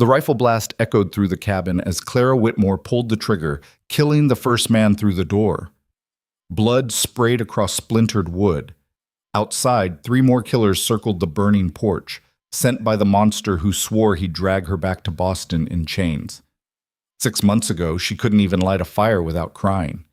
The rifle blast echoed through the cabin as Clara Whitmore pulled the trigger, killing the first man through the door. Blood sprayed across splintered wood. Outside, 3 more killers circled the burning porch, sent by the monster who swore he'd drag her back to Boston in chains. 6 months ago, she couldn't even light a fire without crying.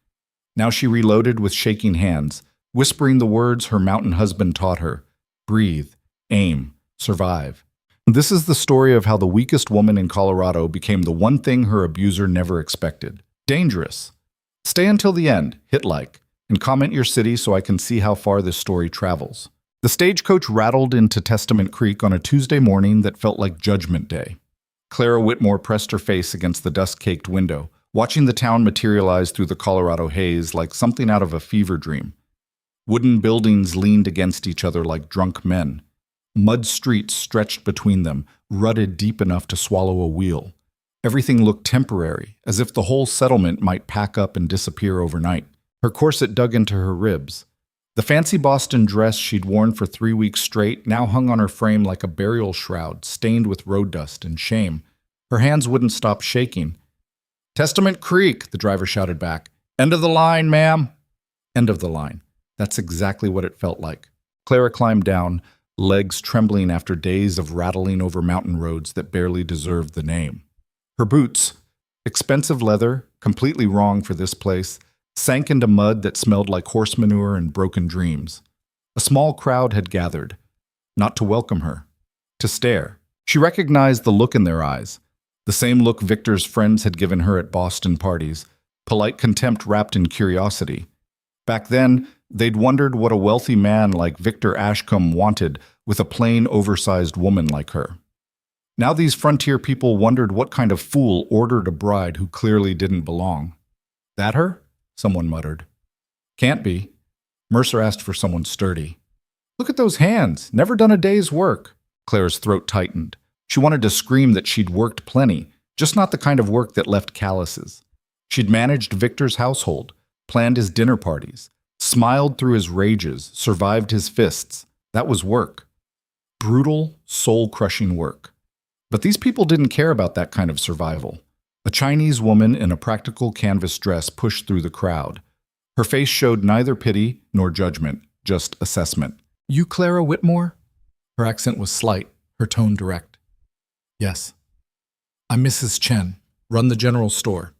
Now she reloaded with shaking hands, whispering the words her mountain husband taught her: breathe, aim, survive. This is the story of how the weakest woman in Colorado became the one thing her abuser never expected: dangerous. Stay until the end, hit like, and comment your city so I can see how far this story travels. The stagecoach rattled into Testament Creek on a Tuesday morning that felt like Judgment Day. Clara Whitmore pressed her face against the dust-caked window, watching the town materialize through the Colorado haze like something out of a fever dream. Wooden buildings leaned against each other like drunk men. Mud streets stretched between them, rutted deep enough to swallow a wheel. Everything looked temporary, as if the whole settlement might pack up and disappear overnight. Her corset dug into her ribs. The fancy Boston dress she'd worn for 3 weeks straight now hung on her frame like a burial shroud, stained with road dust and shame. Her hands wouldn't stop shaking. "Testament Creek," the driver shouted back. "End of the line, ma'am." End of the line. That's exactly what it felt like. Clara climbed down, legs trembling after days of rattling over mountain roads that barely deserved the name. Her boots, expensive leather, completely wrong for this place, sank into mud that smelled like horse manure and broken dreams. A small crowd had gathered, not to welcome her, to stare. She recognized the look in their eyes, the same look Victor's friends had given her at Boston parties, polite contempt wrapped in curiosity. Back then, they'd wondered what a wealthy man like Victor Ashcombe wanted with a plain, oversized woman like her. Now these frontier people wondered what kind of fool ordered a bride who clearly didn't belong. "That her?" someone muttered. "Can't be." Mercer asked for someone sturdy. "Look at those hands, never done a day's work." Clara's throat tightened. She wanted to scream that she'd worked plenty, just not the kind of work that left calluses. She'd managed Victor's household, planned his dinner parties, smiled through his rages, survived his fists. That was work. Brutal, soul-crushing work. But these people didn't care about that kind of survival. A Chinese woman in a practical canvas dress pushed through the crowd. Her face showed neither pity nor judgment, just assessment. "You Clara Whitmore?" Her accent was slight, her tone direct. "Yes. I'm Mrs. Chen, run the general store."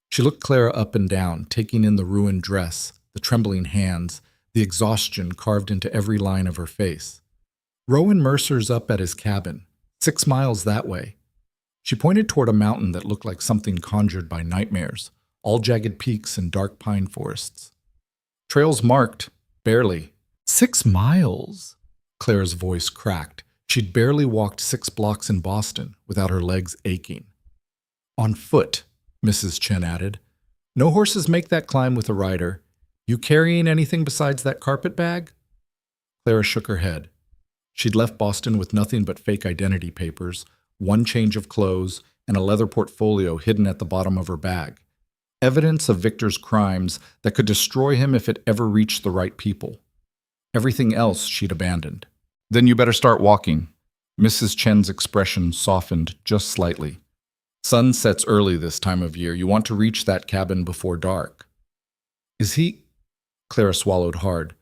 She looked Clara up and down, taking in the ruined dress, the trembling hands, the exhaustion carved into every line of her face. "Rowan Mercer's up at his cabin, 6 miles that way." She pointed toward a mountain that looked like something conjured by nightmares, all jagged peaks and dark pine forests. "Trails marked, barely." 6 miles? Clara's voice cracked. She'd barely walked 6 blocks in Boston without her legs aching. "On foot," Mrs. Chen added. "No horses make that climb with a rider. You carrying anything besides that carpet bag?" Clara shook her head. She'd left Boston with nothing but fake identity papers, 1 change of clothes, and a leather portfolio hidden at the bottom of her bag. Evidence of Victor's crimes that could destroy him if it ever reached the right people. Everything else she'd abandoned. "Then you better start walking." Mrs. Chen's expression softened just slightly. "Sun sets early this time of year. You want to reach that cabin before dark." "Is he—" Clara swallowed hard.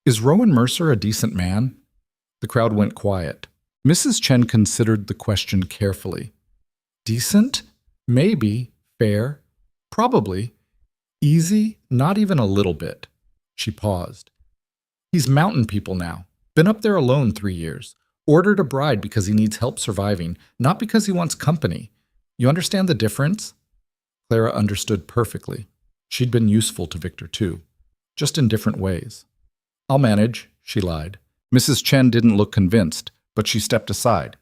"Is Rowan Mercer a decent man?" The crowd went quiet. Mrs. Chen considered the question carefully. "Decent? Maybe. Fair? Probably. Easy? Not even a little bit." She paused. "He's mountain people now. Been up there alone 3 years. Ordered a bride because he needs help surviving, not because he wants company. You understand the difference?" Clara understood perfectly. She'd been useful to Victor too, just in different ways. "I'll manage," she lied. Mrs. Chen didn't look convinced, but she stepped aside.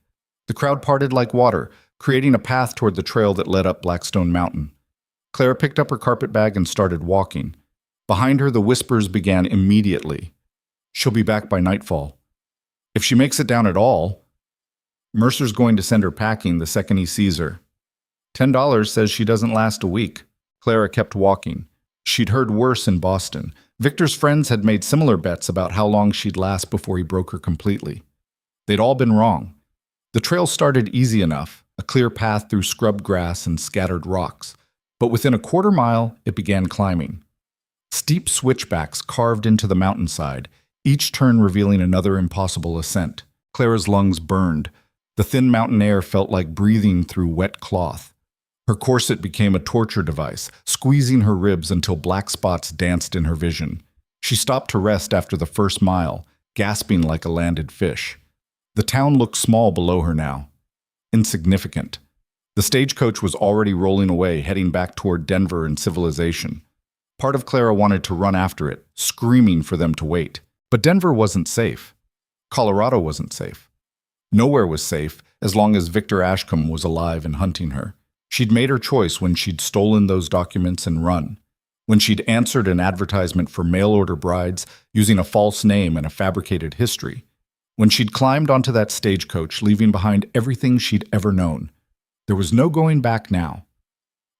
The crowd parted like water, creating a path toward the trail that led up Blackstone Mountain. Clara picked up her carpet bag and started walking. Behind her, the whispers began immediately. "She'll be back by nightfall. If she makes it down at all, Mercer's going to send her packing the second he sees her. $10 says she doesn't last a week." Clara kept walking. She'd heard worse in Boston. Victor's friends had made similar bets about how long she'd last before he broke her completely. They'd all been wrong. The trail started easy enough, a clear path through scrub grass and scattered rocks. But within a quarter mile, it began climbing. Steep switchbacks carved into the mountainside, each turn revealing another impossible ascent. Clara's lungs burned. The thin mountain air felt like breathing through wet cloth. Her corset became a torture device, squeezing her ribs until black spots danced in her vision. She stopped to rest after the first mile, gasping like a landed fish. The town looked small below her now. Insignificant. The stagecoach was already rolling away, heading back toward Denver and civilization. Part of Clara wanted to run after it, screaming for them to wait. But Denver wasn't safe. Colorado wasn't safe. Nowhere was safe as long as Victor Ashcombe was alive and hunting her. She'd made her choice when she'd stolen those documents and run. When she'd answered an advertisement for mail-order brides using a false name and a fabricated history. When she'd climbed onto that stagecoach, leaving behind everything she'd ever known. There was no going back now.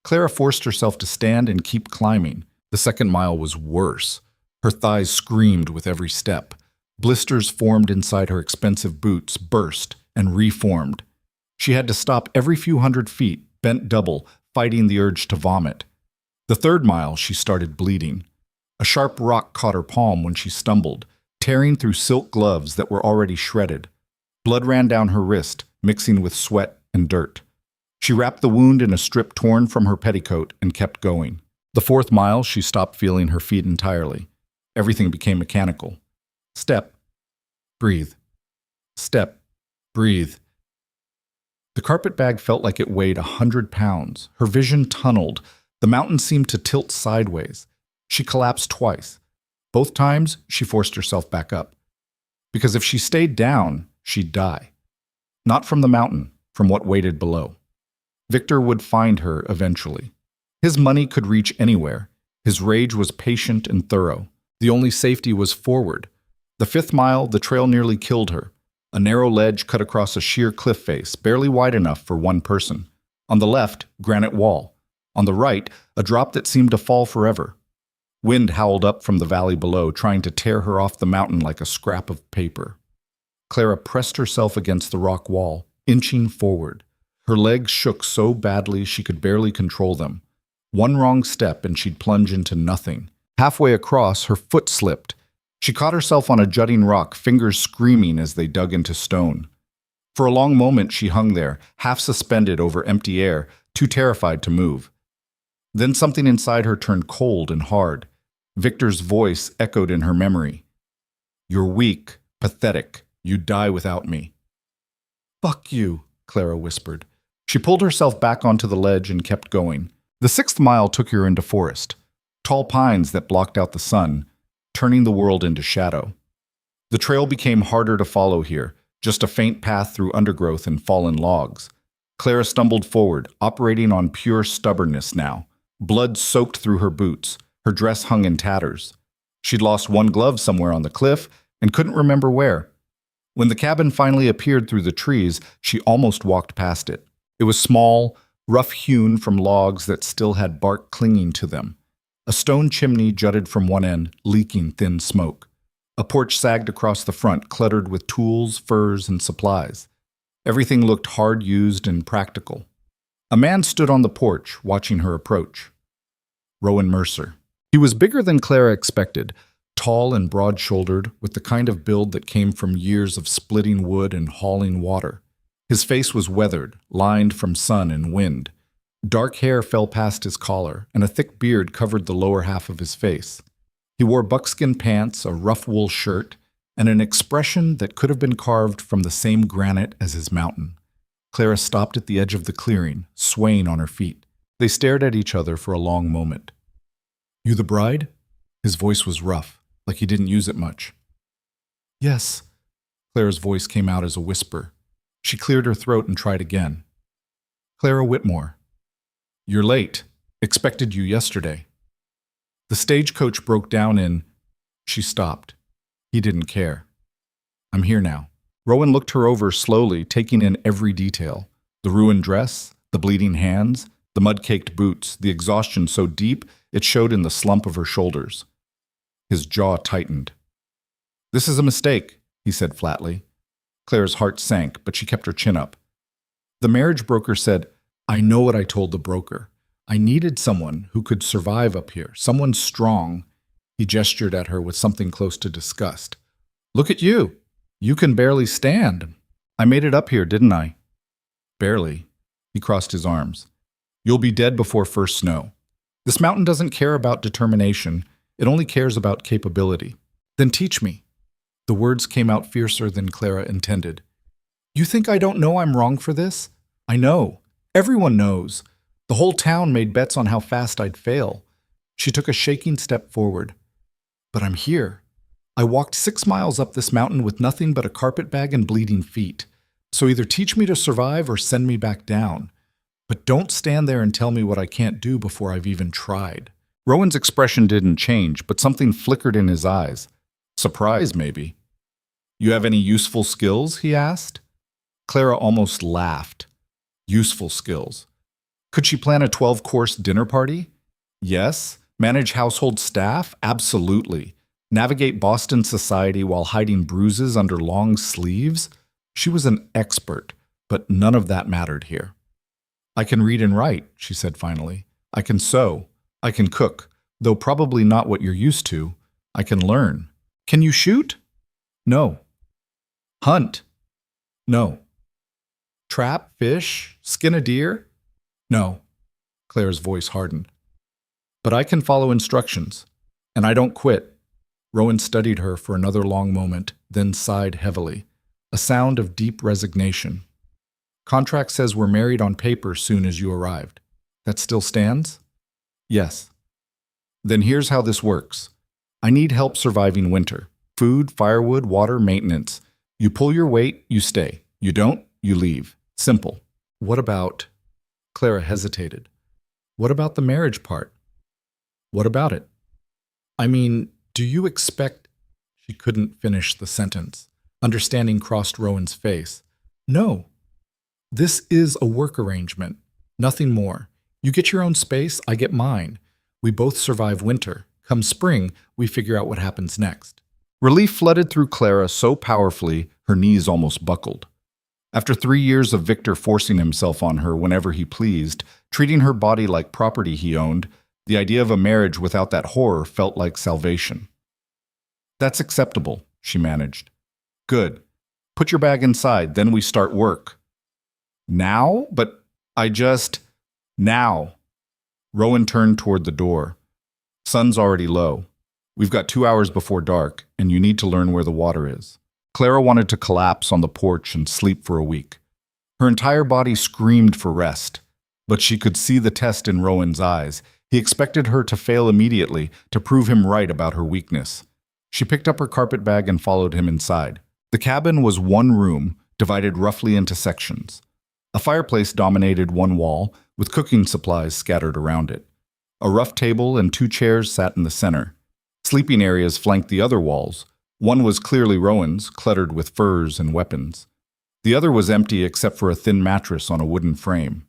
Clara forced herself to stand and keep climbing. The second mile was worse. Her thighs screamed with every step. Blisters formed inside her expensive boots, burst, and reformed. She had to stop every few hundred feet, bent double, fighting the urge to vomit. The third mile, she started bleeding. A sharp rock caught her palm when she stumbled, tearing through silk gloves that were already shredded. Blood ran down her wrist, mixing with sweat and dirt. She wrapped the wound in a strip torn from her petticoat and kept going. The fourth mile, she stopped feeling her feet entirely. Everything became mechanical. Step. Breathe. Step. Breathe. The carpet bag felt like it weighed 100 pounds. Her vision tunneled. The mountain seemed to tilt sideways. She collapsed twice. Both times, she forced herself back up. Because if she stayed down, she'd die. Not from the mountain, from what waited below. Victor would find her eventually. His money could reach anywhere. His rage was patient and thorough. The only safety was forward. The fifth mile, the trail nearly killed her. A narrow ledge cut across a sheer cliff face, barely wide enough for one person. On the left, granite wall. On the right, a drop that seemed to fall forever. Wind howled up from the valley below, trying to tear her off the mountain like a scrap of paper. Clara pressed herself against the rock wall, inching forward. Her legs shook so badly she could barely control them. One wrong step and she'd plunge into nothing. Halfway across, her foot slipped. She caught herself on a jutting rock, fingers screaming as they dug into stone. For a long moment she hung there, half suspended over empty air, too terrified to move. Then something inside her turned cold and hard. Victor's voice echoed in her memory. "You're weak, pathetic. You die without me." "Fuck you," Clara whispered. She pulled herself back onto the ledge and kept going. The sixth mile took her into forest. Tall pines that blocked out the sun, turning the world into shadow. The trail became harder to follow here, just a faint path through undergrowth and fallen logs. Clara stumbled forward, operating on pure stubbornness now. Blood soaked through her boots. Her dress hung in tatters. She'd lost one glove somewhere on the cliff and couldn't remember where. When the cabin finally appeared through the trees, she almost walked past it. It was small, rough-hewn from logs that still had bark clinging to them. A stone chimney jutted from one end, leaking thin smoke. A porch sagged across the front, cluttered with tools, furs, and supplies. Everything looked hard-used and practical. A man stood on the porch, watching her approach. Rowan Mercer. He was bigger than Clara expected, tall and broad-shouldered, with the kind of build that came from years of splitting wood and hauling water. His face was weathered, lined from sun and wind. Dark hair fell past his collar, and a thick beard covered the lower half of his face. He wore buckskin pants, a rough wool shirt, and an expression that could have been carved from the same granite as his mountain. Clara stopped at the edge of the clearing, swaying on her feet. They stared at each other for a long moment. "You the bride?" His voice was rough, like he didn't use it much. "Yes." Clara's voice came out as a whisper. She cleared her throat and tried again. "Clara Whitmore." "You're late. Expected you yesterday." The stagecoach broke down in... She stopped. He didn't care. "I'm here now." Rowan looked her over slowly, taking in every detail. The ruined dress, the bleeding hands, the mud-caked boots, the exhaustion so deep it showed in the slump of her shoulders. His jaw tightened. "This is a mistake," he said flatly. Clara's heart sank, but she kept her chin up. The marriage broker said, I know what I told the broker. I needed someone who could survive up here, someone strong. He gestured at her with something close to disgust. Look at you. You can barely stand. I made it up here, didn't I? Barely. He crossed his arms. You'll be dead before first snow. This mountain doesn't care about determination. It only cares about capability. Then teach me. The words came out fiercer than Clara intended. You think I don't know I'm wrong for this? I know. Everyone knows. The whole town made bets on how fast I'd fail. She took a shaking step forward. But I'm here. I walked 6 miles up this mountain with nothing but a carpet bag and bleeding feet. So either teach me to survive or send me back down. But don't stand there and tell me what I can't do before I've even tried. Rowan's expression didn't change, but something flickered in his eyes. Surprise, maybe. You have any useful skills? He asked. Clara almost laughed. Useful skills. Could she plan a 12-course dinner party? Yes. Manage household staff? Absolutely. Navigate Boston society while hiding bruises under long sleeves? She was an expert, but none of that mattered here. I can read and write, she said finally. I can sew. I can cook, though probably not what you're used to. I can learn. Can you shoot? No. Hunt? No. Trap, fish, skin a deer? No. Claire's voice hardened. But I can follow instructions, and I don't quit. Rowan studied her for another long moment, then sighed heavily, a sound of deep resignation. Contract says we're married on paper soon as you arrived. That still stands? Yes. Then here's how this works. I need help surviving winter. Food, firewood, water, maintenance. You pull your weight, you stay. You don't, you leave. Simple. What about... Clara hesitated. What about the marriage part? What about it? I mean, do you expect... She couldn't finish the sentence. Understanding crossed Rowan's face. No. This is a work arrangement. Nothing more. You get your own space, I get mine. We both survive winter. Come spring, we figure out what happens next. Relief flooded through Clara so powerfully, her knees almost buckled. After 3 years of Victor forcing himself on her whenever he pleased, treating her body like property he owned, the idea of a marriage without that horror felt like salvation. That's acceptable, she managed. Good. Put your bag inside, then we start work. Now? But Now. Rowan turned toward the door. Sun's already low. We've got 2 hours before dark, and you need to learn where the water is. Clara wanted to collapse on the porch and sleep for a week. Her entire body screamed for rest, but she could see the test in Rowan's eyes. He expected her to fail immediately to prove him right about her weakness. She picked up her carpet bag and followed him inside. The cabin was one room, divided roughly into sections. A fireplace dominated one wall, with cooking supplies scattered around it. A rough table and 2 chairs sat in the center. Sleeping areas flanked the other walls. One was clearly Rowan's, cluttered with furs and weapons. The other was empty except for a thin mattress on a wooden frame.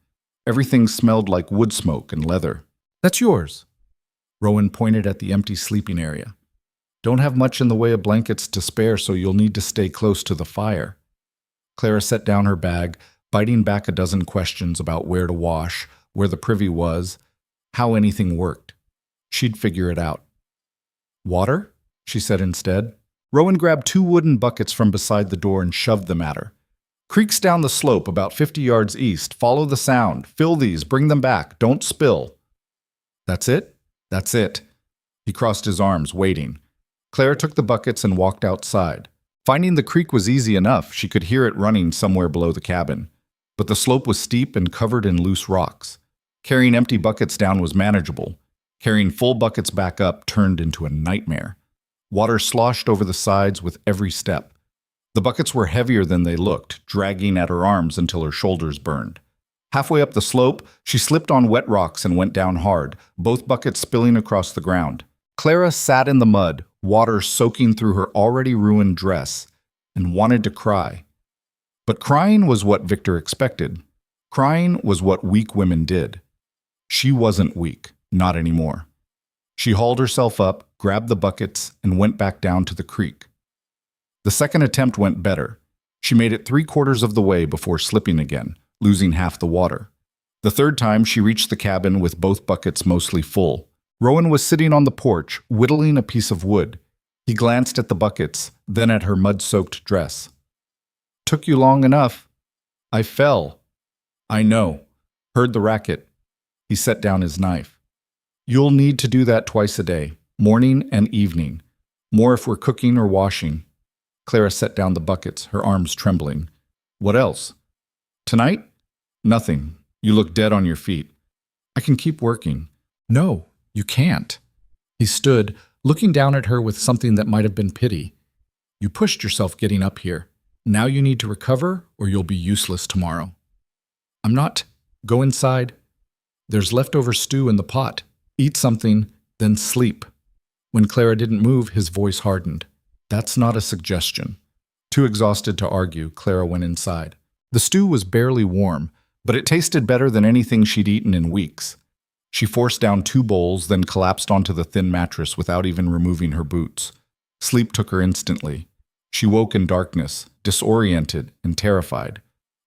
Everything smelled like wood smoke and leather. That's yours. Rowan pointed at the empty sleeping area. Don't have much in the way of blankets to spare, so you'll need to stay close to the fire. Clara set down her bag, biting back a dozen questions about where to wash, where the privy was, how anything worked. She'd figure it out. Water? She said instead. Rowan grabbed 2 wooden buckets from beside the door and shoved them at her. Creeks down the slope about 50 yards east. Follow the sound. Fill these. Bring them back. Don't spill. That's it? That's it. He crossed his arms, waiting. Clara took the buckets and walked outside. Finding the creek was easy enough. She could hear it running somewhere below the cabin. But the slope was steep and covered in loose rocks. Carrying empty buckets down was manageable. Carrying full buckets back up turned into a nightmare. Water sloshed over the sides with every step. The buckets were heavier than they looked, dragging at her arms until her shoulders burned. Halfway up the slope, she slipped on wet rocks and went down hard, both buckets spilling across the ground. Clara sat in the mud, water soaking through her already ruined dress, and wanted to cry. But crying was what Victor expected. Crying was what weak women did. She wasn't weak, not anymore. She hauled herself up, grabbed the buckets, and went back down to the creek. The second attempt went better. She made it 3/4 of the way before slipping again, losing half the water. The third time, she reached the cabin with both buckets mostly full. Rowan was sitting on the porch, whittling a piece of wood. He glanced at the buckets, then at her mud-soaked dress. "Took you long enough." "I fell." "I know. Heard the racket." He set down his knife. "You'll need to do that twice a day, morning and evening. More if we're cooking or washing." Clara set down the buckets, her arms trembling. "What else?" "Tonight?" "Nothing. You look dead on your feet." "I can keep working." "No, you can't." He stood, looking down at her with something that might have been pity. "You pushed yourself getting up here. Now you need to recover, or you'll be useless tomorrow." "I'm not." "Go inside. There's leftover stew in the pot. Eat something, then sleep." When Clara didn't move, his voice hardened. "That's not a suggestion." Too exhausted to argue, Clara went inside. The stew was barely warm, but it tasted better than anything she'd eaten in weeks. She forced down 2 bowls, then collapsed onto the thin mattress without even removing her boots. Sleep took her instantly. She woke in darkness, disoriented and terrified.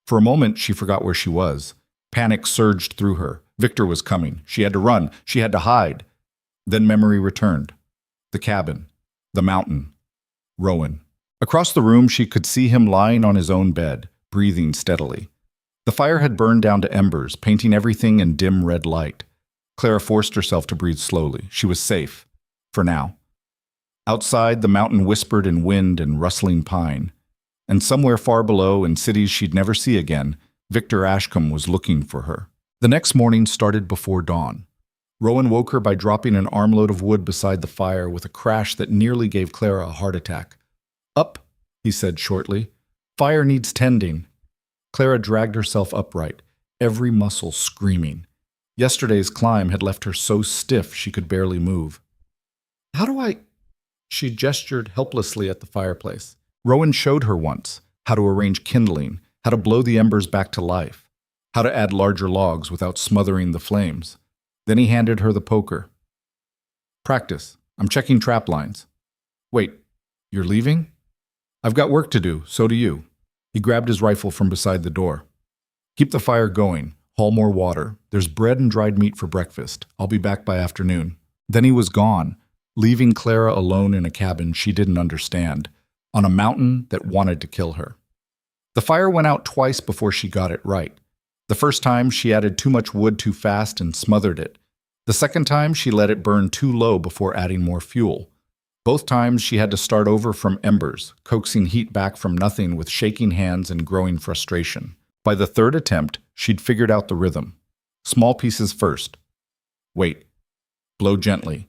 For a moment, she forgot where she was. Panic surged through her. Victor was coming. She had to run. She had to hide. Then memory returned. The cabin. The mountain. Rowan. Across the room, she could see him lying on his own bed, breathing steadily. The fire had burned down to embers, painting everything in dim red light. Clara forced herself to breathe slowly. She was safe. For now. Outside, the mountain whispered in wind and rustling pine. And somewhere far below, in cities she'd never see again, Victor Ashcombe was looking for her. The next morning started before dawn. Rowan woke her by dropping an armload of wood beside the fire with a crash that nearly gave Clara a heart attack. "Up," he said shortly. "Fire needs tending." Clara dragged herself upright, every muscle screaming. Yesterday's climb had left her so stiff she could barely move. "How do I—" She gestured helplessly at the fireplace. Rowan showed her once how to arrange kindling, how to blow the embers back to life, how to add larger logs without smothering the flames. Then he handed her the poker. "Practice. I'm checking trap lines." "Wait, you're leaving?" "I've got work to do, so do you." He grabbed his rifle from beside the door. "Keep the fire going. Haul more water. There's bread and dried meat for breakfast. I'll be back by afternoon." Then he was gone, leaving Clara alone in a cabin she didn't understand, on a mountain that wanted to kill her. The fire went out twice before she got it right. The first time, she added too much wood too fast and smothered it. The second time, she let it burn too low before adding more fuel. Both times, she had to start over from embers, coaxing heat back from nothing with shaking hands and growing frustration. By the third attempt, she'd figured out the rhythm. Small pieces first. Wait. Blow gently.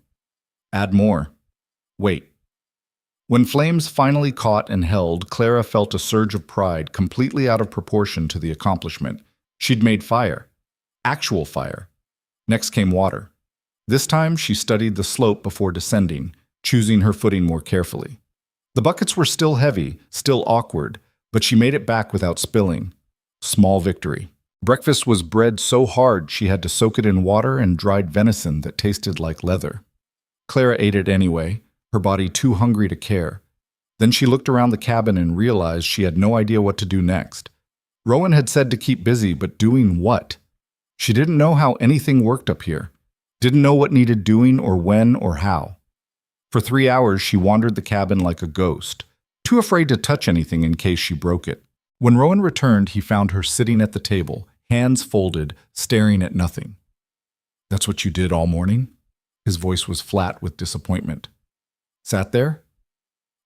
Add more. Wait. When flames finally caught and held, Clara felt a surge of pride completely out of proportion to the accomplishment. She'd made fire. Actual fire. Next came water. This time, she studied the slope before descending, choosing her footing more carefully. The buckets were still heavy, still awkward, but she made it back without spilling. Small victory. Breakfast was bread so hard she had to soak it in water and dried venison that tasted like leather. Clara ate it anyway, her body too hungry to care. Then she looked around the cabin and realized she had no idea what to do next. Rowan had said to keep busy, but doing what? She didn't know how anything worked up here. Didn't know what needed doing or when or how. For 3 hours, she wandered the cabin like a ghost, too afraid to touch anything in case she broke it. When Rowan returned, he found her sitting at the table, hands folded, staring at nothing. "That's what you did all morning?" His voice was flat with disappointment. "Sat there?"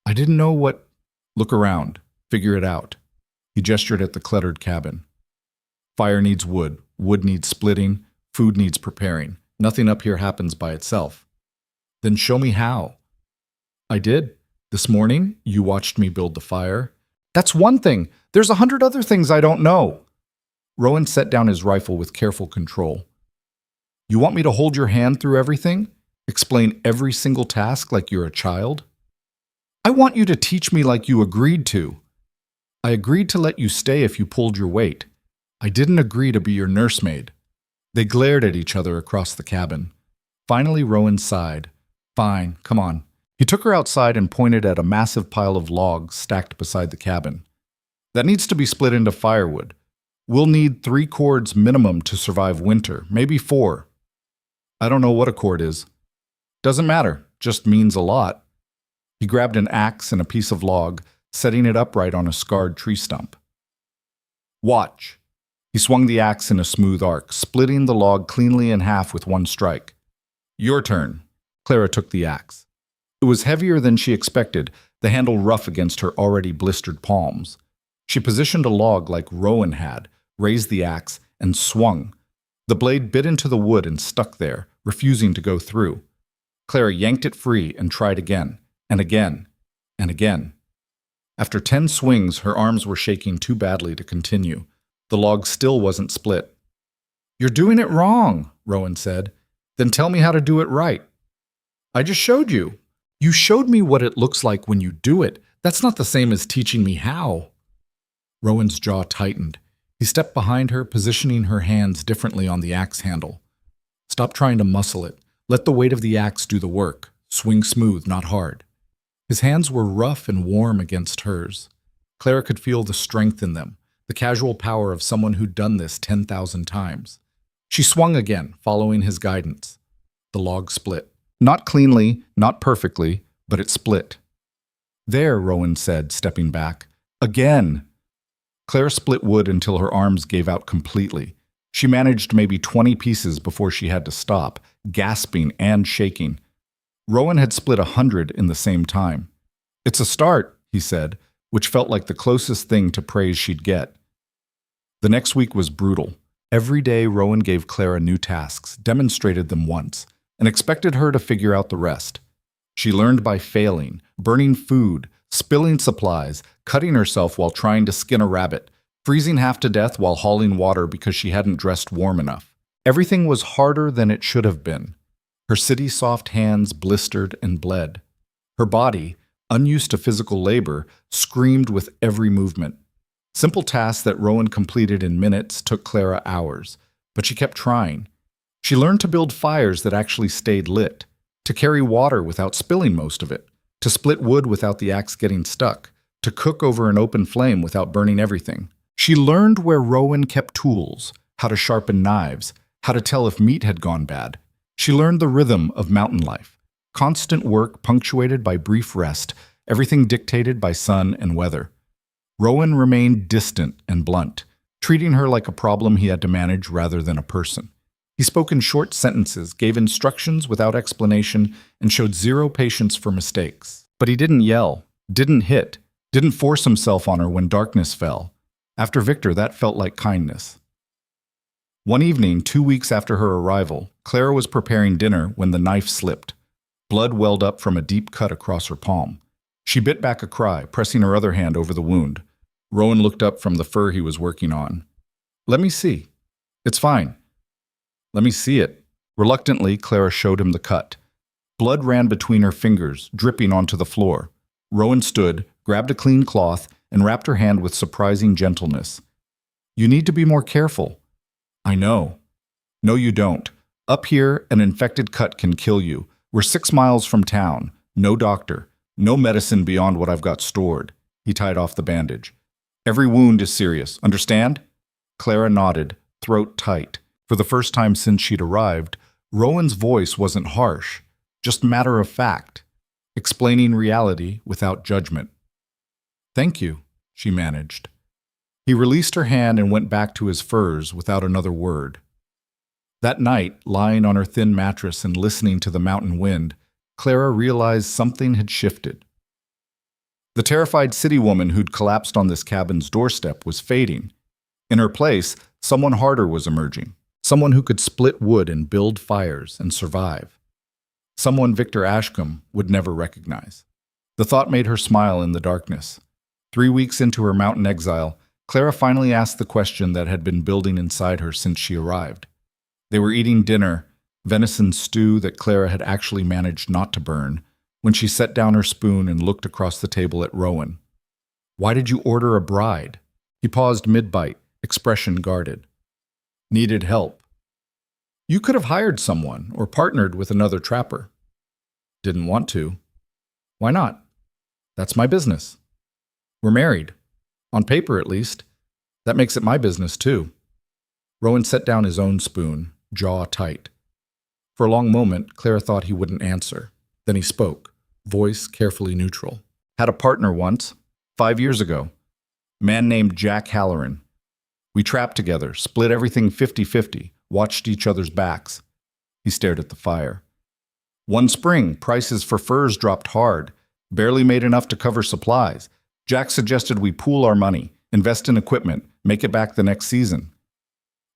"I didn't know what—" "Look around. Figure it out." He gestured at the cluttered cabin. "Fire needs wood. Wood needs splitting. Food needs preparing. Nothing up here happens by itself." "Then show me how." "I did. This morning, you watched me build the fire." "That's one thing. There's 100 other things I don't know." Rowan set down his rifle with careful control. "You want me to hold your hand through everything? Explain every single task like you're a child?" "I want you to teach me like you agreed to." "I agreed to let you stay if you pulled your weight. I didn't agree to be your nursemaid." They glared at each other across the cabin. Finally, Rowan sighed. "Fine, come on." He took her outside and pointed at a massive pile of logs stacked beside the cabin. "That needs to be split into firewood. We'll need 3 cords minimum to survive winter, maybe 4. I don't know what a cord is. Doesn't matter, just means a lot. He grabbed an axe and a piece of log, setting it upright on a scarred tree stump. Watch. He swung the axe in a smooth arc, splitting the log cleanly in half with one strike. Your turn. Clara took the axe. It was heavier than she expected, the handle rough against her already blistered palms. She positioned a log like Rowan had, raised the axe, and swung. The blade bit into the wood and stuck there, refusing to go through. Clara yanked it free and tried again, and again, and again. After 10 swings, her arms were shaking too badly to continue. The log still wasn't split. You're doing it wrong, Rowan said. Then tell me how to do it right. I just showed you. You showed me what it looks like when you do it. That's not the same as teaching me how. Rowan's jaw tightened. He stepped behind her, positioning her hands differently on the axe handle. Stop trying to muscle it. Let the weight of the axe do the work. Swing smooth, not hard. His hands were rough and warm against hers. Clara could feel the strength in them, the casual power of someone who'd done this 10,000 times. She swung again, following his guidance. The log split. Not cleanly, not perfectly, but it split. There, Rowan said, stepping back. Again. Clara split wood until her arms gave out completely. She managed maybe 20 pieces before she had to stop, gasping and shaking. Rowan had split 100 in the same time. It's a start, he said, which felt like the closest thing to praise she'd get. The next week was brutal. Every day, Rowan gave Clara new tasks, demonstrated them once, and expected her to figure out the rest. She learned by failing, burning food, spilling supplies, cutting herself while trying to skin a rabbit, freezing half to death while hauling water because she hadn't dressed warm enough. Everything was harder than it should have been. Her city-soft hands blistered and bled. Her body, unused to physical labor, screamed with every movement. Simple tasks that Rowan completed in minutes took Clara hours, but she kept trying. She learned to build fires that actually stayed lit, to carry water without spilling most of it, to split wood without the axe getting stuck, to cook over an open flame without burning everything. She learned where Rowan kept tools, how to sharpen knives, how to tell if meat had gone bad. She learned the rhythm of mountain life, constant work punctuated by brief rest, everything dictated by sun and weather. Rowan remained distant and blunt, treating her like a problem he had to manage rather than a person. He spoke in short sentences, gave instructions without explanation, and showed zero patience for mistakes. But he didn't yell, didn't hit, didn't force himself on her when darkness fell. After Victor, that felt like kindness. One evening, 2 weeks after her arrival, Clara was preparing dinner when the knife slipped. Blood welled up from a deep cut across her palm. She bit back a cry, pressing her other hand over the wound. Rowan looked up from the fur he was working on. Let me see. It's fine. Let me see it. Reluctantly, Clara showed him the cut. Blood ran between her fingers, dripping onto the floor. Rowan stood, grabbed a clean cloth, and wrapped her hand with surprising gentleness. You need to be more careful. I know. No, you don't. Up here, an infected cut can kill you. We're 6 miles from town. No doctor. No medicine beyond what I've got stored. He tied off the bandage. Every wound is serious. Understand? Clara nodded, throat tight. For the first time since she'd arrived, Rowan's voice wasn't harsh, just matter of fact, explaining reality without judgment. Thank you, she managed. He released her hand and went back to his furs without another word. That night, lying on her thin mattress and listening to the mountain wind, Clara realized something had shifted. The terrified city woman who'd collapsed on this cabin's doorstep was fading. In her place, someone harder was emerging. Someone who could split wood and build fires and survive. Someone Victor Ashcombe would never recognize. The thought made her smile in the darkness. 3 weeks into her mountain exile, Clara finally asked the question that had been building inside her since she arrived. They were eating dinner, venison stew that Clara had actually managed not to burn, when she set down her spoon and looked across the table at Rowan. Why did you order a bride? He paused mid-bite, expression guarded. Needed help. You could have hired someone or partnered with another trapper. Didn't want to. Why not? That's my business. We're married. On paper, at least. That makes it my business, too. Rowan set down his own spoon, jaw tight. For a long moment, Clara thought he wouldn't answer. Then he spoke, voice carefully neutral. Had a partner once, 5 years ago. Man named Jack Halloran. We trapped together, split everything 50-50, watched each other's backs. He stared at the fire. One spring, prices for furs dropped hard, barely made enough to cover supplies. Jack suggested we pool our money, invest in equipment, make it back the next season.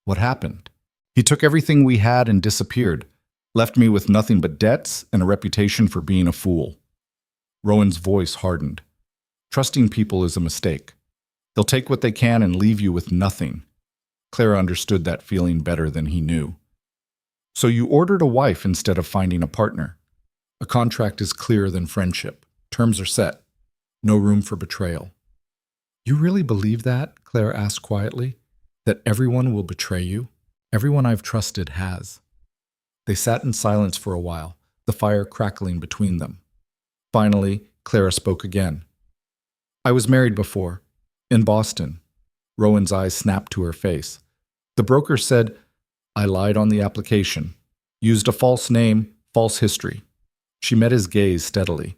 What happened? He took everything we had and disappeared, left me with nothing but debts and a reputation for being a fool. Rowan's voice hardened. Trusting people is a mistake. They'll take what they can and leave you with nothing. Clara understood that feeling better than he knew. So you ordered a wife instead of finding a partner. A contract is clearer than friendship. Terms are set. No room for betrayal. You really believe that? Clara asked quietly. That everyone will betray you? Everyone I've trusted has. They sat in silence for a while, the fire crackling between them. Finally, Clara spoke again. I was married before, in Boston. Rowan's eyes snapped to her face. The broker said, I lied on the application, used a false name, false history. She met his gaze steadily.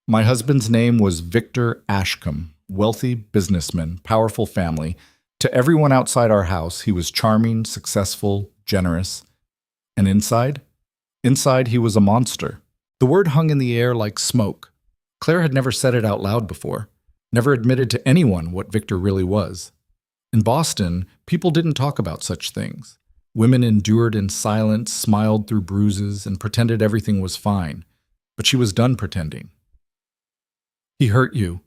My husband's name was Victor Ashcombe, wealthy businessman, powerful family. To everyone outside our house, he was charming, successful, generous. And inside? Inside, he was a monster. The word hung in the air like smoke. Claire had never said it out loud before, never admitted to anyone what Victor really was. In Boston, people didn't talk about such things. Women endured in silence, smiled through bruises, and pretended everything was fine. But she was done pretending. He hurt you.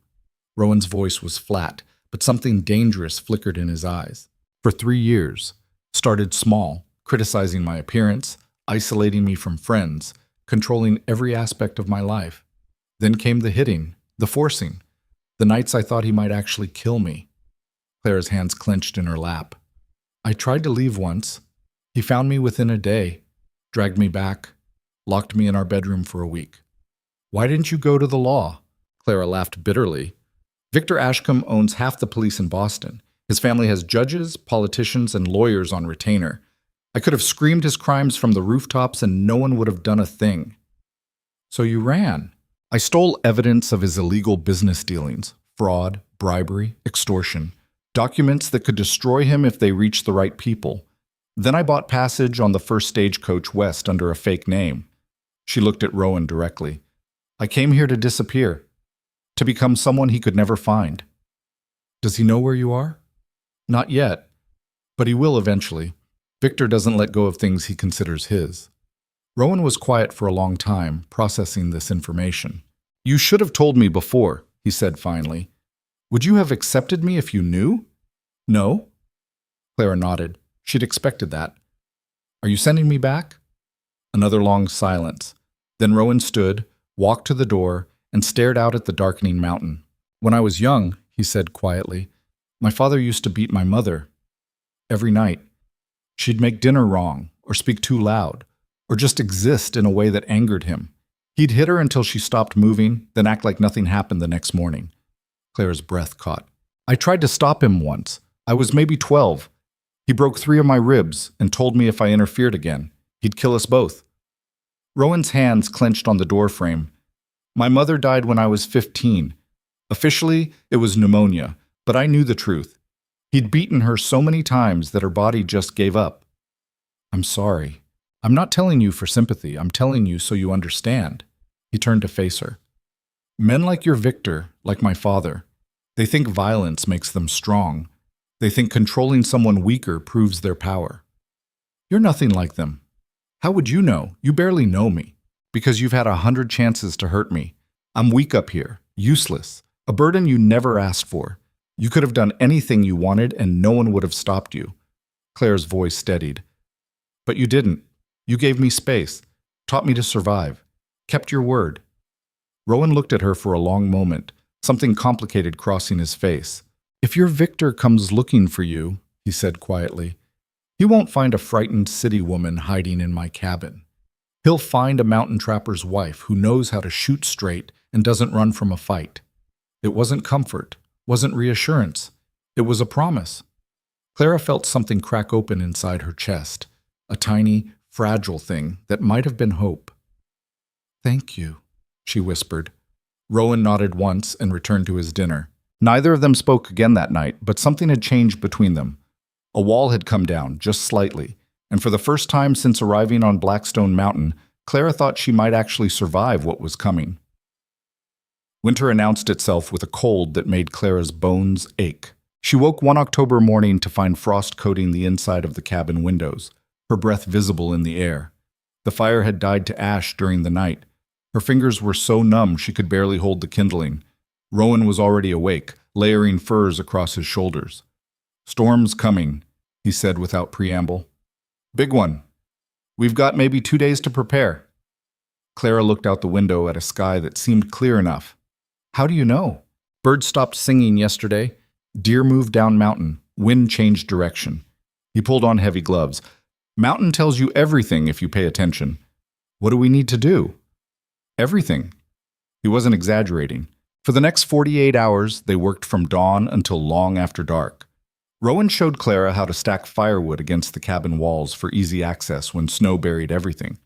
Rowan's voice was flat, but something dangerous flickered in his eyes. For 3 years. Started small, criticizing my appearance, isolating me from friends, controlling every aspect of my life. Then came the hitting, the forcing, the nights I thought he might actually kill me. Clara's hands clenched in her lap. I tried to leave once. He found me within a day, dragged me back, locked me in our bedroom for a week. Why didn't you go to the law? Clara laughed bitterly. Victor Ashcombe owns half the police in Boston. His family has judges, politicians, and lawyers on retainer. I could have screamed his crimes from the rooftops and no one would have done a thing. So you ran. I stole evidence of his illegal business dealings, fraud, bribery, extortion, documents that could destroy him if they reached the right people. Then I bought passage on the first stagecoach west under a fake name. She looked at Rowan directly. I came here to disappear, to become someone he could never find. Does he know where you are? Not yet, but he will eventually. Victor doesn't let go of things he considers his. Rowan was quiet for a long time, processing this information. You should have told me before, he said finally. Would you have accepted me if you knew? No? Clara nodded. She'd expected that. Are you sending me back? Another long silence. Then Rowan stood, walked to the door, and stared out at the darkening mountain. When I was young, he said quietly, my father used to beat my mother. Every night. She'd make dinner wrong, or speak too loud, or just exist in a way that angered him. He'd hit her until she stopped moving, then act like nothing happened the next morning. Clara's breath caught. I tried to stop him once. I was maybe 12. He broke 3 of my ribs and told me if I interfered again, he'd kill us both. Rowan's hands clenched on the doorframe. My mother died when I was 15. Officially, it was pneumonia, but I knew the truth. He'd beaten her so many times that her body just gave up. I'm sorry. I'm not telling you for sympathy. I'm telling you so you understand. He turned to face her. Men like your Victor, like my father, they think violence makes them strong. They think controlling someone weaker proves their power. You're nothing like them. How would you know? You barely know me. Because you've had 100 chances to hurt me. I'm weak up here, useless, a burden you never asked for. You could have done anything you wanted and no one would have stopped you. Claire's voice steadied. But you didn't. You gave me space, taught me to survive, kept your word. Rowan looked at her for a long moment, something complicated crossing his face. If your Victor comes looking for you, he said quietly, he won't find a frightened city woman hiding in my cabin. He'll find a mountain trapper's wife who knows how to shoot straight and doesn't run from a fight. It wasn't comfort, wasn't reassurance. It was a promise. Clara felt something crack open inside her chest, a tiny, fragile thing that might have been hope. "Thank you," she whispered. Rowan nodded once and returned to his dinner. Neither of them spoke again that night, but something had changed between them. A wall had come down, just slightly, and for the first time since arriving on Blackstone Mountain, Clara thought she might actually survive what was coming. Winter announced itself with a cold that made Clara's bones ache. She woke one October morning to find frost coating the inside of the cabin windows, her breath visible in the air. The fire had died to ash during the night. Her fingers were so numb she could barely hold the kindling. Rowan was already awake, layering furs across his shoulders. "Storm's coming," he said without preamble. "Big one. We've got maybe 2 days to prepare." Clara looked out the window at a sky that seemed clear enough. "How do you know?" "Birds stopped singing yesterday. Deer moved down mountain. Wind changed direction." He pulled on heavy gloves. "Mountain tells you everything if you pay attention." "What do we need to do?" "Everything." He wasn't exaggerating. For the next 48 hours, they worked from dawn until long after dark. Rowan showed Clara how to stack firewood against the cabin walls for easy access when snow buried everything,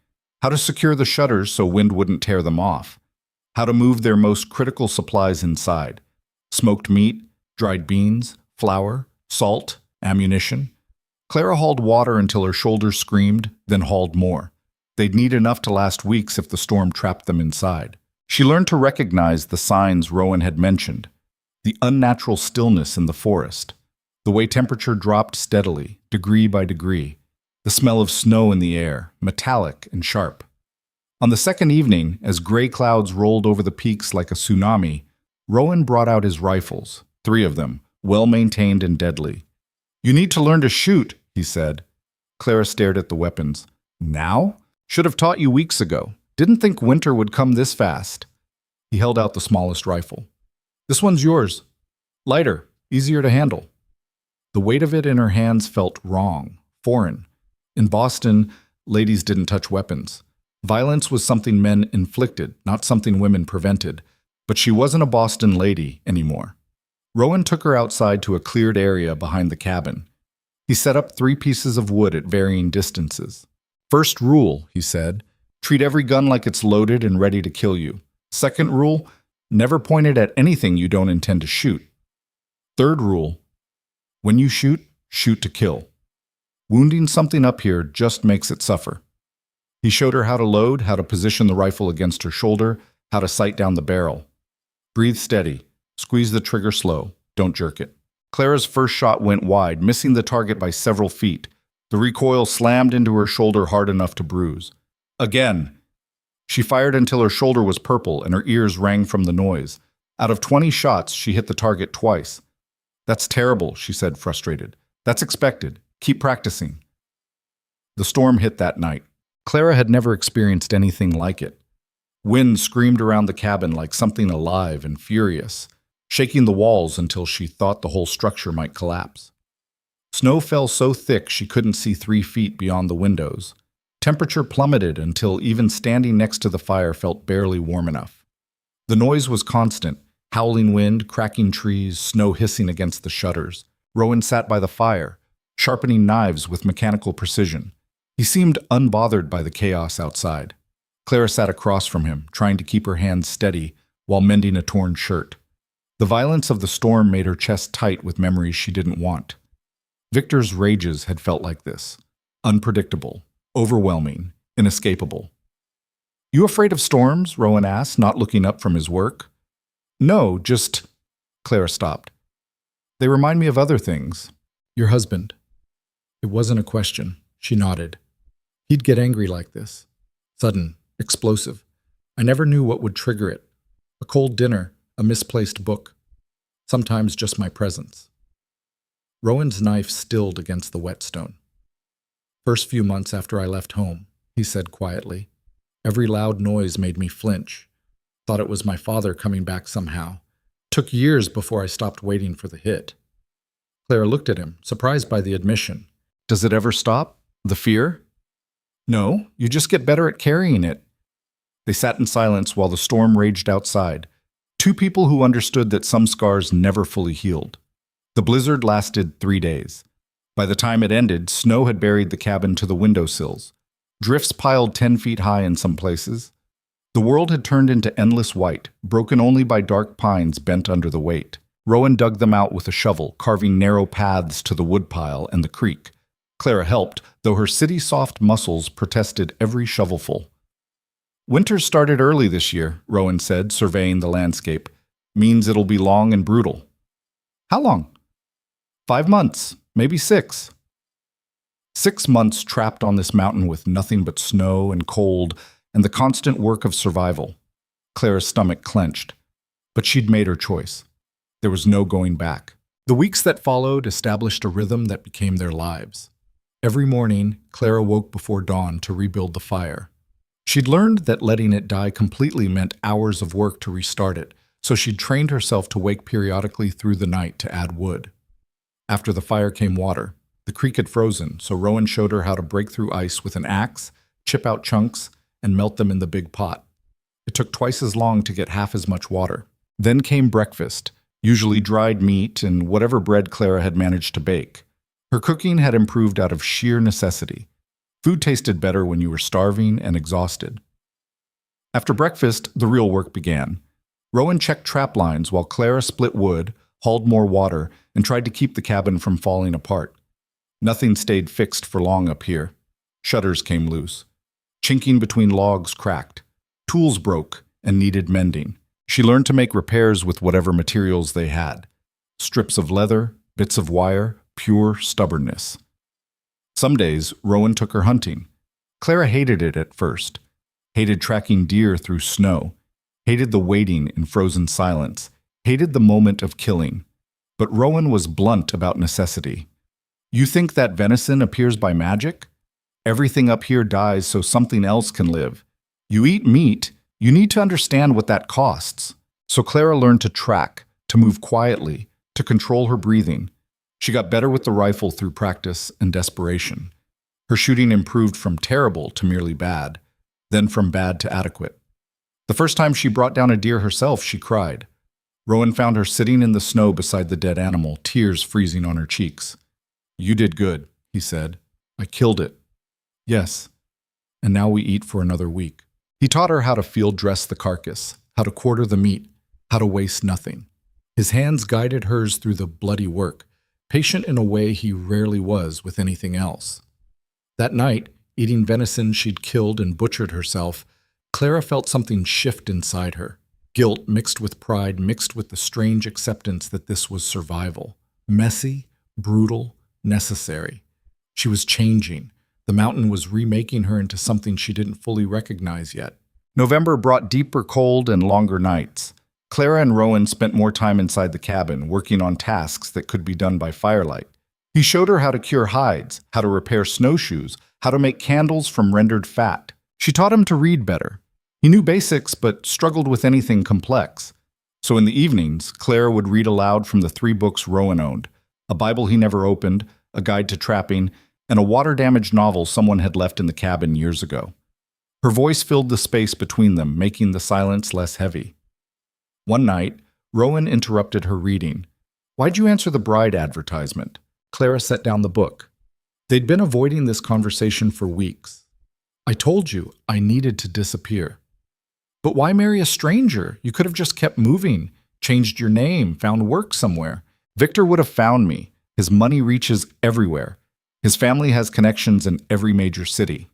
how to secure the shutters so wind wouldn't tear them off, how to move their most critical supplies inside: smoked meat, dried beans, flour, salt, ammunition. Clara hauled water until her shoulders screamed, then hauled more. They'd need enough to last weeks if the storm trapped them inside. She learned to recognize the signs Rowan had mentioned: the unnatural stillness in the forest, the way temperature dropped steadily, degree by degree, the smell of snow in the air, metallic and sharp. On the second evening, as gray clouds rolled over the peaks like a tsunami, Rowan brought out his rifles, 3 of them, well-maintained and deadly. "You need to learn to shoot," he said. Clara stared at the weapons. "Now? Should have taught you weeks ago. Didn't think winter would come this fast." He held out the smallest rifle. "This one's yours. Lighter, easier to handle." The weight of it in her hands felt wrong, foreign. In Boston, ladies didn't touch weapons. Violence was something men inflicted, not something women prevented. But she wasn't a Boston lady anymore. Rowan took her outside to a cleared area behind the cabin. He set up 3 pieces of wood at varying distances. "First rule," he said, "treat every gun like it's loaded and ready to kill you. Second rule, never point it at anything you don't intend to shoot. Third rule, when you shoot, shoot to kill. Wounding something up here just makes it suffer." He showed her how to load, how to position the rifle against her shoulder, how to sight down the barrel. "Breathe steady. Squeeze the trigger slow. Don't jerk it." Clara's first shot went wide, missing the target by several feet. The recoil slammed into her shoulder hard enough to bruise. Again. She fired until her shoulder was purple and her ears rang from the noise. Out of 20 shots, she hit the target twice. "That's terrible," she said, frustrated. "That's expected. Keep practicing." The storm hit that night. Clara had never experienced anything like it. Wind screamed around the cabin like something alive and furious, shaking the walls until she thought the whole structure might collapse. Snow fell so thick she couldn't see 3 feet beyond the windows. Temperature plummeted until even standing next to the fire felt barely warm enough. The noise was constant: howling wind, cracking trees, snow hissing against the shutters. Rowan sat by the fire, sharpening knives with mechanical precision. He seemed unbothered by the chaos outside. Clara sat across from him, trying to keep her hands steady while mending a torn shirt. The violence of the storm made her chest tight with memories she didn't want. Victor's rages had felt like this: unpredictable, overwhelming, inescapable. "You afraid of storms?" Rowan asked, not looking up from his work. "No, just—" Clara stopped. "They remind me of other things. Your husband." It wasn't a question. She nodded. "He'd get angry like this. Sudden, explosive. I never knew what would trigger it. A cold dinner, a misplaced book. Sometimes just my presence." Rowan's knife stilled against the whetstone. "First few months after I left home," he said quietly. "Every loud noise made me flinch. Thought it was my father coming back somehow. Took years before I stopped waiting for the hit." Clara looked at him, surprised by the admission. "Does it ever stop? The fear?" "No, you just get better at carrying it." They sat in silence while the storm raged outside. 2 people who understood that some scars never fully healed. The blizzard lasted 3 days. By the time it ended, snow had buried the cabin to the windowsills. Drifts piled 10 feet high in some places. The world had turned into endless white, broken only by dark pines bent under the weight. Rowan dug them out with a shovel, carving narrow paths to the woodpile and the creek. Clara helped, though her city-soft muscles protested every shovelful. "Winter started early this year," Rowan said, surveying the landscape. "Means it'll be long and brutal." "How long?" 5 months, maybe 6. 6 months trapped on this mountain with nothing but snow and cold and the constant work of survival. Clara's stomach clenched. But she'd made her choice. There was no going back. The weeks that followed established a rhythm that became their lives. Every morning, Clara woke before dawn to rebuild the fire. She'd learned that letting it die completely meant hours of work to restart it, so she'd trained herself to wake periodically through the night to add wood. After the fire came water. The creek had frozen, so Rowan showed her how to break through ice with an axe, chip out chunks, and melt them in the big pot. It took twice as long to get half as much water. Then came breakfast, usually dried meat and whatever bread Clara had managed to bake. Her cooking had improved out of sheer necessity. Food tasted better when you were starving and exhausted. After breakfast, the real work began. Rowan checked trap lines while Clara split wood, hauled more water, and tried to keep the cabin from falling apart. Nothing stayed fixed for long up here. Shutters came loose. Chinking between logs cracked. Tools broke and needed mending. She learned to make repairs with whatever materials they had. Strips of leather, bits of wire, pure stubbornness. Some days, Rowan took her hunting. Clara hated it at first. Hated tracking deer through snow. Hated the waiting in frozen silence. Hated the moment of killing. But Rowan was blunt about necessity. "You think that venison appears by magic? Everything up here dies so something else can live. You eat meat, you need to understand what that costs." So Clara learned to track, to move quietly, to control her breathing. She got better with the rifle through practice and desperation. Her shooting improved from terrible to merely bad, then from bad to adequate. The first time she brought down a deer herself, she cried. Rowan found her sitting in the snow beside the dead animal, tears freezing on her cheeks. "You did good," he said. "I killed it." "Yes, and now we eat for another week." He taught her how to field dress the carcass, how to quarter the meat, how to waste nothing. His hands guided hers through the bloody work, patient in a way he rarely was with anything else. That night, eating venison she'd killed and butchered herself, Clara felt something shift inside her. Guilt mixed with pride, mixed with the strange acceptance that this was survival. Messy, brutal, necessary. She was changing. The mountain was remaking her into something she didn't fully recognize yet. November brought deeper cold and longer nights. Clara and Rowan spent more time inside the cabin, working on tasks that could be done by firelight. He showed her how to cure hides, how to repair snowshoes, how to make candles from rendered fat. She taught him to read better. He knew basics, but struggled with anything complex. So in the evenings, Clara would read aloud from the 3 books Rowan owned, a Bible he never opened, a guide to trapping, and a water-damaged novel someone had left in the cabin years ago. Her voice filled the space between them, making the silence less heavy. One night, Rowan interrupted her reading. "Why'd you answer the bride advertisement?" Clara set down the book. They'd been avoiding this conversation for weeks. "I told you I needed to disappear." "But why marry a stranger? You could have just kept moving, changed your name, found work somewhere." "Victor would have found me. His money reaches everywhere. His family has connections in every major city."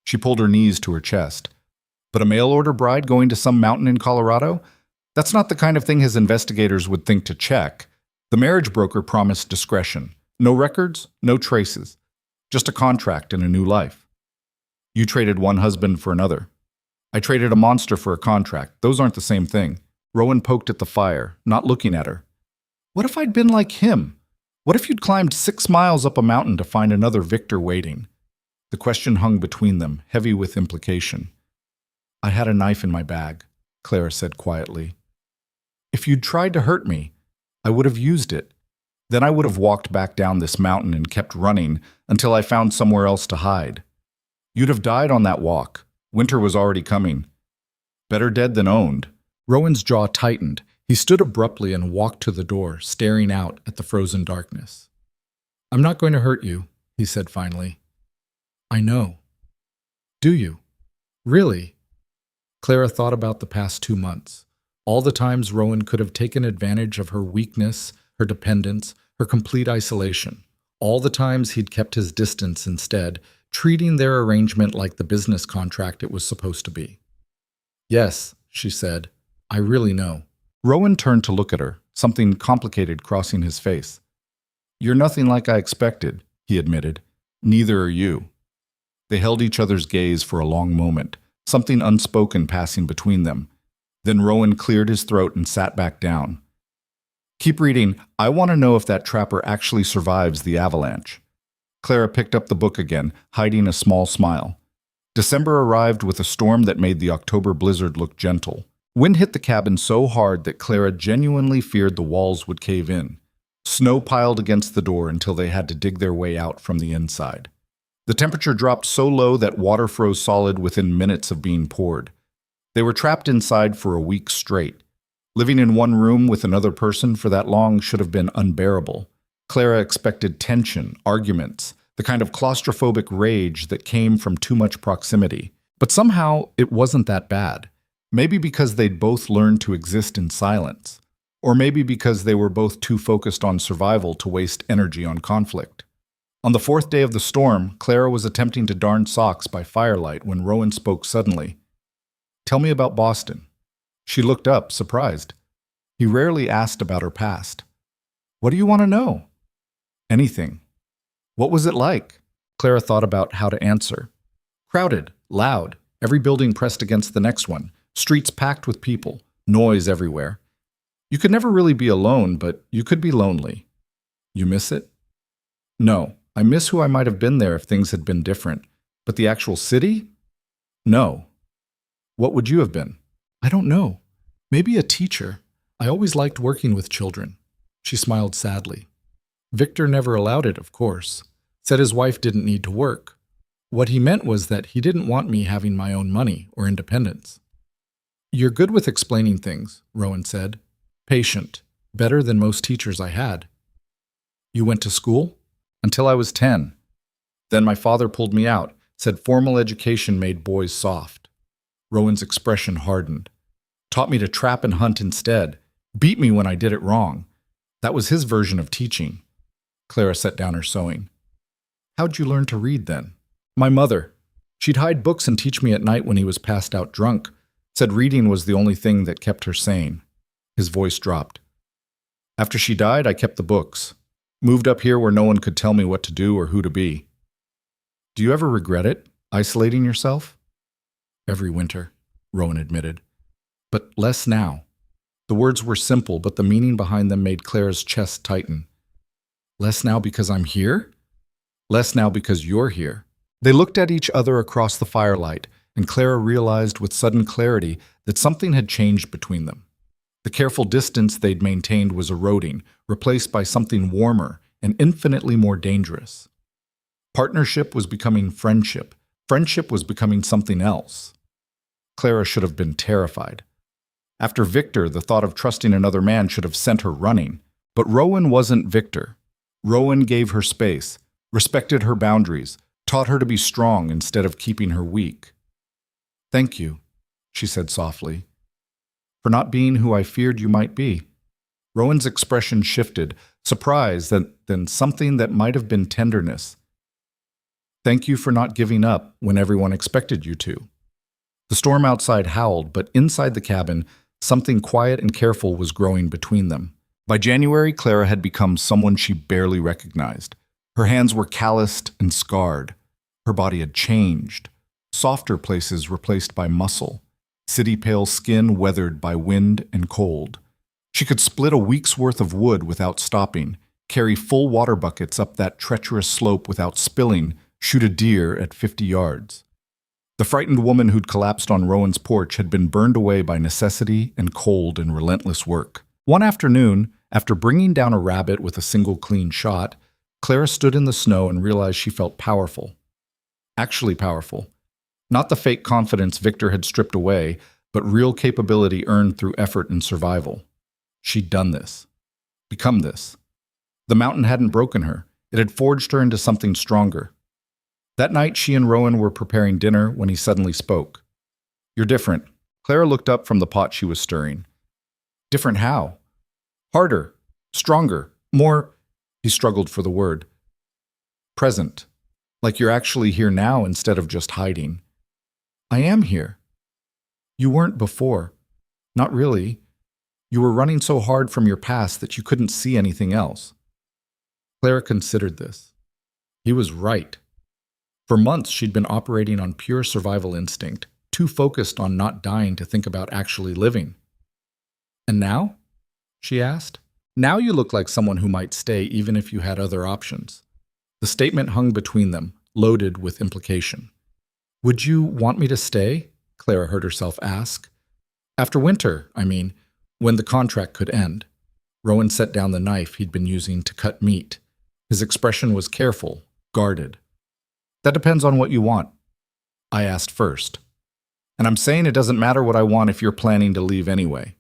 She pulled her knees to her chest. "But a mail-order bride going to some mountain in Colorado? That's not the kind of thing his investigators would think to check." The marriage broker promised discretion. No records, no traces. Just a contract and a new life. "You traded one husband for another." "I traded a monster for a contract. Those aren't the same thing." Rowan poked at the fire, not looking at her. "What if I'd been like him? What if you'd climbed 6 miles up a mountain to find another Victor waiting?" The question hung between them, heavy with implication. "I had a knife in my bag," Clara said quietly. "If you'd tried to hurt me, I would have used it. Then I would have walked back down this mountain and kept running until I found somewhere else to hide. You'd have died on that walk. Winter was already coming. Better dead than owned." Rowan's jaw tightened. He stood abruptly and walked to the door, staring out at the frozen darkness. I'm not going to hurt you, he said finally. I know. Do you? Really? Clara thought about the past 2 months. All the times Rowan could have taken advantage of her weakness, her dependence, her complete isolation. All the times he'd kept his distance instead, treating their arrangement like the business contract it was supposed to be. Yes, she said, I really know. Rowan turned to look at her, something complicated crossing his face. You're nothing like I expected, he admitted. Neither are you. They held each other's gaze for a long moment, something unspoken passing between them. Then Rowan cleared his throat and sat back down. Keep reading. I want to know if that trapper actually survives the avalanche. Clara picked up the book again, hiding a small smile. December arrived with a storm that made the October blizzard look gentle. Wind hit the cabin so hard that Clara genuinely feared the walls would cave in. Snow piled against the door until they had to dig their way out from the inside. The temperature dropped so low that water froze solid within minutes of being poured. They were trapped inside for a week straight. Living in one room with another person for that long should have been unbearable. Clara expected tension, arguments, the kind of claustrophobic rage that came from too much proximity. But somehow it wasn't that bad. Maybe because they'd both learned to exist in silence. Or maybe because they were both too focused on survival to waste energy on conflict. On the 4th day of the storm, Clara was attempting to darn socks by firelight when Rowan spoke suddenly. Tell me about Boston. She looked up, surprised. He rarely asked about her past. What do you want to know? Anything. What was it like? Clara thought about how to answer. Crowded, loud, every building pressed against the next one, streets packed with people, noise everywhere. You could never really be alone, but you could be lonely. You miss it? No, I miss who I might have been there if things had been different. But the actual city? No. What would you have been? I don't know. Maybe a teacher. I always liked working with children. She smiled sadly. Victor never allowed it, of course. Said his wife didn't need to work. What he meant was that he didn't want me having my own money or independence. You're good with explaining things, Rowan said. Patient. Better than most teachers I had. You went to school? Until I was 10. Then my father pulled me out, said formal education made boys soft. Rowan's expression hardened. Taught me to trap and hunt instead. Beat me when I did it wrong. That was his version of teaching. Clara set down her sewing. How'd you learn to read then? My mother. She'd hide books and teach me at night when he was passed out drunk. Said reading was the only thing that kept her sane. His voice dropped. After she died, I kept the books. Moved up here where no one could tell me what to do or who to be. Do you ever regret it, isolating yourself? Every winter, Rowan admitted. But less now. The words were simple, but the meaning behind them made Clara's chest tighten. Less now because I'm here? Less now because you're here. They looked at each other across the firelight, and Clara realized with sudden clarity that something had changed between them. The careful distance they'd maintained was eroding, replaced by something warmer and infinitely more dangerous. Partnership was becoming friendship. Friendship was becoming something else. Clara should have been terrified. After Victor, the thought of trusting another man should have sent her running. But Rowan wasn't Victor. Rowan gave her space, respected her boundaries, taught her to be strong instead of keeping her weak. Thank you, she said softly, for not being who I feared you might be. Rowan's expression shifted, surprise, then something that might have been tenderness. Thank you for not giving up when everyone expected you to. The storm outside howled, but inside the cabin, something quiet and careful was growing between them. By January, Clara had become someone she barely recognized. Her hands were calloused and scarred. Her body had changed. Softer places replaced by muscle. City-pale skin weathered by wind and cold. She could split a week's worth of wood without stopping, carry full water buckets up that treacherous slope without spilling, shoot a deer at 50 yards. The frightened woman who'd collapsed on Rowan's porch had been burned away by necessity and cold and relentless work. One afternoon, after bringing down a rabbit with a single clean shot, Clara stood in the snow and realized she felt powerful. Actually powerful. Not the fake confidence Victor had stripped away, but real capability earned through effort and survival. She'd done this. Become this. The mountain hadn't broken her. It had forged her into something stronger. That night, she and Rowan were preparing dinner when he suddenly spoke. "You're different." Clara looked up from the pot she was stirring. "Different how?" "Harder, stronger, more," he struggled for the word. "Present. Like you're actually here now instead of just hiding." "I am here." "You weren't before." "Not really. You were running so hard from your past that you couldn't see anything else." Clara considered this. He was right. For months, she'd been operating on pure survival instinct, too focused on not dying to think about actually living. "And now?" she asked. "Now you look like someone who might stay even if you had other options." The statement hung between them, loaded with implication. "Would you want me to stay?" Clara heard herself ask. "After winter, I mean, when the contract could end." Rowan set down the knife he'd been using to cut meat. His expression was careful, guarded. "That depends on what you want." "I asked first. And I'm saying it doesn't matter what I want if you're planning to leave anyway."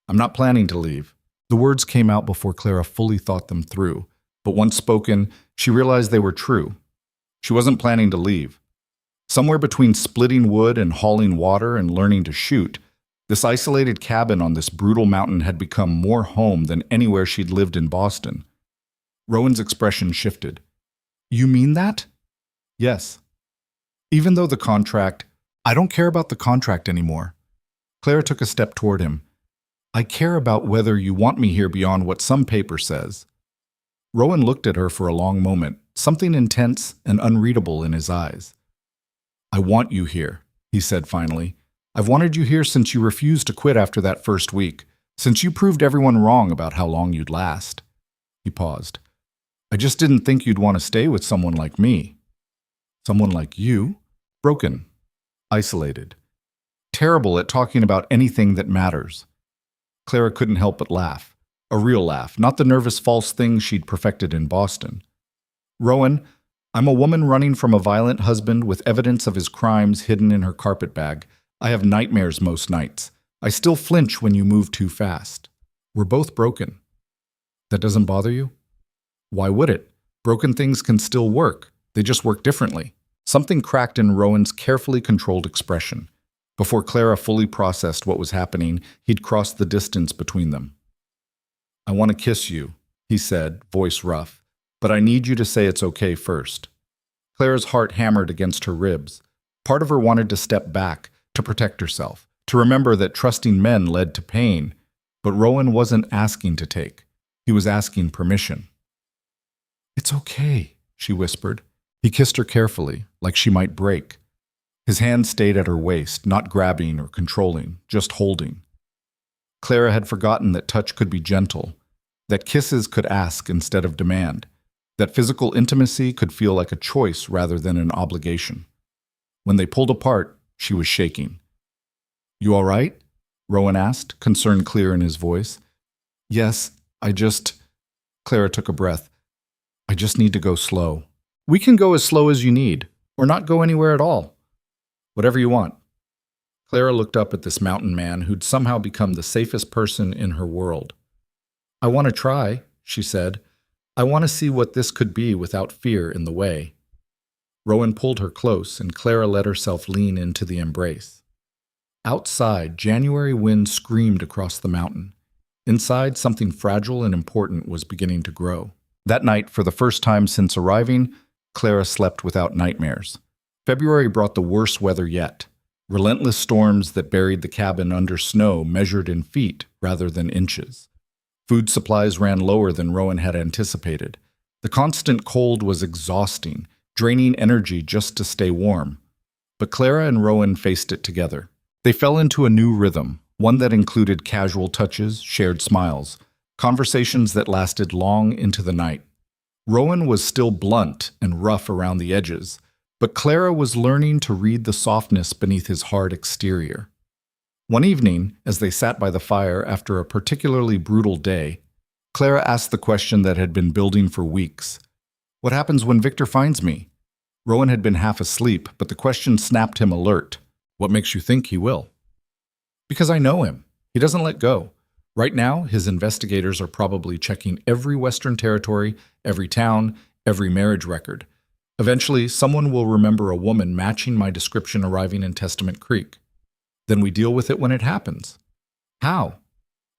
"I'm not planning to leave." The words came out before Clara fully thought them through, but once spoken, she realized they were true. She wasn't planning to leave. Somewhere between splitting wood and hauling water and learning to shoot, this isolated cabin on this brutal mountain had become more home than anywhere she'd lived in Boston. Rowan's expression shifted. "You mean that?" "Yes. Even though the contract—" "I don't care about the contract anymore." Clara took a step toward him. "I care about whether you want me here beyond what some paper says." Rowan looked at her for a long moment, something intense and unreadable in his eyes. "I want you here," he said finally. "I've wanted you here since you refused to quit after that first week, since you proved everyone wrong about how long you'd last." He paused. "I just didn't think you'd want to stay with someone like me." "Someone like you?" "Broken. Isolated. Terrible at talking about anything that matters." Clara couldn't help but laugh. A real laugh, not the nervous false thing she'd perfected in Boston. "Rowan, I'm a woman running from a violent husband with evidence of his crimes hidden in her carpet bag. I have nightmares most nights. I still flinch when you move too fast. We're both broken." "That doesn't bother you?" "Why would it? Broken things can still work. They just work differently." Something cracked in Rowan's carefully controlled expression. Before Clara fully processed what was happening, he'd crossed the distance between them. "I want to kiss you," he said, voice rough, "but I need you to say it's okay first." Clara's heart hammered against her ribs. Part of her wanted to step back, to protect herself, to remember that trusting men led to pain, but Rowan wasn't asking to take. He was asking permission. "It's okay," she whispered. He kissed her carefully, like she might break. His hand stayed at her waist, not grabbing or controlling, just holding. Clara had forgotten that touch could be gentle, that kisses could ask instead of demand, that physical intimacy could feel like a choice rather than an obligation. When they pulled apart, she was shaking. "You all right?" Rowan asked, concern clear in his voice. "Yes, Clara took a breath. "I just need to go slow." "We can go as slow as you need, or not go anywhere at all." "Whatever you want." Clara looked up at this mountain man who'd somehow become the safest person in her world. "I want to try," she said. "I want to see what this could be without fear in the way." Rowan pulled her close, and Clara let herself lean into the embrace. Outside, January wind screamed across the mountain. Inside, something fragile and important was beginning to grow. That night, for the first time since arriving, Clara slept without nightmares. February brought the worst weather yet. Relentless storms that buried the cabin under snow measured in feet rather than inches. Food supplies ran lower than Rowan had anticipated. The constant cold was exhausting, draining energy just to stay warm. But Clara and Rowan faced it together. They fell into a new rhythm, one that included casual touches, shared smiles, conversations that lasted long into the night. Rowan was still blunt and rough around the edges, but Clara was learning to read the softness beneath his hard exterior. One evening, as they sat by the fire after a particularly brutal day, Clara asked the question that had been building for weeks. "What happens when Victor finds me?" Rowan had been half asleep, but the question snapped him alert. "What makes you think he will?" "Because I know him. He doesn't let go. Right now, his investigators are probably checking every Western territory, every town, every marriage record. Eventually, someone will remember a woman matching my description arriving in Testament Creek. Then we deal with it when it happens. How?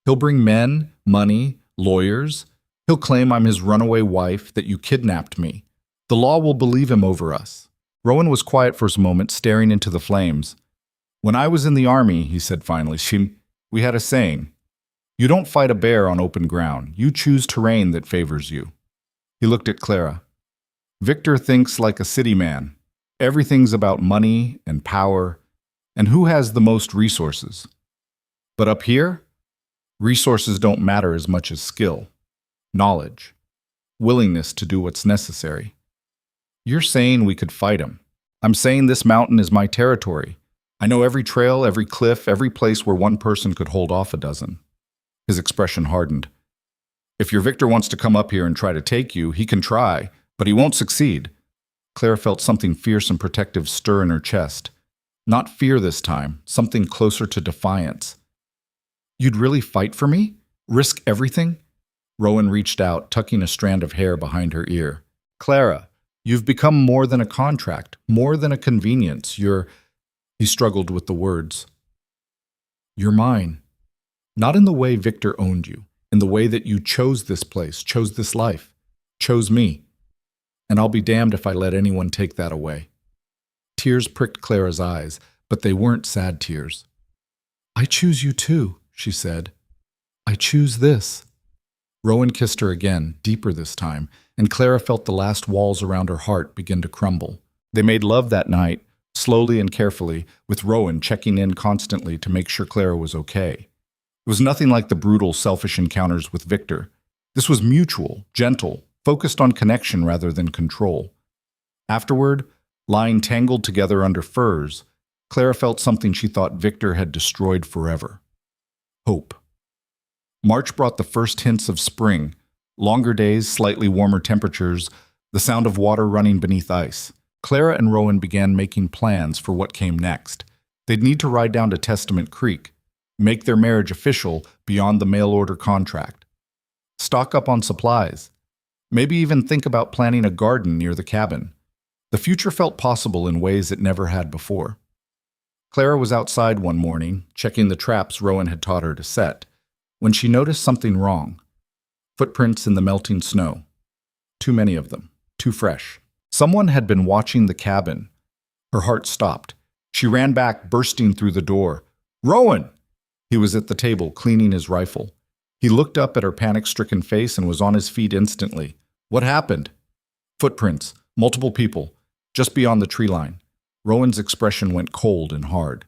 He'll bring men, money, lawyers. He'll claim I'm his runaway wife, that you kidnapped me. The law will believe him over us. Rowan was quiet for a moment, staring into the flames. When I was in the army, he said finally, we had a saying. You don't fight a bear on open ground. You choose terrain that favors you. He looked at Clara. Victor thinks like a city man. Everything's about money and power, and who has the most resources. But up here, resources don't matter as much as skill, knowledge, willingness to do what's necessary. You're saying we could fight him. I'm saying this mountain is my territory. I know every trail, every cliff, every place where one person could hold off a dozen. His expression hardened. If your Victor wants to come up here and try to take you, he can try, but he won't succeed. Clara felt something fierce and protective stir in her chest. Not fear this time, something closer to defiance. You'd really fight for me? Risk everything? Rowan reached out, tucking a strand of hair behind her ear. Clara, you've become more than a contract, more than a convenience. He struggled with the words. You're mine. Not in the way Victor owned you, in the way that you chose this place, chose this life, chose me. And I'll be damned if I let anyone take that away. Tears pricked Clara's eyes, but they weren't sad tears. I choose you too, she said. I choose this. Rowan kissed her again, deeper this time, and Clara felt the last walls around her heart begin to crumble. They made love that night, slowly and carefully, with Rowan checking in constantly to make sure Clara was okay. It was nothing like the brutal, selfish encounters with Victor. This was mutual, gentle, focused on connection rather than control. Afterward, lying tangled together under furs, Clara felt something she thought Victor had destroyed forever. Hope. March brought the first hints of spring, longer days, slightly warmer temperatures, the sound of water running beneath ice. Clara and Rowan began making plans for what came next. They'd need to ride down to Testament Creek, make their marriage official beyond the mail-order contract, stock up on supplies, maybe even think about planting a garden near the cabin. The future felt possible in ways it never had before. Clara was outside one morning, checking the traps Rowan had taught her to set, when she noticed something wrong. Footprints in the melting snow. Too many of them, too fresh. Someone had been watching the cabin. Her heart stopped. She ran back, bursting through the door. Rowan! He was at the table, cleaning his rifle. He looked up at her panic-stricken face and was on his feet instantly. What happened? Footprints, multiple people, just beyond the tree line. Rowan's expression went cold and hard.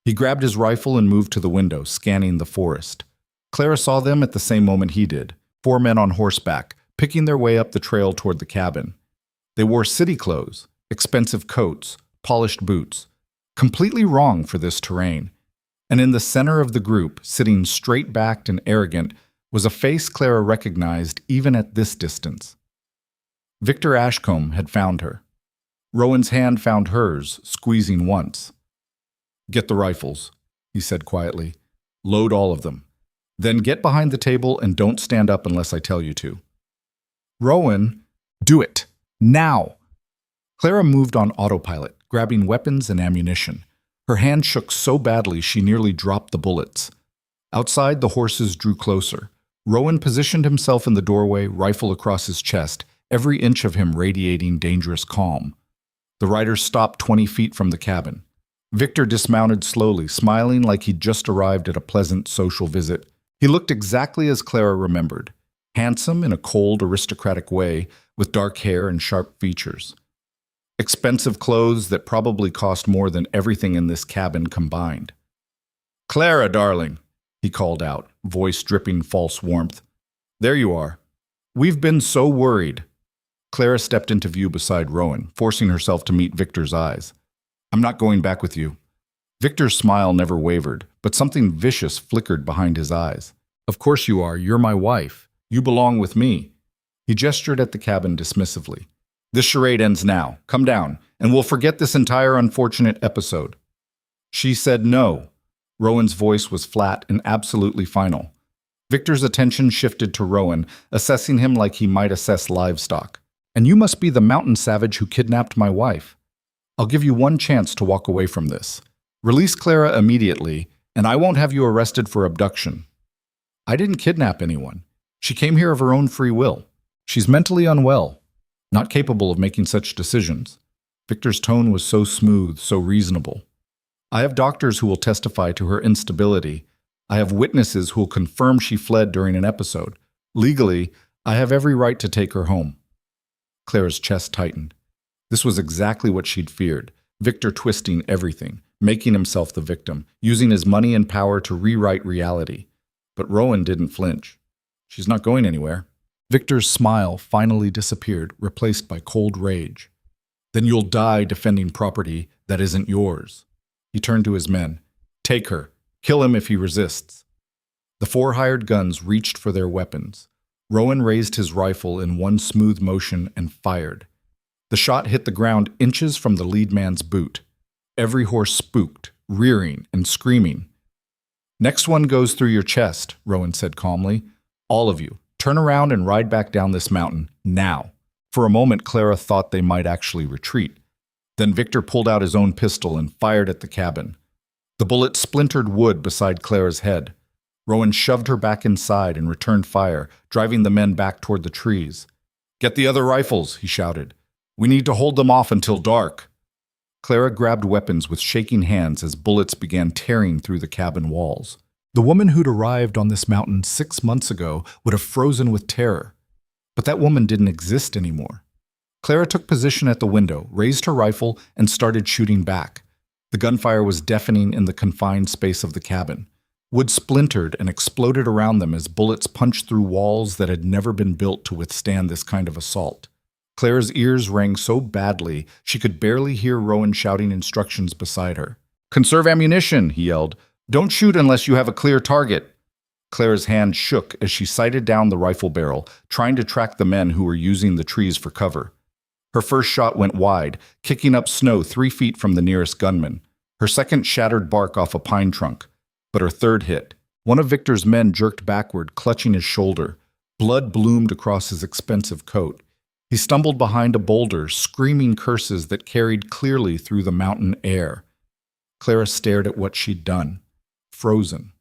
He grabbed his rifle and moved to the window, scanning the forest. Clara saw them at the same moment he did. 4 men on horseback, picking their way up the trail toward the cabin. They wore city clothes, expensive coats, polished boots. Completely wrong for this terrain. And in the center of the group, sitting straight-backed and arrogant, was a face Clara recognized even at this distance. Victor Ashcombe had found her. Rowan's hand found hers, squeezing once. Get the rifles, he said quietly. Load all of them. Then get behind the table and don't stand up unless I tell you to. Rowan, do it. Now! Clara moved on autopilot, grabbing weapons and ammunition. Her hand shook so badly she nearly dropped the bullets. Outside, the horses drew closer. Rowan positioned himself in the doorway, rifle across his chest, every inch of him radiating dangerous calm. The riders stopped 20 feet from the cabin. Victor dismounted slowly, smiling like he'd just arrived at a pleasant social visit. He looked exactly as Clara remembered, handsome in a cold, aristocratic way, with dark hair and sharp features. Expensive clothes that probably cost more than everything in this cabin combined. Clara, darling, he called out, voice dripping false warmth. There you are. We've been so worried. Clara stepped into view beside Rowan, forcing herself to meet Victor's eyes. I'm not going back with you. Victor's smile never wavered, but something vicious flickered behind his eyes. Of course you are. You're my wife. You belong with me. He gestured at the cabin dismissively. This charade ends now. Come down, and we'll forget this entire unfortunate episode. She said no. Rowan's voice was flat and absolutely final. Victor's attention shifted to Rowan, assessing him like he might assess livestock. And you must be the mountain savage who kidnapped my wife. I'll give you one chance to walk away from this. Release Clara immediately, and I won't have you arrested for abduction. I didn't kidnap anyone. She came here of her own free will. She's mentally unwell, not capable of making such decisions. Victor's tone was so smooth, so reasonable. I have doctors who will testify to her instability. I have witnesses who will confirm she fled during an episode. Legally, I have every right to take her home. Clara's chest tightened. This was exactly what she'd feared. Victor twisting everything, making himself the victim, using his money and power to rewrite reality. But Rowan didn't flinch. She's not going anywhere. Victor's smile finally disappeared, replaced by cold rage. Then you'll die defending property that isn't yours. He turned to his men. Take her. Kill him if he resists. The 4 hired guns reached for their weapons. Rowan raised his rifle in one smooth motion and fired. The shot hit the ground inches from the lead man's boot. Every horse spooked, rearing and screaming. Next one goes through your chest, Rowan said calmly. All of you, turn around and ride back down this mountain, now. For a moment, Clara thought they might actually retreat. Then Victor pulled out his own pistol and fired at the cabin. The bullet splintered wood beside Clara's head. Rowan shoved her back inside and returned fire, driving the men back toward the trees. Get the other rifles, he shouted. We need to hold them off until dark. Clara grabbed weapons with shaking hands as bullets began tearing through the cabin walls. The woman who'd arrived on this mountain 6 months ago would have frozen with terror. But that woman didn't exist anymore. Clara took position at the window, raised her rifle, and started shooting back. The gunfire was deafening in the confined space of the cabin. Wood splintered and exploded around them as bullets punched through walls that had never been built to withstand this kind of assault. Clara's ears rang so badly she could barely hear Rowan shouting instructions beside her. Conserve ammunition, he yelled. Don't shoot unless you have a clear target. Clara's hand shook as she sighted down the rifle barrel, trying to track the men who were using the trees for cover. Her first shot went wide, kicking up snow 3 feet from the nearest gunman. Her second shattered bark off a pine trunk. But her third hit. One of Victor's men jerked backward, clutching his shoulder. Blood bloomed across his expensive coat. He stumbled behind a boulder, screaming curses that carried clearly through the mountain air. Clara stared at what she'd done. Frozen.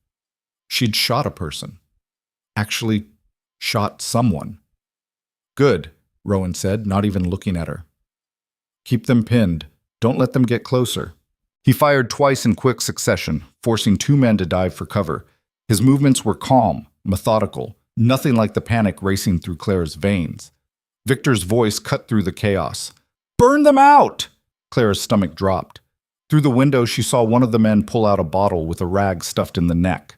She'd shot a person. Actually, shot someone. Good, Rowan said, not even looking at her. Keep them pinned. Don't let them get closer. He fired twice in quick succession, forcing 2 men to dive for cover. His movements were calm, methodical, nothing like the panic racing through Clara's veins. Victor's voice cut through the chaos. Burn them out! Clara's stomach dropped. Through the window, she saw one of the men pull out a bottle with a rag stuffed in the neck.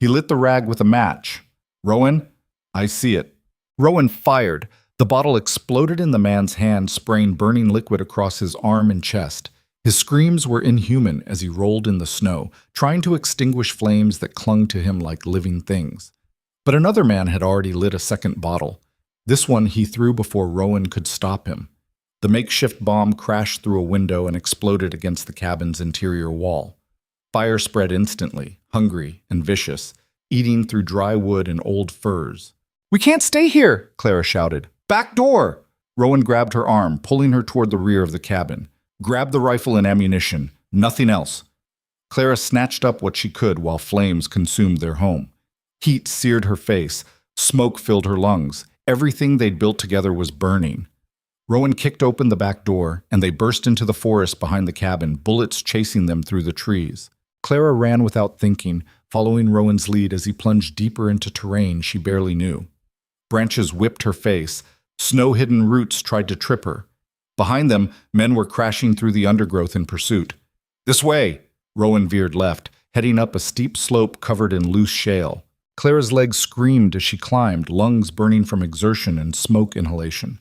He lit the rag with a match. Rowan, I see it. Rowan fired. The bottle exploded in the man's hand, spraying burning liquid across his arm and chest. His screams were inhuman as he rolled in the snow, trying to extinguish flames that clung to him like living things. But another man had already lit a second bottle. This one he threw before Rowan could stop him. The makeshift bomb crashed through a window and exploded against the cabin's interior wall. Fire spread instantly, hungry and vicious, eating through dry wood and old furs. We can't stay here, Clara shouted. Back door! Rowan grabbed her arm, pulling her toward the rear of the cabin. Grab the rifle and ammunition, nothing else. Clara snatched up what she could while flames consumed their home. Heat seared her face. Smoke filled her lungs. Everything they'd built together was burning. Rowan kicked open the back door, and they burst into the forest behind the cabin, bullets chasing them through the trees. Clara ran without thinking, following Rowan's lead as he plunged deeper into terrain she barely knew. Branches whipped her face. Snow-hidden roots tried to trip her. Behind them, men were crashing through the undergrowth in pursuit. This way! Rowan veered left, heading up a steep slope covered in loose shale. Clara's legs screamed as she climbed, lungs burning from exertion and smoke inhalation.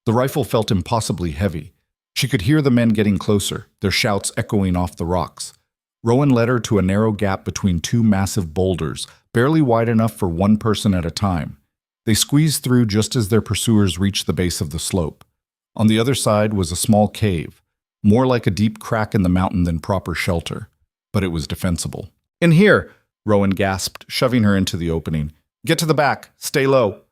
The rifle felt impossibly heavy. She could hear the men getting closer, their shouts echoing off the rocks. Rowan led her to a narrow gap between 2 massive boulders, barely wide enough for one person at a time. They squeezed through just as their pursuers reached the base of the slope. On the other side was a small cave, more like a deep crack in the mountain than proper shelter, but it was defensible. In here! Rowan gasped, shoving her into the opening. Get to the back. Stay low.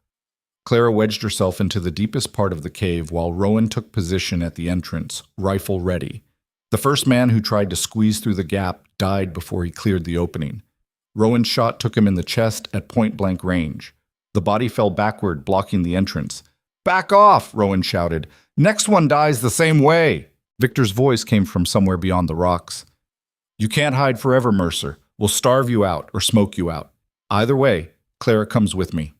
Clara wedged herself into the deepest part of the cave while Rowan took position at the entrance, rifle ready. The first man who tried to squeeze through the gap died before he cleared the opening. Rowan's shot took him in the chest at point-blank range. The body fell backward, blocking the entrance. "Back off!" Rowan shouted. "Next one dies the same way!" Victor's voice came from somewhere beyond the rocks. "You can't hide forever, Mercer. We'll starve you out or smoke you out. Either way, Clara comes with me."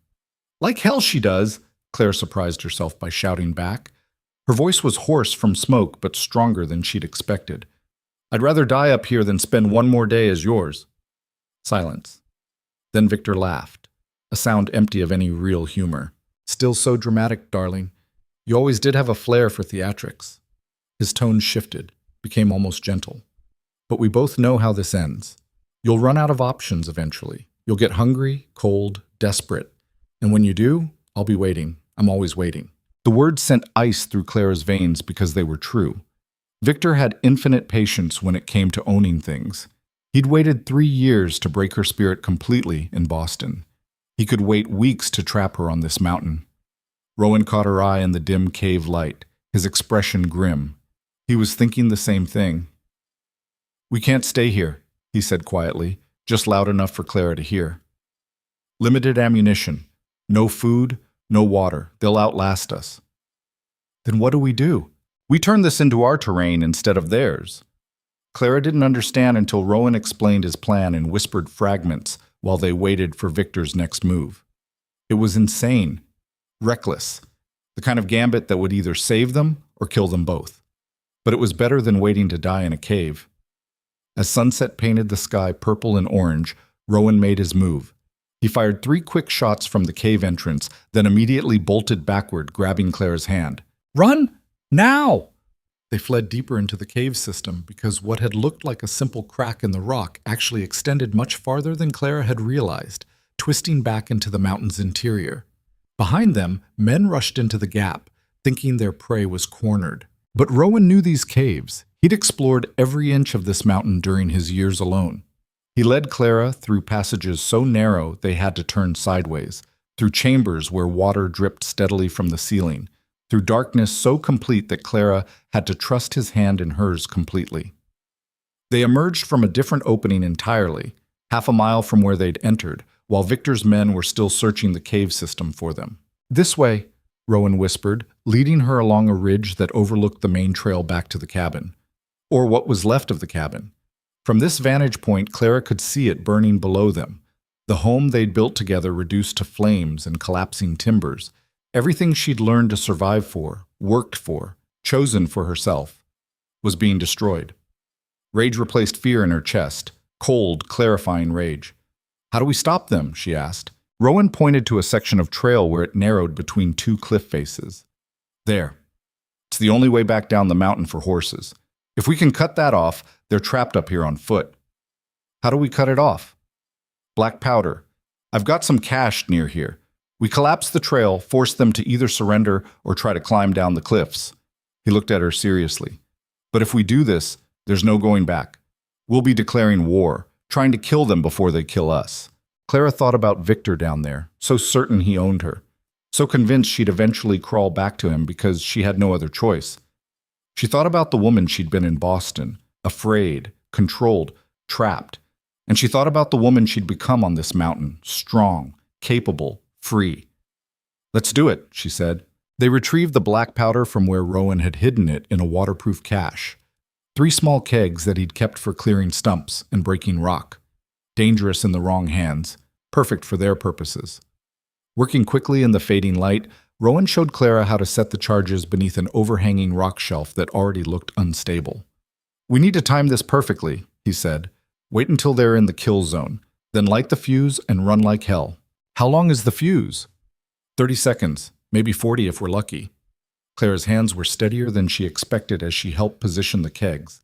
"Like hell she does!" Clara surprised herself by shouting back. Her voice was hoarse from smoke, but stronger than she'd expected. "I'd rather die up here than spend one more day as yours." Silence. Then Victor laughed, a sound empty of any real humor. "Still so dramatic, darling. You always did have a flair for theatrics." His tone shifted, became almost gentle. "But we both know how this ends. You'll run out of options eventually. You'll get hungry, cold, desperate. And when you do, I'll be waiting. I'm always waiting." The words sent ice through Clara's veins because they were true. Victor had infinite patience when it came to owning things. He'd waited 3 years to break her spirit completely in Boston. He could wait weeks to trap her on this mountain. Rowan caught her eye in the dim cave light, his expression grim. He was thinking the same thing. "We can't stay here," he said quietly, just loud enough for Clara to hear. "Limited ammunition. No food, no water. They'll outlast us." "Then what do? We turn this into our terrain instead of theirs." Clara didn't understand until Rowan explained his plan in whispered fragments while they waited for Victor's next move. It was insane, reckless, the kind of gambit that would either save them or kill them both. But it was better than waiting to die in a cave. As sunset painted the sky purple and orange, Rowan made his move. He fired 3 quick shots from the cave entrance, then immediately bolted backward, grabbing Clara's hand. "Run! Now!" They fled deeper into the cave system because what had looked like a simple crack in the rock actually extended much farther than Clara had realized, twisting back into the mountain's interior. Behind them, men rushed into the gap, thinking their prey was cornered. But Rowan knew these caves. He'd explored every inch of this mountain during his years alone. He led Clara through passages so narrow they had to turn sideways, through chambers where water dripped steadily from the ceiling, through darkness so complete that Clara had to trust his hand in hers completely. They emerged from a different opening entirely, half a mile from where they'd entered, while Victor's men were still searching the cave system for them. "This way," Rowan whispered, leading her along a ridge that overlooked the main trail back to the cabin. Or what was left of the cabin. From this vantage point, Clara could see it burning below them. The home they'd built together reduced to flames and collapsing timbers. Everything she'd learned to survive for, worked for, chosen for herself, was being destroyed. Rage replaced fear in her chest, cold, clarifying rage. "How do we stop them?" she asked. Rowan pointed to a section of trail where it narrowed between 2 cliff faces. "There. It's the only way back down the mountain for horses. If we can cut that off, they're trapped up here on foot." "How do we cut it off?" "Black powder. I've got some cached near here. We collapse the trail, force them to either surrender or try to climb down the cliffs." He looked at her seriously. "But if we do this, there's no going back. We'll be declaring war, trying to kill them before they kill us." Clara thought about Victor down there, so certain he owned her, so convinced she'd eventually crawl back to him because she had no other choice. She thought about the woman she'd been in Boston, afraid, controlled, trapped. And she thought about the woman she'd become on this mountain, strong, capable, free. "Let's do it," she said. They retrieved the black powder from where Rowan had hidden it in a waterproof cache. 3 small kegs that he'd kept for clearing stumps and breaking rock. Dangerous in the wrong hands, perfect for their purposes. Working quickly in the fading light, Rowan showed Clara how to set the charges beneath an overhanging rock shelf that already looked unstable. "We need to time this perfectly," he said. "Wait until they're in the kill zone, then light the fuse and run like hell." "How long is the fuse?" 30 seconds, maybe 40 if we're lucky." Clara's hands were steadier than she expected as she helped position the kegs.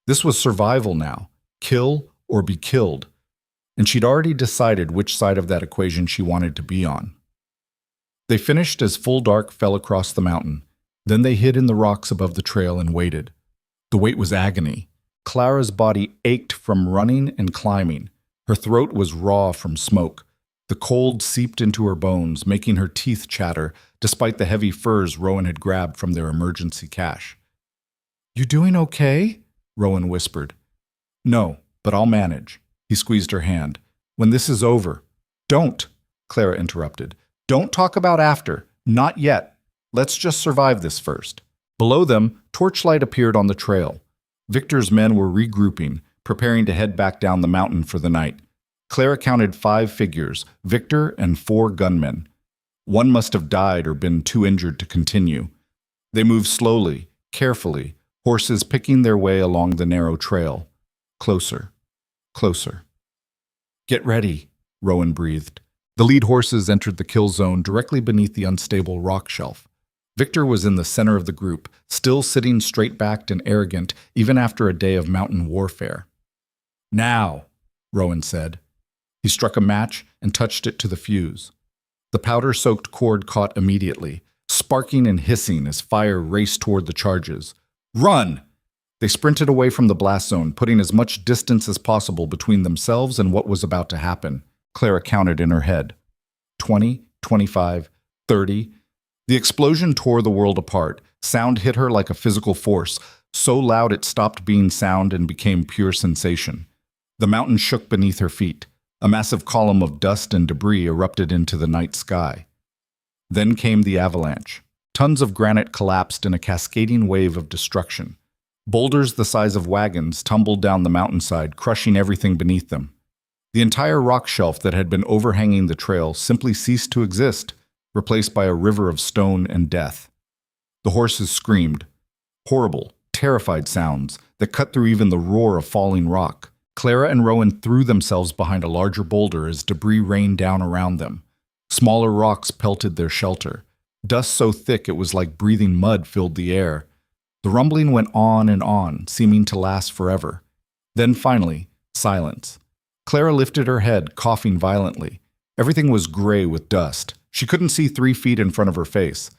This was survival now, kill or be killed. And she'd already decided which side of that equation she wanted to be on. They finished as full dark fell across the mountain. Then they hid in the rocks above the trail and waited. The wait was agony. Clara's body ached from running and climbing. Her throat was raw from smoke. The cold seeped into her bones, making her teeth chatter, despite the heavy furs Rowan had grabbed from their emergency cache. "You doing okay?" Rowan whispered. "No, but I'll manage." He squeezed her hand. "When this is over—" "Don't," Clara interrupted. "Don't talk about after. Not yet. Let's just survive this first." Below them, torchlight appeared on the trail. Victor's men were regrouping, preparing to head back down the mountain for the night. Clara counted 5 figures, Victor and 4 gunmen. One must have died or been too injured to continue. They moved slowly, carefully, horses picking their way along the narrow trail. Closer, closer. "Get ready," Rowan breathed. The lead horses entered the kill zone directly beneath the unstable rock shelf. Victor was in the center of the group, still sitting straight-backed and arrogant, even after a day of mountain warfare. "Now," Rowan said. He struck a match and touched it to the fuse. The powder-soaked cord caught immediately, sparking and hissing as fire raced toward the charges. "Run!" They sprinted away from the blast zone, putting as much distance as possible between themselves and what was about to happen. Clara counted in her head. 20, 25, 30. The explosion tore the world apart. Sound hit her like a physical force, so loud it stopped being sound and became pure sensation. The mountain shook beneath her feet. A massive column of dust and debris erupted into the night sky. Then came the avalanche. Tons of granite collapsed in a cascading wave of destruction. Boulders the size of wagons tumbled down the mountainside, crushing everything beneath them. The entire rock shelf that had been overhanging the trail simply ceased to exist, replaced by a river of stone and death. The horses screamed. Horrible, terrified sounds that cut through even the roar of falling rock. Clara and Rowan threw themselves behind a larger boulder as debris rained down around them. Smaller rocks pelted their shelter. Dust so thick it was like breathing mud filled the air. The rumbling went on and on, seeming to last forever. Then finally, silence. Clara lifted her head, coughing violently. Everything was gray with dust. She couldn't see 3 feet in front of her face.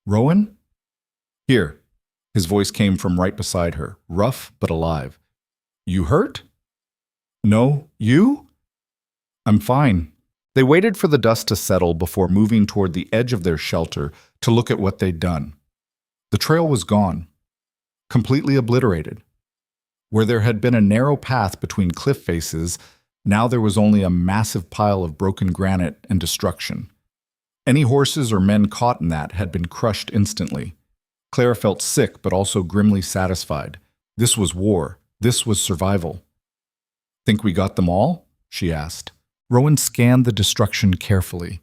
"Rowan?" "Here." His voice came from right beside her, rough but alive. "You hurt?" "No. You?" "I'm fine." They waited for the dust to settle before moving toward the edge of their shelter to look at what they'd done. The trail was gone. Completely obliterated. Where there had been a narrow path between cliff faces, now there was only a massive pile of broken granite and destruction. Any horses or men caught in that had been crushed instantly. Clara felt sick but also grimly satisfied. This was war. This was survival. "Think we got them all?" she asked. Rowan scanned the destruction carefully.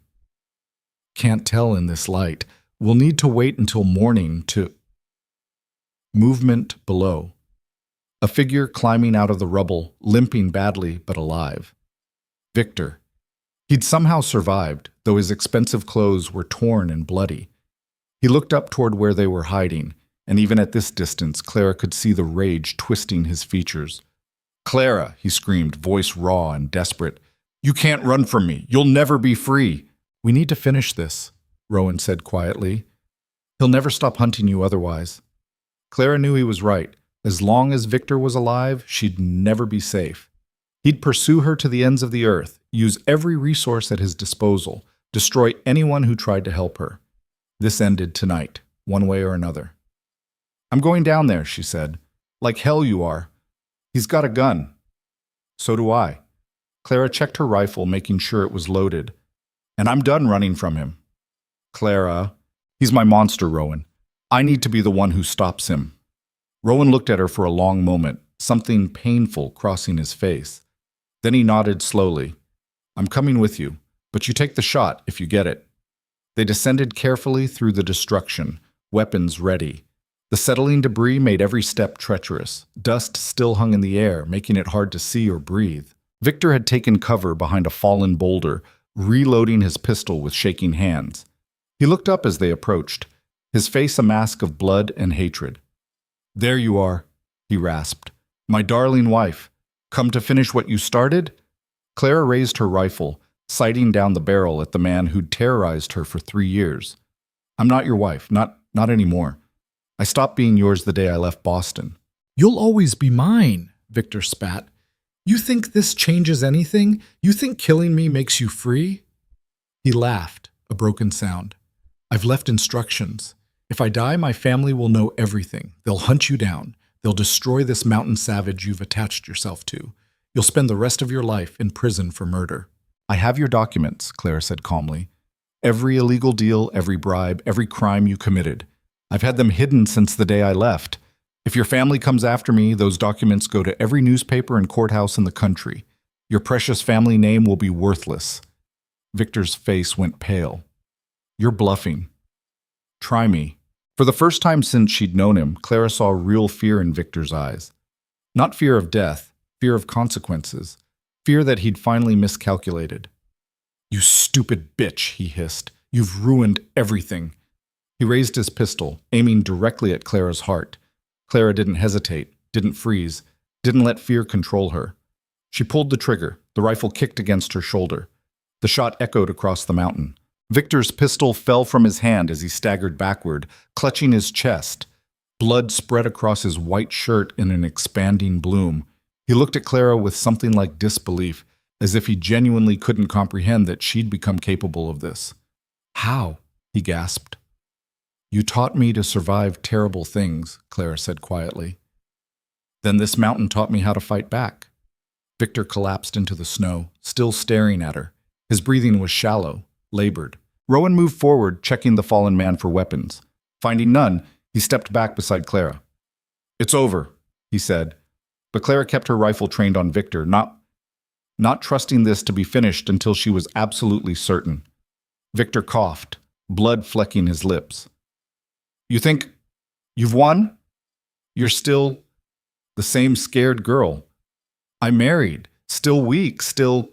"Can't tell in this light. We'll need to wait until morning to—" Movement below. A figure climbing out of the rubble, limping badly but alive. Victor. He'd somehow survived, though his expensive clothes were torn and bloody. He looked up toward where they were hiding, and even at this distance, Clara could see the rage twisting his features. "Clara," he screamed, voice raw and desperate. "You can't run from me. You'll never be free." "We need to finish this," Rowan said quietly. "He'll never stop hunting you otherwise." Clara knew he was right. As long as Victor was alive, she'd never be safe. He'd pursue her to the ends of the earth, use every resource at his disposal, destroy anyone who tried to help her. This ended tonight, one way or another. "I'm going down there," she said. "Like hell you are. He's got a gun." "So do I." Clara checked her rifle, making sure it was loaded. "And I'm done running from him." "Clara, he's my monster, Rowan. I need to be the one who stops him." Rowan looked at her for a long moment, something painful crossing his face. Then he nodded slowly. "I'm coming with you, but you take the shot if you get it." They descended carefully through the destruction, weapons ready. The settling debris made every step treacherous. Dust still hung in the air, making it hard to see or breathe. Victor had taken cover behind a fallen boulder, reloading his pistol with shaking hands. He looked up as they approached, his face a mask of blood and hatred. "There you are," he rasped. "My darling wife. Come to finish what you started?" Clara raised her rifle, sighting down the barrel at the man who'd terrorized her for 3 years. "I'm not your wife, not anymore. I stopped being yours the day I left Boston." "You'll always be mine," Victor spat. You think this changes anything? You think killing me makes you free? He laughed, a broken sound. I've left instructions. If I die, my family will know everything. They'll hunt you down. They'll destroy this mountain savage you've attached yourself to. You'll spend the rest of your life in prison for murder. I have your documents, Clara said calmly. Every illegal deal, every bribe, every crime you committed. I've had them hidden since the day I left. If your family comes after me, those documents go to every newspaper and courthouse in the country. Your precious family name will be worthless. Victor's face went pale. You're bluffing. Try me. For the first time since she'd known him, Clara saw real fear in Victor's eyes. Not fear of death, fear of consequences. Fear that he'd finally miscalculated. You stupid bitch, he hissed. You've ruined everything. He raised his pistol, aiming directly at Clara's heart. Clara didn't hesitate, didn't freeze, didn't let fear control her. She pulled the trigger. The rifle kicked against her shoulder. The shot echoed across the mountain. Victor's pistol fell from his hand as he staggered backward, clutching his chest. Blood spread across his white shirt in an expanding bloom. He looked at Clara with something like disbelief, as if he genuinely couldn't comprehend that she'd become capable of this. How? He gasped. You taught me to survive terrible things, Clara said quietly. Then this mountain taught me how to fight back. Victor collapsed into the snow, still staring at her. His breathing was shallow, labored. Rowan moved forward, checking the fallen man for weapons. Finding none, he stepped back beside Clara. It's over, he said. But Clara kept her rifle trained on Victor, not trusting this to be finished until she was absolutely certain. Victor coughed, blood flecking his lips. You think you've won? You're still the same scared girl. I'm married, still weak, still...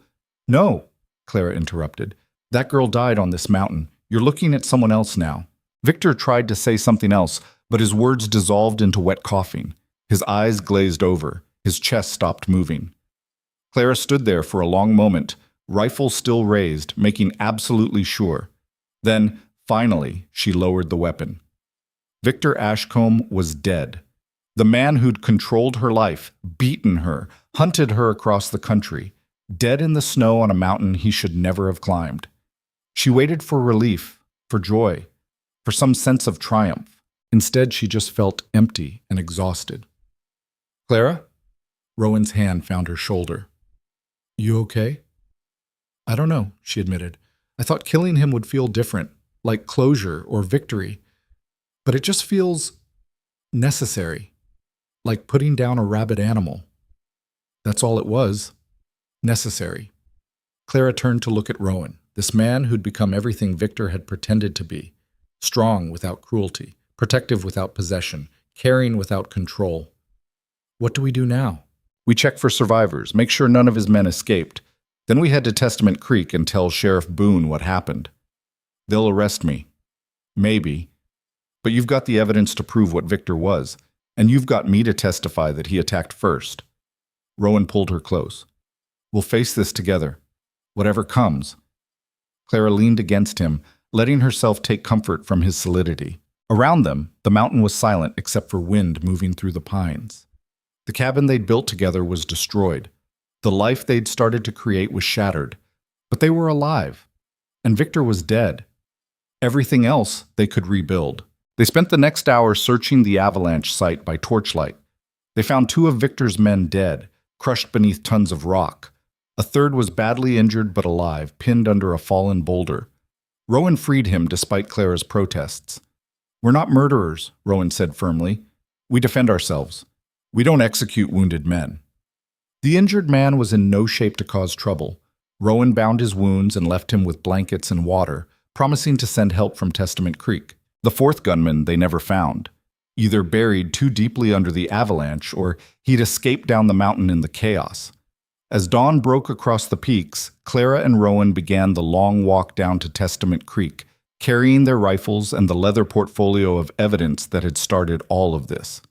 No, Clara interrupted. That girl died on this mountain. You're looking at someone else now. Victor tried to say something else, but his words dissolved into wet coughing. His eyes glazed over. His chest stopped moving. Clara stood there for a long moment, rifle still raised, making absolutely sure. Then, finally, she lowered the weapon. Victor Ashcombe was dead. The man who'd controlled her life, beaten her, hunted her across the country, dead in the snow on a mountain he should never have climbed. She waited for relief, for joy, for some sense of triumph. Instead, she just felt empty and exhausted. Clara? Rowan's hand found her shoulder. You okay? I don't know, she admitted. I thought killing him would feel different, like closure or victory. But it just feels necessary, like putting down a rabid animal. That's all it was, necessary. Clara turned to look at Rowan, this man who'd become everything Victor had pretended to be, strong without cruelty, protective without possession, caring without control. What do we do now? We check for survivors, make sure none of his men escaped. Then we head to Testament Creek and tell Sheriff Boone what happened. They'll arrest me. Maybe. But you've got the evidence to prove what Victor was, and you've got me to testify that he attacked first. Rowan pulled her close. We'll face this together, whatever comes. Clara leaned against him, letting herself take comfort from his solidity. Around them, the mountain was silent except for wind moving through the pines. The cabin they'd built together was destroyed. The life they'd started to create was shattered. But they were alive. And Victor was dead. Everything else they could rebuild. They spent the next hour searching the avalanche site by torchlight. They found 2 of Victor's men dead, crushed beneath tons of rock. A third was badly injured but alive, pinned under a fallen boulder. Rowan freed him despite Clara's protests. We're not murderers, Rowan said firmly. We defend ourselves. We don't execute wounded men. The injured man was in no shape to cause trouble. Rowan bound his wounds and left him with blankets and water, promising to send help from Testament Creek. The 4th gunman they never found, either buried too deeply under the avalanche or he'd escaped down the mountain in the chaos. As dawn broke across the peaks, Clara and Rowan began the long walk down to Testament Creek, carrying their rifles and the leather portfolio of evidence that had started all of this.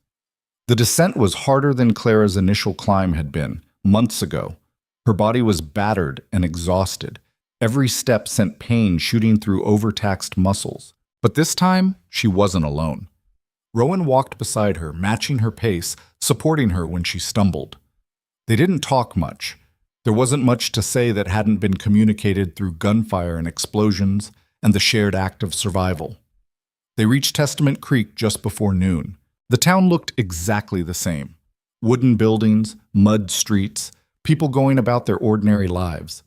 The descent was harder than Clara's initial climb had been, months ago. Her body was battered and exhausted. Every step sent pain shooting through overtaxed muscles. But this time, she wasn't alone. Rowan walked beside her, matching her pace, supporting her when she stumbled. They didn't talk much. There wasn't much to say that hadn't been communicated through gunfire and explosions and the shared act of survival. They reached Testament Creek just before noon. The town looked exactly the same. Wooden buildings, mud streets, people going about their ordinary lives.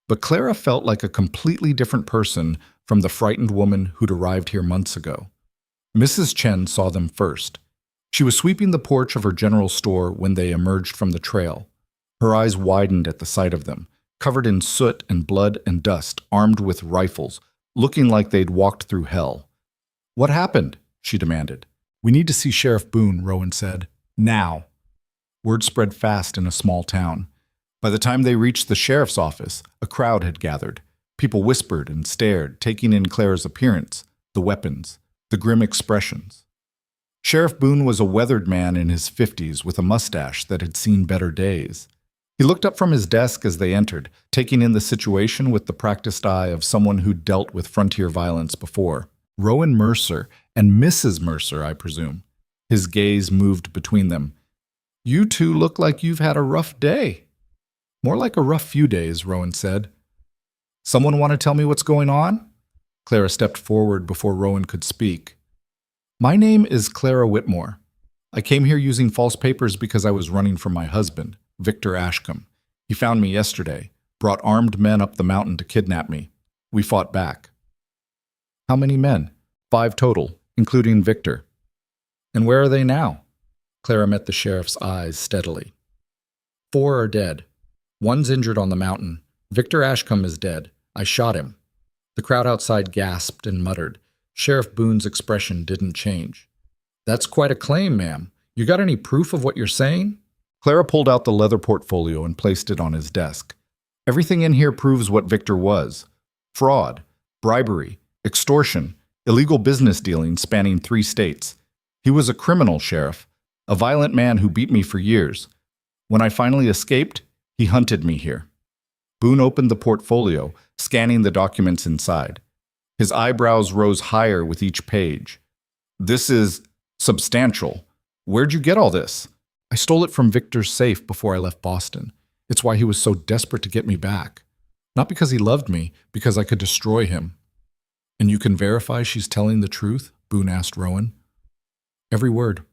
But Clara felt like a completely different person from the frightened woman who'd arrived here months ago. Mrs. Chen saw them first. She was sweeping the porch of her general store when they emerged from the trail. Her eyes widened at the sight of them, covered in soot and blood and dust, armed with rifles, looking like they'd walked through hell. "What happened?" she demanded. "We need to see Sheriff Boone," Rowan said. "Now." Word spread fast in a small town. By the time they reached the sheriff's office, a crowd had gathered. People whispered and stared, taking in Clara's appearance, the weapons, the grim expressions. Sheriff Boone was a weathered man in his 50s with a mustache that had seen better days. He looked up from his desk as they entered, taking in the situation with the practiced eye of someone who'd dealt with frontier violence before. "Rowan Mercer and Mrs. Mercer, I presume." His gaze moved between them. "You two look like you've had a rough day." "More like a rough few days," Rowan said. "Someone want to tell me what's going on?" Clara stepped forward before Rowan could speak. "My name is Clara Whitmore. I came here using false papers because I was running from my husband, Victor Ashcombe. He found me yesterday, brought armed men up the mountain to kidnap me. We fought back." "How many men?" "5 total, including Victor." "And where are they now?" Clara met the sheriff's eyes steadily. 4 are dead. 1's injured on the mountain. Victor Ashcombe is dead. I shot him." The crowd outside gasped and muttered. Sheriff Boone's expression didn't change. "That's quite a claim, ma'am. You got any proof of what you're saying?" Clara pulled out the leather portfolio and placed it on his desk. "Everything in here proves what Victor was. Fraud, bribery, extortion, illegal business dealings spanning 3 states. He was a criminal, Sheriff, a violent man who beat me for years. When I finally escaped, he hunted me here." Boone opened the portfolio, scanning the documents inside. His eyebrows rose higher with each page. "This is substantial. Where'd you get all this?" "I stole it from Victor's safe before I left Boston. It's why he was so desperate to get me back. Not because he loved me, because I could destroy him." "And you can verify she's telling the truth?" Boone asked Rowan. "Every word.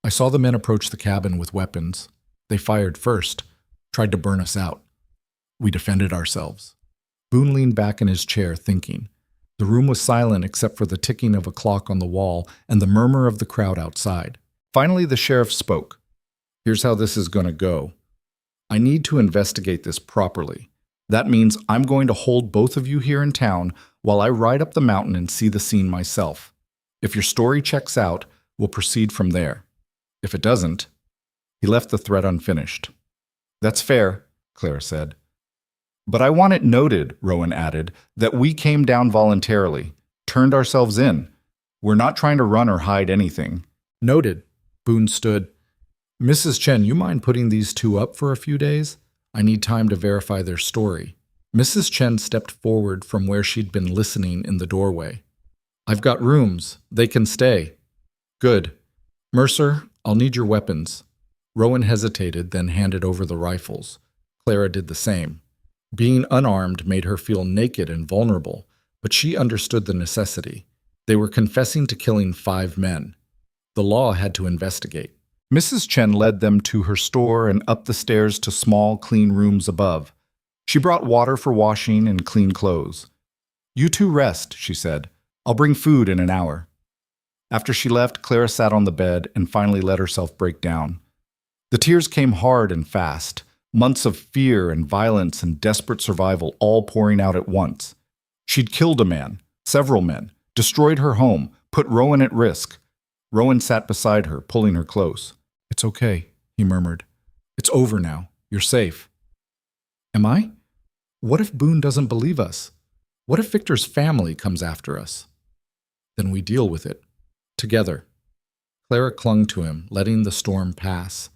I saw the men approach the cabin with weapons. They fired first, tried to burn us out. We defended ourselves." Boone leaned back in his chair, thinking. The room was silent except for the ticking of a clock on the wall and the murmur of the crowd outside. Finally, the sheriff spoke. "Here's how this is going to go. I need to investigate this properly. That means I'm going to hold both of you here in town while I ride up the mountain and see the scene myself. If your story checks out, we'll proceed from there. If it doesn't..." He left the threat unfinished. "That's fair," Clara said. "But I want it noted," Rowan added, "that we came down voluntarily, turned ourselves in. We're not trying to run or hide anything." "Noted." Boone stood. "Mrs. Chen, you mind putting these 2 up for a few days? I need time to verify their story." Mrs. Chen stepped forward from where she'd been listening in the doorway. "I've got rooms. They can stay." "Good. Mercer, I'll need your weapons." Rowan hesitated, then handed over the rifles. Clara did the same. Being unarmed made her feel naked and vulnerable, but she understood the necessity. They were confessing to killing 5 men. The law had to investigate. Mrs. Chen led them to her store and up the stairs to small, clean rooms above. She brought water for washing and clean clothes. "You 2 rest," she said. "I'll bring food in an hour." After she left, Clara sat on the bed and finally let herself break down. The tears came hard and fast. Months of fear and violence and desperate survival all pouring out at once. She'd killed a man, several men, destroyed her home, put Rowan at risk. Rowan sat beside her, pulling her close. "It's okay," he murmured. "It's over now. You're safe." "Am I? What if Boone doesn't believe us? What if Victor's family comes after us?" "Then we deal with it. Together." Clara clung to him, letting the storm pass.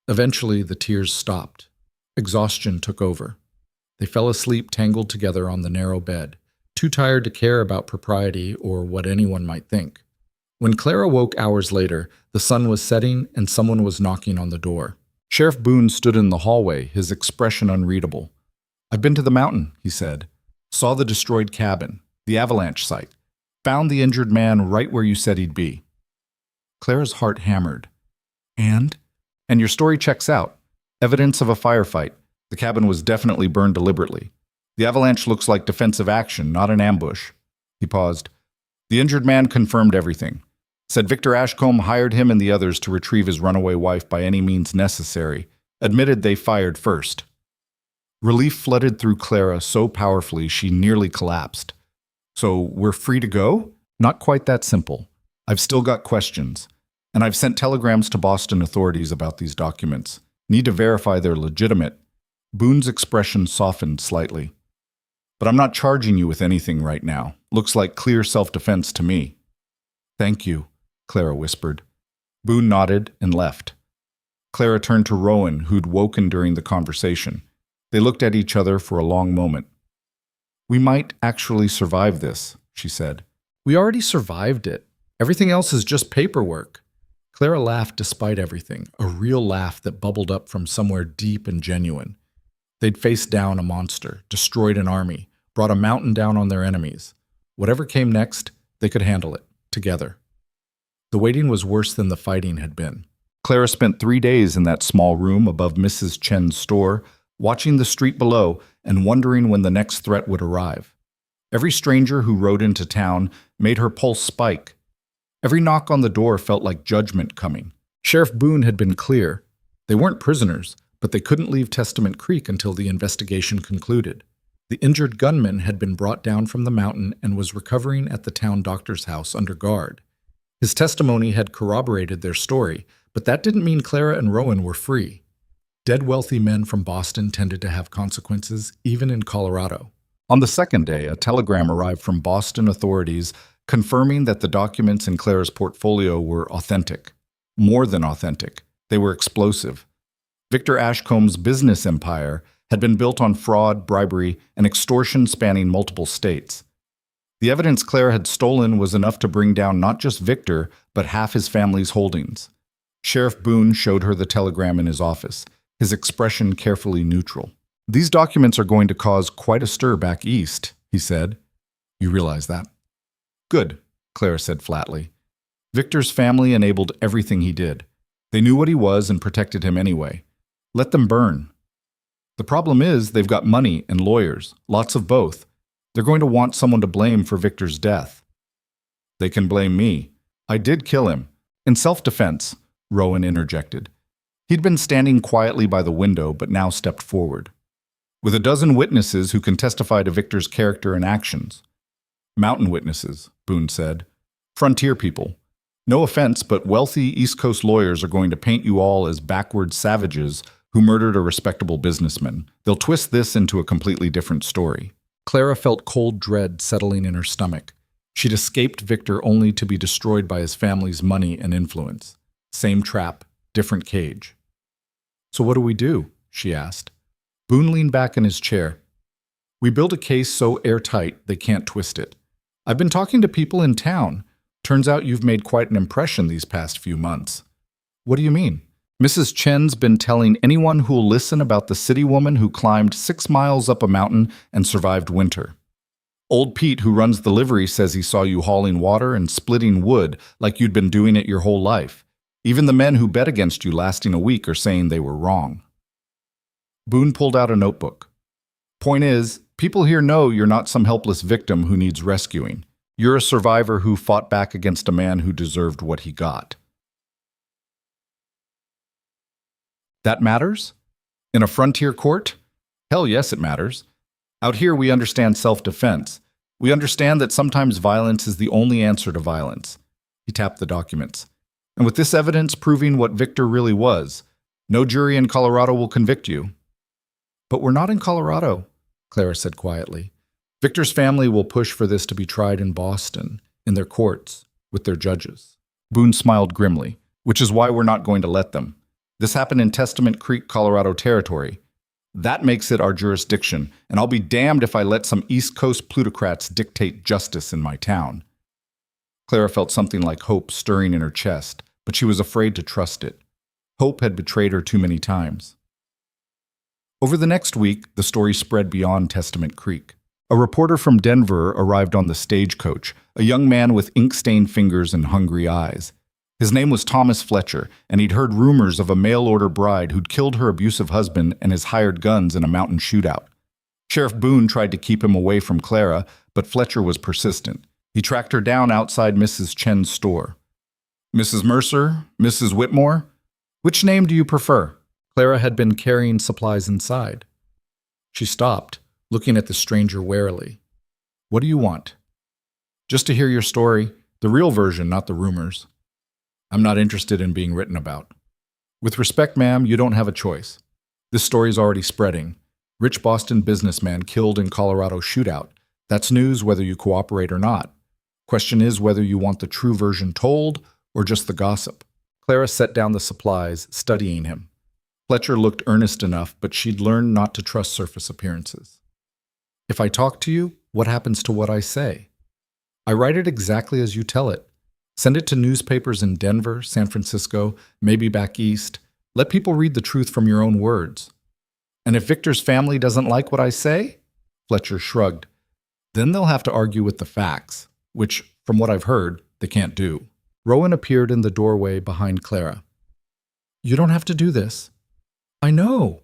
Eventually, the tears stopped. Exhaustion took over. They fell asleep tangled together on the narrow bed, too tired to care about propriety or what anyone might think. When Clara woke hours later, the sun was setting and someone was knocking on the door. Sheriff Boone stood in the hallway, his expression unreadable. "I've been to the mountain," he said. "Saw the destroyed cabin, the avalanche site. Found the injured man right where you said he'd be." Clara's heart hammered. And? "And your story checks out. Evidence of a firefight. The cabin was definitely burned deliberately. The avalanche looks like defensive action, not an ambush." He paused. "The injured man confirmed everything. Said Victor Ashcombe hired him and the others to retrieve his runaway wife by any means necessary. Admitted they fired first." Relief flooded through Clara so powerfully she nearly collapsed. "So we're free to go?" "Not quite that simple. I've still got questions. And I've sent telegrams to Boston authorities about these documents. Need to verify they're legitimate." Boone's expression softened slightly. "But I'm not charging you with anything right now. Looks like clear self-defense to me." "Thank you," Clara whispered. Boone nodded and left. Clara turned to Rowan, who'd woken during the conversation. They looked at each other for a long moment. "We might actually survive this," she said. "We already survived it. Everything else is just paperwork." Clara laughed despite everything, a real laugh that bubbled up from somewhere deep and genuine. They'd faced down a monster, destroyed an army, brought a mountain down on their enemies. Whatever came next, they could handle it, together. The waiting was worse than the fighting had been. Clara spent 3 days in that small room above Mrs. Chen's store, watching the street below and wondering when the next threat would arrive. Every stranger who rode into town made her pulse spike. Every knock on the door felt like judgment coming. Sheriff Boone had been clear. They weren't prisoners, but they couldn't leave Testament Creek until the investigation concluded. The injured gunman had been brought down from the mountain and was recovering at the town doctor's house under guard. His testimony had corroborated their story, but that didn't mean Clara and Rowan were free. Dead wealthy men from Boston tended to have consequences, even in Colorado. On the second day, a telegram arrived from Boston authorities confirming that the documents in Clara's portfolio were authentic. More than authentic. They were explosive. Victor Ashcombe's business empire had been built on fraud, bribery, and extortion spanning multiple states. The evidence Clara had stolen was enough to bring down not just Victor, but half his family's holdings. Sheriff Boone showed her the telegram in his office, his expression carefully neutral. "These documents are going to cause quite a stir back east," he said. "You realize that?" "Good," Clara said flatly. "Victor's family enabled everything he did. They knew what he was and protected him anyway. Let them burn. The problem is they've got money and lawyers, lots of both. They're going to want someone to blame for Victor's death." "They can blame me. I did kill him. In self-defense," Rowan interjected. He'd been standing quietly by the window, but now stepped forward. "With a dozen witnesses who can testify to Victor's character and actions." "Mountain witnesses," Boone said. "Frontier people. No offense, but wealthy East Coast lawyers are going to paint you all as backward savages who murdered a respectable businessman. They'll twist this into a completely different story." Clara felt cold dread settling in her stomach. She'd escaped Victor only to be destroyed by his family's money and influence. Same trap, different cage. "So what do we do?" she asked. Boone leaned back in his chair. "We build a case so airtight they can't twist it. I've been talking to people in town. Turns out you've made quite an impression these past few months." "What do you mean?" "Mrs. Chen's been telling anyone who'll listen about the city woman who climbed 6 miles up a mountain and survived winter. Old Pete, who runs the livery, says he saw you hauling water and splitting wood like you'd been doing it your whole life. Even the men who bet against you lasting a week are saying they were wrong." Boone pulled out a notebook. "Point is, people here know you're not some helpless victim who needs rescuing. You're a survivor who fought back against a man who deserved what he got." "That matters? In a frontier court? Hell yes, it matters. Out here we understand self-defense. We understand that sometimes violence is the only answer to violence." He tapped the documents. "And with this evidence proving what Victor really was, no jury in Colorado will convict you." "But we're not in Colorado," Clara said quietly. "Victor's family will push for this to be tried in Boston, in their courts, with their judges." Boone smiled grimly. "Which is why we're not going to let them. This happened in Testament Creek, Colorado territory. That makes it our jurisdiction, and I'll be damned if I let some East Coast plutocrats dictate justice in my town." Clara felt something like hope stirring in her chest, but she was afraid to trust it. Hope had betrayed her too many times. Over the next week, the story spread beyond Testament Creek. A reporter from Denver arrived on the stagecoach, a young man with ink-stained fingers and hungry eyes. His name was Thomas Fletcher, and he'd heard rumors of a mail-order bride who'd killed her abusive husband and his hired guns in a mountain shootout. Sheriff Boone tried to keep him away from Clara, but Fletcher was persistent. He tracked her down outside Mrs. Chen's store. "Mrs. Mercer? Mrs. Whitmore? Which name do you prefer?" Clara had been carrying supplies inside. She stopped, looking at the stranger warily. "What do you want?" "Just to hear your story, the real version, not the rumors." "I'm not interested in being written about." "With respect, ma'am, you don't have a choice. This story's already spreading. Rich Boston businessman killed in Colorado shootout. That's news whether you cooperate or not. Question is whether you want the true version told or just the gossip." Clara set down the supplies, studying him. Fletcher looked earnest enough, but she'd learned not to trust surface appearances. "If I talk to you, what happens to what I say?" "I write it exactly as you tell it. Send it to newspapers in Denver, San Francisco, maybe back east. Let people read the truth from your own words." "And if Victor's family doesn't like what I say?" Fletcher shrugged. "Then they'll have to argue with the facts, which, from what I've heard, they can't do." Rowan appeared in the doorway behind Clara. "You don't have to do this." "I know."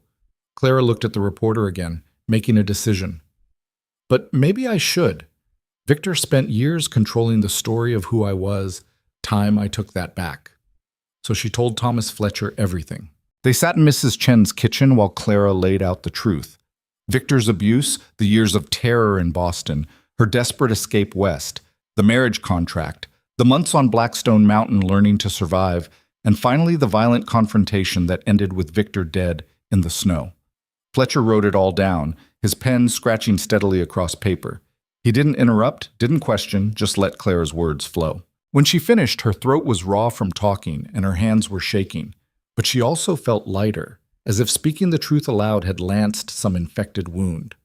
Clara looked at the reporter again, making a decision. "But maybe I should. Victor spent years controlling the story of who I was. Time I took that back." So she told Thomas Fletcher everything. They sat in Mrs. Chen's kitchen while Clara laid out the truth. Victor's abuse, the years of terror in Boston, her desperate escape west, the marriage contract, the months on Blackstone Mountain learning to survive, and finally the violent confrontation that ended with Victor dead in the snow. Fletcher wrote it all down, his pen scratching steadily across paper. He didn't interrupt, didn't question, just let Clara's words flow. When she finished, her throat was raw from talking and her hands were shaking, but she also felt lighter, as if speaking the truth aloud had lanced some infected wound.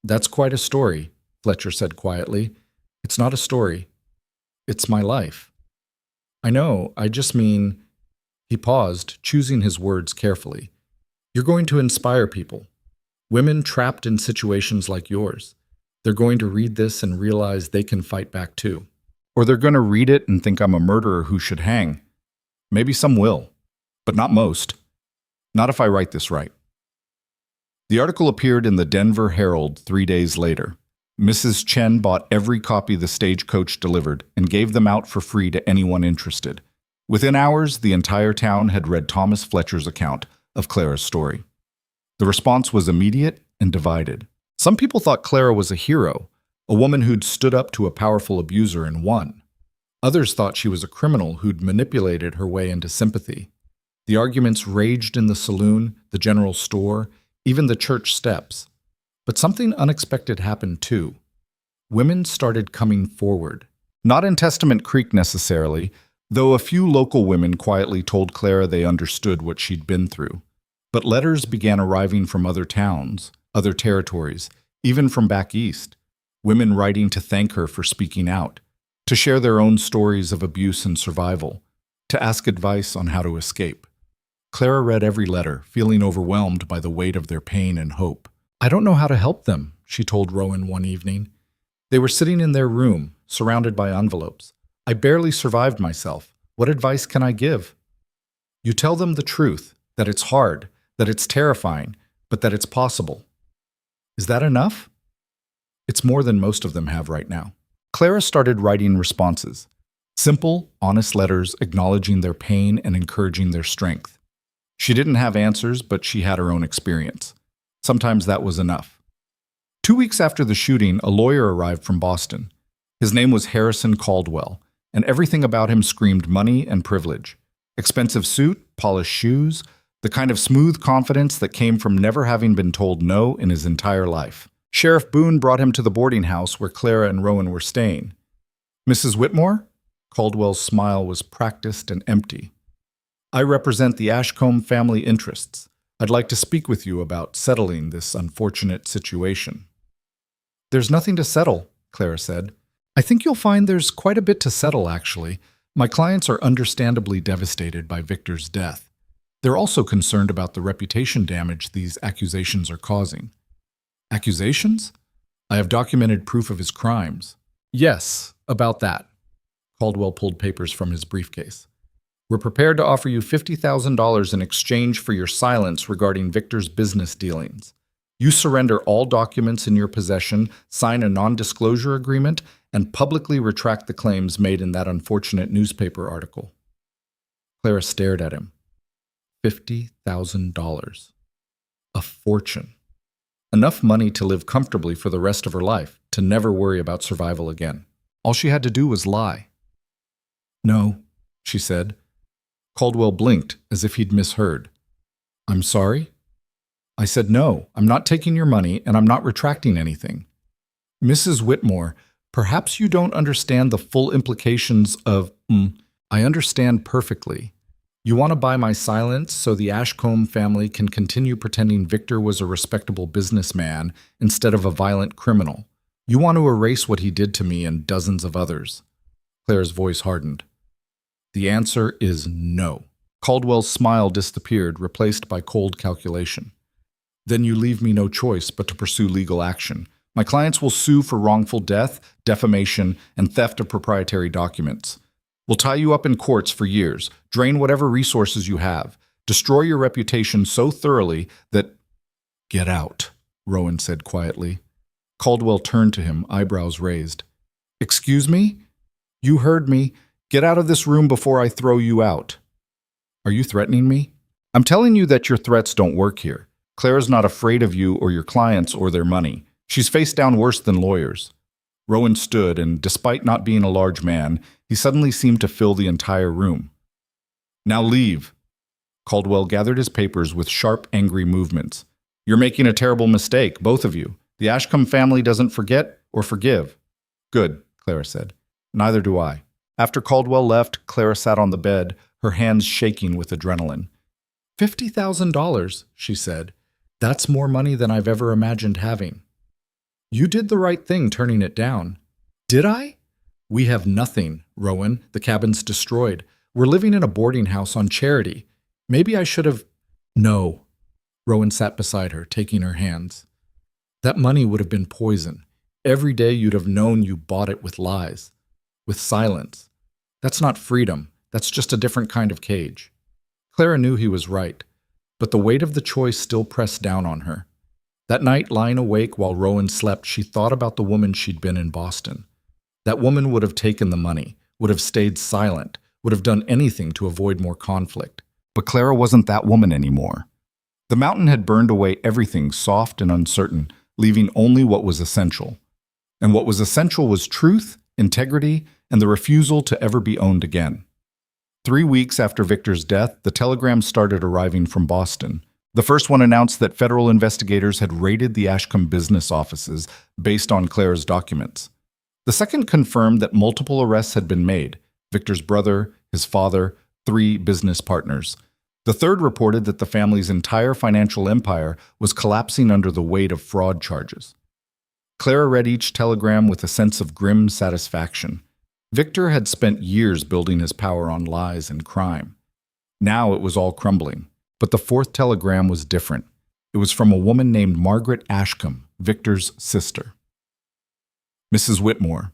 "That's quite a story," Fletcher said quietly. "It's not a story. It's my life." "I know, I just mean—" He paused, choosing his words carefully. "You're going to inspire people. Women trapped in situations like yours. They're going to read this and realize they can fight back too. Or they're going to read it and think I'm a murderer who should hang. Maybe some will, but not most. Not if I write this right." The article appeared in the Denver Herald 3 days later. Mrs. Chen bought every copy the stagecoach delivered and gave them out for free to anyone interested. Within hours, the entire town had read Thomas Fletcher's account of Clara's story. The response was immediate and divided. Some people thought Clara was a hero, a woman who'd stood up to a powerful abuser and won. Others thought she was a criminal who'd manipulated her way into sympathy. The arguments raged in the saloon, the general store, even the church steps. But something unexpected happened too. Women started coming forward. Not in Testament Creek necessarily, though a few local women quietly told Clara they understood what she'd been through. But letters began arriving from other towns, other territories, even from back east. Women writing to thank her for speaking out, to share their own stories of abuse and survival, to ask advice on how to escape. Clara read every letter, feeling overwhelmed by the weight of their pain and hope. "I don't know how to help them," she told Rowan one evening. "They were sitting in their room, surrounded by envelopes. I barely survived myself. What advice can I give?" "You tell them the truth, that it's hard, that it's terrifying, but that it's possible." "Is that enough?" "It's more than most of them have right now." Clara started writing responses. Simple, honest letters acknowledging their pain and encouraging their strength. She didn't have answers, but she had her own experience. Sometimes that was enough. 2 weeks after the shooting, a lawyer arrived from Boston. His name was Harrison Caldwell, and everything about him screamed money and privilege. Expensive suit, polished shoes, the kind of smooth confidence that came from never having been told no in his entire life. Sheriff Boone brought him to the boarding house where Clara and Rowan were staying. "Mrs. Whitmore?" Caldwell's smile was practiced and empty. "I represent the Ashcombe family interests. I'd like to speak with you about settling this unfortunate situation." "There's nothing to settle," Clara said. "I think you'll find there's quite a bit to settle, actually. My clients are understandably devastated by Victor's death. They're also concerned about the reputation damage these accusations are causing. Accusations? I have documented proof of his crimes. Yes, about that. Caldwell pulled papers from his briefcase. We're prepared to offer you $50,000 in exchange for your silence regarding Victor's business dealings. You surrender all documents in your possession, sign a non-disclosure agreement, and publicly retract the claims made in that unfortunate newspaper article. Clara stared at him. $50,000. A fortune. Enough money to live comfortably for the rest of her life, to never worry about survival again. All she had to do was lie. No, she said. Caldwell blinked as if he'd misheard. I'm sorry? I said no, I'm not taking your money and I'm not retracting anything. Mrs. Whitmore, perhaps you don't understand the full implications of… I understand perfectly. You want to buy my silence so the Ashcombe family can continue pretending Victor was a respectable businessman instead of a violent criminal. You want to erase what he did to me and dozens of others. Claire's voice hardened. The answer is no. Caldwell's smile disappeared, replaced by cold calculation. Then you leave me no choice but to pursue legal action. My clients will sue for wrongful death, defamation, and theft of proprietary documents. We'll tie you up in courts for years, drain whatever resources you have, destroy your reputation so thoroughly that… Get out, Rowan said quietly. Caldwell turned to him, eyebrows raised. Excuse me? You heard me. Get out of this room before I throw you out. Are you threatening me? I'm telling you that your threats don't work here. Claire's not afraid of you or your clients or their money. She's faced down worse than lawyers. Rowan stood, and despite not being a large man, he suddenly seemed to fill the entire room. Now leave. Caldwell gathered his papers with sharp, angry movements. You're making a terrible mistake, both of you. The Ashcombe family doesn't forget or forgive. Good, Clara said. Neither do I. After Caldwell left, Clara sat on the bed, her hands shaking with adrenaline. $50,000, she said. That's more money than I've ever imagined having. You did the right thing turning it down. Did I? We have nothing, Rowan. The cabin's destroyed. We're living in a boarding house on charity. Maybe I should have… No. Rowan sat beside her, taking her hands. That money would have been poison. Every day you'd have known you bought it with lies, with silence. That's not freedom. That's just a different kind of cage. Clara knew he was right, but the weight of the choice still pressed down on her. That night, lying awake while Rowan slept, she thought about the woman she'd been in Boston. That woman would have taken the money, would have stayed silent, would have done anything to avoid more conflict. But Clara wasn't that woman anymore. The mountain had burned away everything soft and uncertain, leaving only what was essential. And what was essential was truth, integrity, and the refusal to ever be owned again. 3 weeks after Victor's death, the telegrams started arriving from Boston. The first one announced that federal investigators had raided the Ashcombe business offices based on Clara's documents. The second confirmed that multiple arrests had been made: Victor's brother, his father, 3 business partners. The third reported that the family's entire financial empire was collapsing under the weight of fraud charges. Clara read each telegram with a sense of grim satisfaction. Victor had spent years building his power on lies and crime. Now it was all crumbling. But the fourth telegram was different. It was from a woman named Margaret Ashcombe, Victor's sister. Mrs. Whitmore,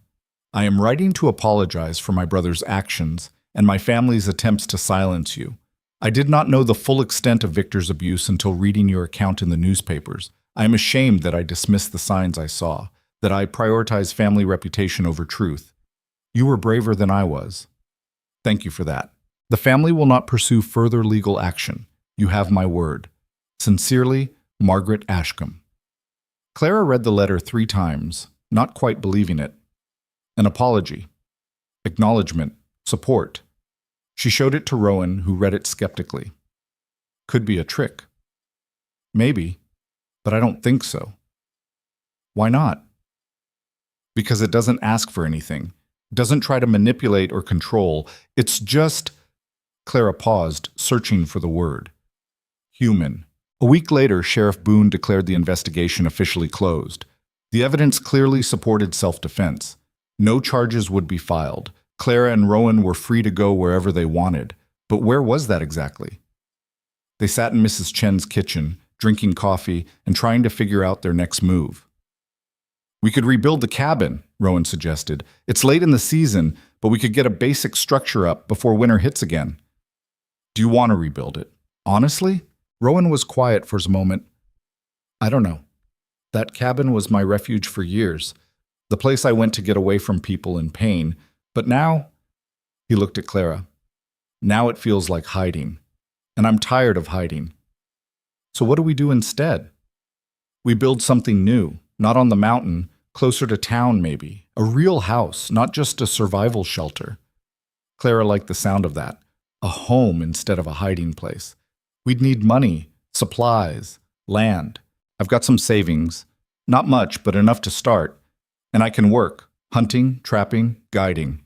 I am writing to apologize for my brother's actions and my family's attempts to silence you. I did not know the full extent of Victor's abuse until reading your account in the newspapers. I am ashamed that I dismissed the signs I saw, that I prioritized family reputation over truth. You were braver than I was. Thank you for that. The family will not pursue further legal action. You have my word. Sincerely, Margaret Ashcombe. Clara read the letter 3 times, not quite believing it. An apology, acknowledgement, support. She showed it to Rowan, who read it skeptically. Could be a trick. Maybe, but I don't think so. Why not? Because it doesn't ask for anything, doesn't try to manipulate or control. It's just… Clara paused, searching for the word. Human. A week later, Sheriff Boone declared the investigation officially closed. The evidence clearly supported self-defense. No charges would be filed. Clara and Rowan were free to go wherever they wanted. But where was that exactly? They sat in Mrs. Chen's kitchen, drinking coffee and trying to figure out their next move. "We could rebuild the cabin," Rowan suggested. "It's late in the season, but we could get a basic structure up before winter hits again." "Do you want to rebuild it?" "Honestly?" Rowan was quiet for a moment. "I don't know. That cabin was my refuge for years, the place I went to get away from people in pain. But now," he looked at Clara, "now it feels like hiding. And I'm tired of hiding. So what do we do instead?" "We build something new, not on the mountain, closer to town maybe. A real house, not just a survival shelter." Clara liked the sound of that. A home instead of a hiding place. "We'd need money, supplies, land. I've got some savings. Not much, but enough to start. And I can work, hunting, trapping, guiding.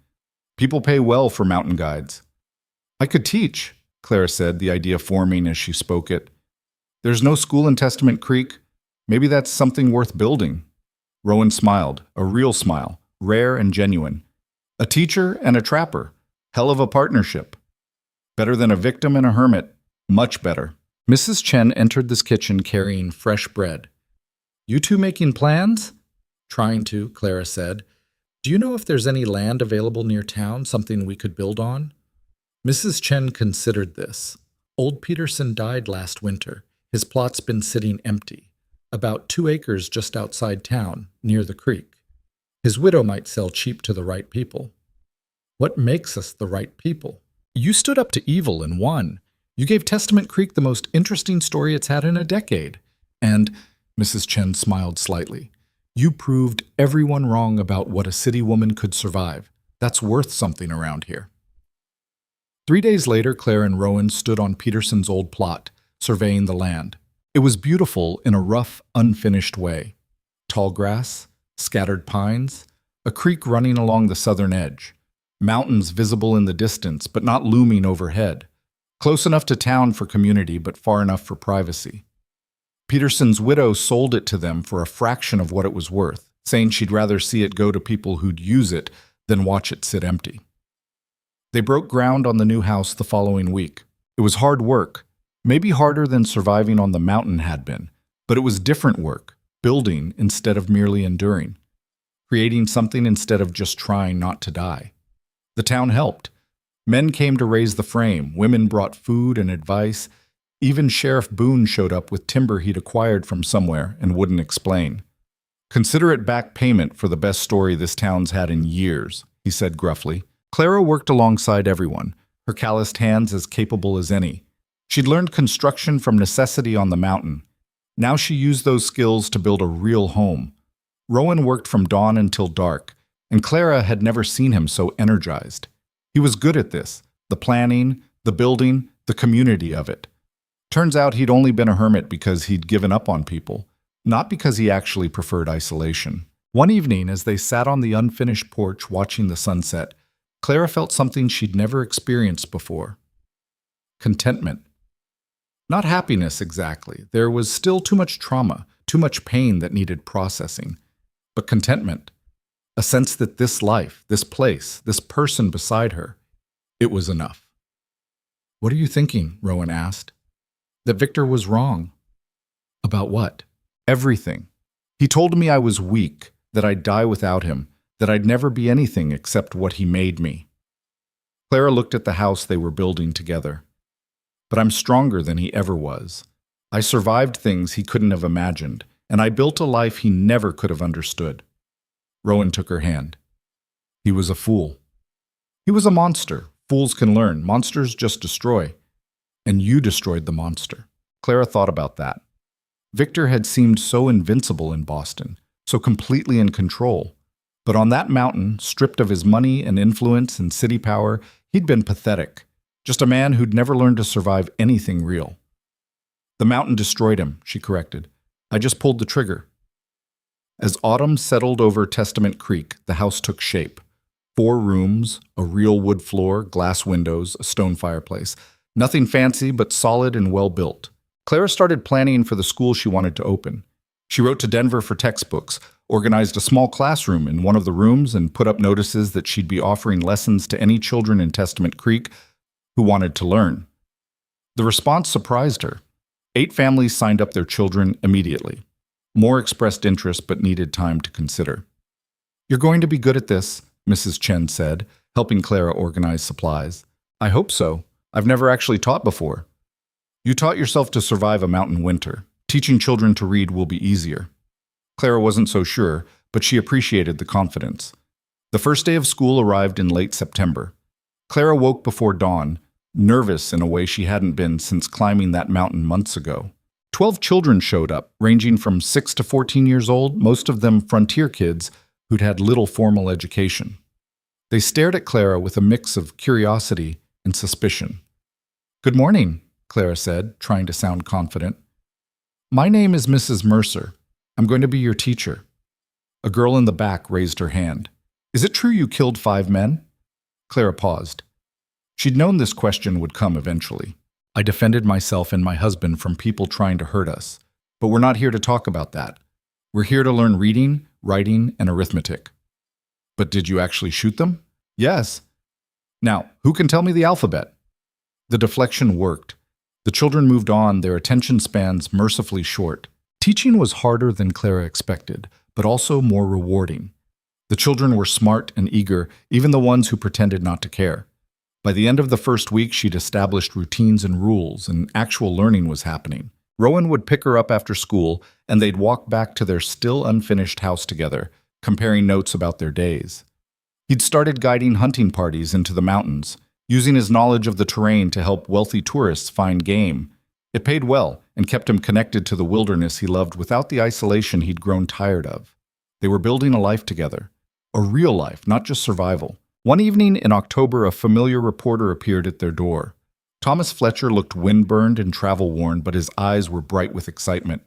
People pay well for mountain guides." "I could teach," Clara said, the idea forming as she spoke it. "There's no school in Testament Creek. Maybe that's something worth building." Rowan smiled, a real smile, rare and genuine. "A teacher and a trapper. Hell of a partnership. Better than a victim and a hermit. Much better." Mrs. Chen entered this kitchen carrying fresh bread. "You two making plans?" "Trying to," Clara said. "Do you know if there's any land available near town, something we could build on?" Mrs. Chen considered this. Old Peterson died last winter. His plot's been sitting empty. About 2 acres just outside town, near the creek. His widow might sell cheap to the right people. "What makes us the right people?" "You stood up to evil and won. You gave Testament Creek the most interesting story it's had in a decade. And," Mrs. Chen smiled slightly, "you proved everyone wrong about what a city woman could survive. That's worth something around here." 3 days later, Claire and Rowan stood on Peterson's old plot, surveying the land. It was beautiful in a rough, unfinished way. Tall grass, scattered pines, a creek running along the southern edge, mountains visible in the distance but not looming overhead, close enough to town for community but far enough for privacy. Peterson's widow sold it to them for a fraction of what it was worth, saying she'd rather see it go to people who'd use it than watch it sit empty. They broke ground on the new house the following week. It was hard work, maybe harder than surviving on the mountain had been, but it was different work, building instead of merely enduring, creating something instead of just trying not to die. The town helped. Men came to raise the frame, women brought food and advice, even Sheriff Boone showed up with timber he'd acquired from somewhere and wouldn't explain. "Consider it back payment for the best story this town's had in years," he said gruffly. Clara worked alongside everyone, her calloused hands as capable as any. She'd learned construction from necessity on the mountain. Now she used those skills to build a real home. Rowan worked from dawn until dark, and Clara had never seen him so energized. He was good at this, the planning, the building, the community of it. Turns out he'd only been a hermit because he'd given up on people, not because he actually preferred isolation. One evening, as they sat on the unfinished porch watching the sunset, Clara felt something she'd never experienced before. Contentment. Not happiness exactly. There was still too much trauma, too much pain that needed processing. But contentment. A sense that this life, this place, this person beside her, it was enough. "What are you thinking?" Rowan asked. "That Victor was wrong." "About what?" "Everything. He told me I was weak, that I'd die without him, that I'd never be anything except what he made me." Clara looked at the house they were building together. "But I'm stronger than he ever was. I survived things he couldn't have imagined, and I built a life he never could have understood." Rowan took her hand. "He was a fool. He was a monster. Fools can learn. Monsters just destroy. And you destroyed the monster." Clara thought about that. Victor had seemed so invincible in Boston, so completely in control. But on that mountain, stripped of his money and influence and city power, he'd been pathetic. Just a man who'd never learned to survive anything real. "The mountain destroyed him," she corrected. "I just pulled the trigger." As autumn settled over Testament Creek, the house took shape. 4 rooms, a real wood floor, glass windows, a stone fireplace. Nothing fancy, but solid and well-built. Clara started planning for the school she wanted to open. She wrote to Denver for textbooks, organized a small classroom in one of the rooms, and put up notices that she'd be offering lessons to any children in Testament Creek who wanted to learn. The response surprised her. 8 families signed up their children immediately. More expressed interest but needed time to consider. "You're going to be good at this," Mrs. Chen said, helping Clara organize supplies. "I hope so. I've never actually taught before." "You taught yourself to survive a mountain winter. Teaching children to read will be easier." Clara wasn't so sure, but she appreciated the confidence. The first day of school arrived in late September. Clara woke before dawn, nervous in a way she hadn't been since climbing that mountain months ago. 12 children showed up, ranging from 6 to 14 years old, most of them frontier kids who'd had little formal education. They stared at Clara with a mix of curiosity and suspicion. "Good morning," Clara said, trying to sound confident. "My name is Mrs. Mercer. I'm going to be your teacher." A girl in the back raised her hand. "Is it true you killed 5 men?" Clara paused. She'd known this question would come eventually. "I defended myself and my husband from people trying to hurt us. But we're not here to talk about that. We're here to learn reading, writing, and arithmetic." "But did you actually shoot them?" "Yes." "Now, who can tell me the alphabet?" The deflection worked. The children moved on, their attention spans mercifully short. Teaching was harder than Clara expected, but also more rewarding. The children were smart and eager, even the ones who pretended not to care. By the end of the first week, she'd established routines and rules, and actual learning was happening. Rowan would pick her up after school, and they'd walk back to their still unfinished house together, comparing notes about their days. He'd started guiding hunting parties into the mountains, using his knowledge of the terrain to help wealthy tourists find game. It paid well and kept him connected to the wilderness he loved without the isolation he'd grown tired of. They were building a life together. A real life, not just survival. One evening in October, a familiar reporter appeared at their door. Thomas Fletcher looked windburned and travel-worn, but his eyes were bright with excitement.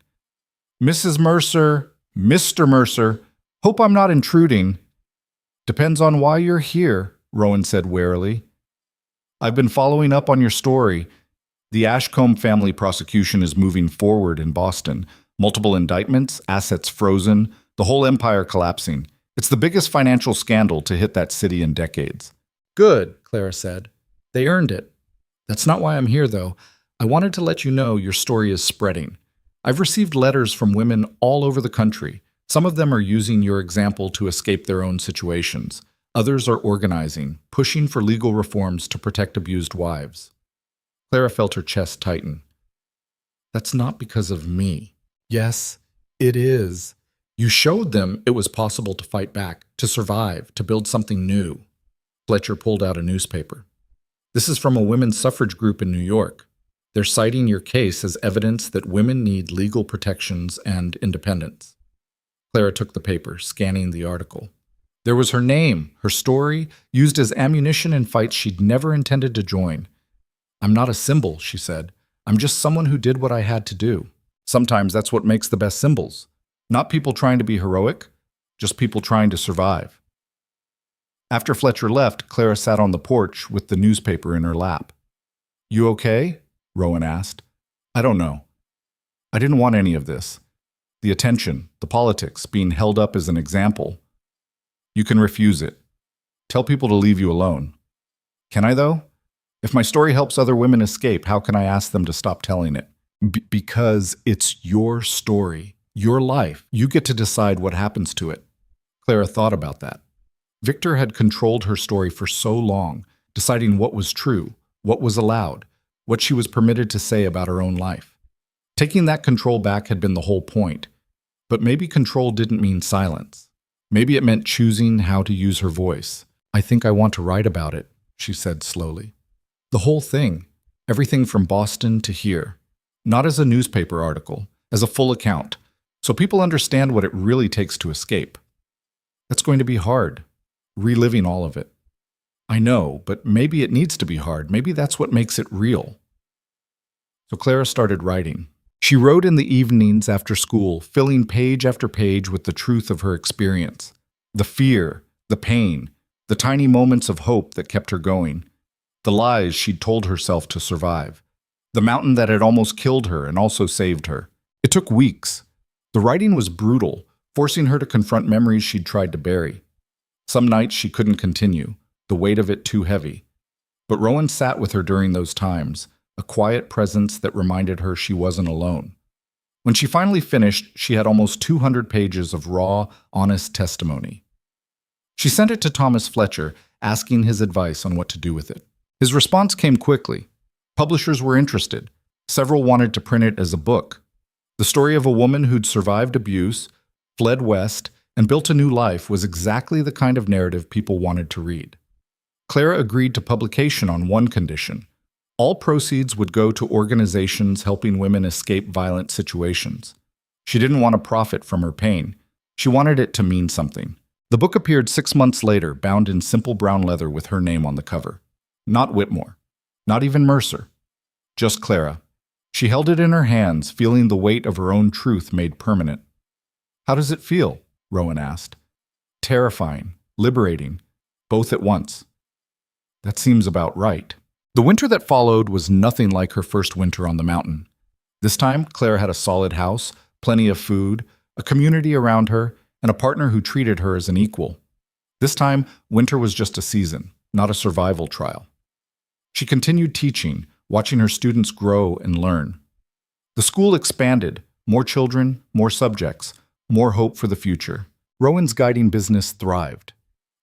"Mrs. Mercer, Mr. Mercer, hope I'm not intruding." "Depends on why you're here," Rowan said warily. "I've been following up on your story. The Ashcombe family prosecution is moving forward in Boston. Multiple indictments, assets frozen, the whole empire collapsing. It's the biggest financial scandal to hit that city in decades." "Good," Clara said. "They earned it. That's not why I'm here, though. I wanted to let you know your story is spreading. I've received letters from women all over the country. Some of them are using your example to escape their own situations. Others are organizing, pushing for legal reforms to protect abused wives." Clara felt her chest tighten. "That's not because of me." "Yes, it is. You showed them it was possible to fight back, to survive, to build something new." Fletcher pulled out a newspaper. "This is from a women's suffrage group in New York. They're citing your case as evidence that women need legal protections and independence." Clara took the paper, scanning the article. There was her name, her story, used as ammunition in fights she'd never intended to join. "I'm not a symbol," she said. "I'm just someone who did what I had to do. Sometimes that's what makes the best symbols. Not people trying to be heroic, just people trying to survive." After Fletcher left, Clara sat on the porch with the newspaper in her lap. "You okay?" Rowan asked. "I don't know. I didn't want any of this. The attention, the politics, being held up as an example. You can refuse it. Tell people to leave you alone." "Can I, though? If my story helps other women escape, how can I ask them to stop telling it?" Because it's your story, your life. You get to decide what happens to it." Clara thought about that. Victor had controlled her story for so long, deciding what was true, what was allowed, what she was permitted to say about her own life. Taking that control back had been the whole point. But maybe control didn't mean silence. Maybe it meant choosing how to use her voice. "I think I want to write about it," she said slowly. "The whole thing, everything from Boston to here. Not as a newspaper article, as a full account, so people understand what it really takes to escape. That's going to be hard, reliving all of it. I know, but maybe it needs to be hard. Maybe that's what makes it real." So Clara started writing. She wrote in the evenings after school, filling page after page with the truth of her experience. The fear, the pain, the tiny moments of hope that kept her going. The lies she'd told herself to survive. The mountain that had almost killed her and also saved her. It took weeks. The writing was brutal, forcing her to confront memories she'd tried to bury. Some nights she couldn't continue, the weight of it too heavy. But Rowan sat with her during those times, a quiet presence that reminded her she wasn't alone. When she finally finished, she had almost 200 pages of raw, honest testimony. She sent it to Thomas Fletcher, asking his advice on what to do with it. His response came quickly. Publishers were interested. Several wanted to print it as a book. The story of a woman who'd survived abuse, fled west, and built a new life was exactly the kind of narrative people wanted to read. Clara agreed to publication on one condition. All proceeds would go to organizations helping women escape violent situations. She didn't want to profit from her pain. She wanted it to mean something. The book appeared 6 months later, bound in simple brown leather with her name on the cover. Not Whitmore. Not even Mercer. Just Clara. She held it in her hands, feeling the weight of her own truth made permanent. "How does it feel?" Rowan asked. "Terrifying, liberating, both at once." "That seems about right." The winter that followed was nothing like her first winter on the mountain. This time, Clara had a solid house, plenty of food, a community around her, and a partner who treated her as an equal. This time, winter was just a season, not a survival trial. She continued teaching, watching her students grow and learn. The school expanded, more children, more subjects, more hope for the future. Rowan's guiding business thrived.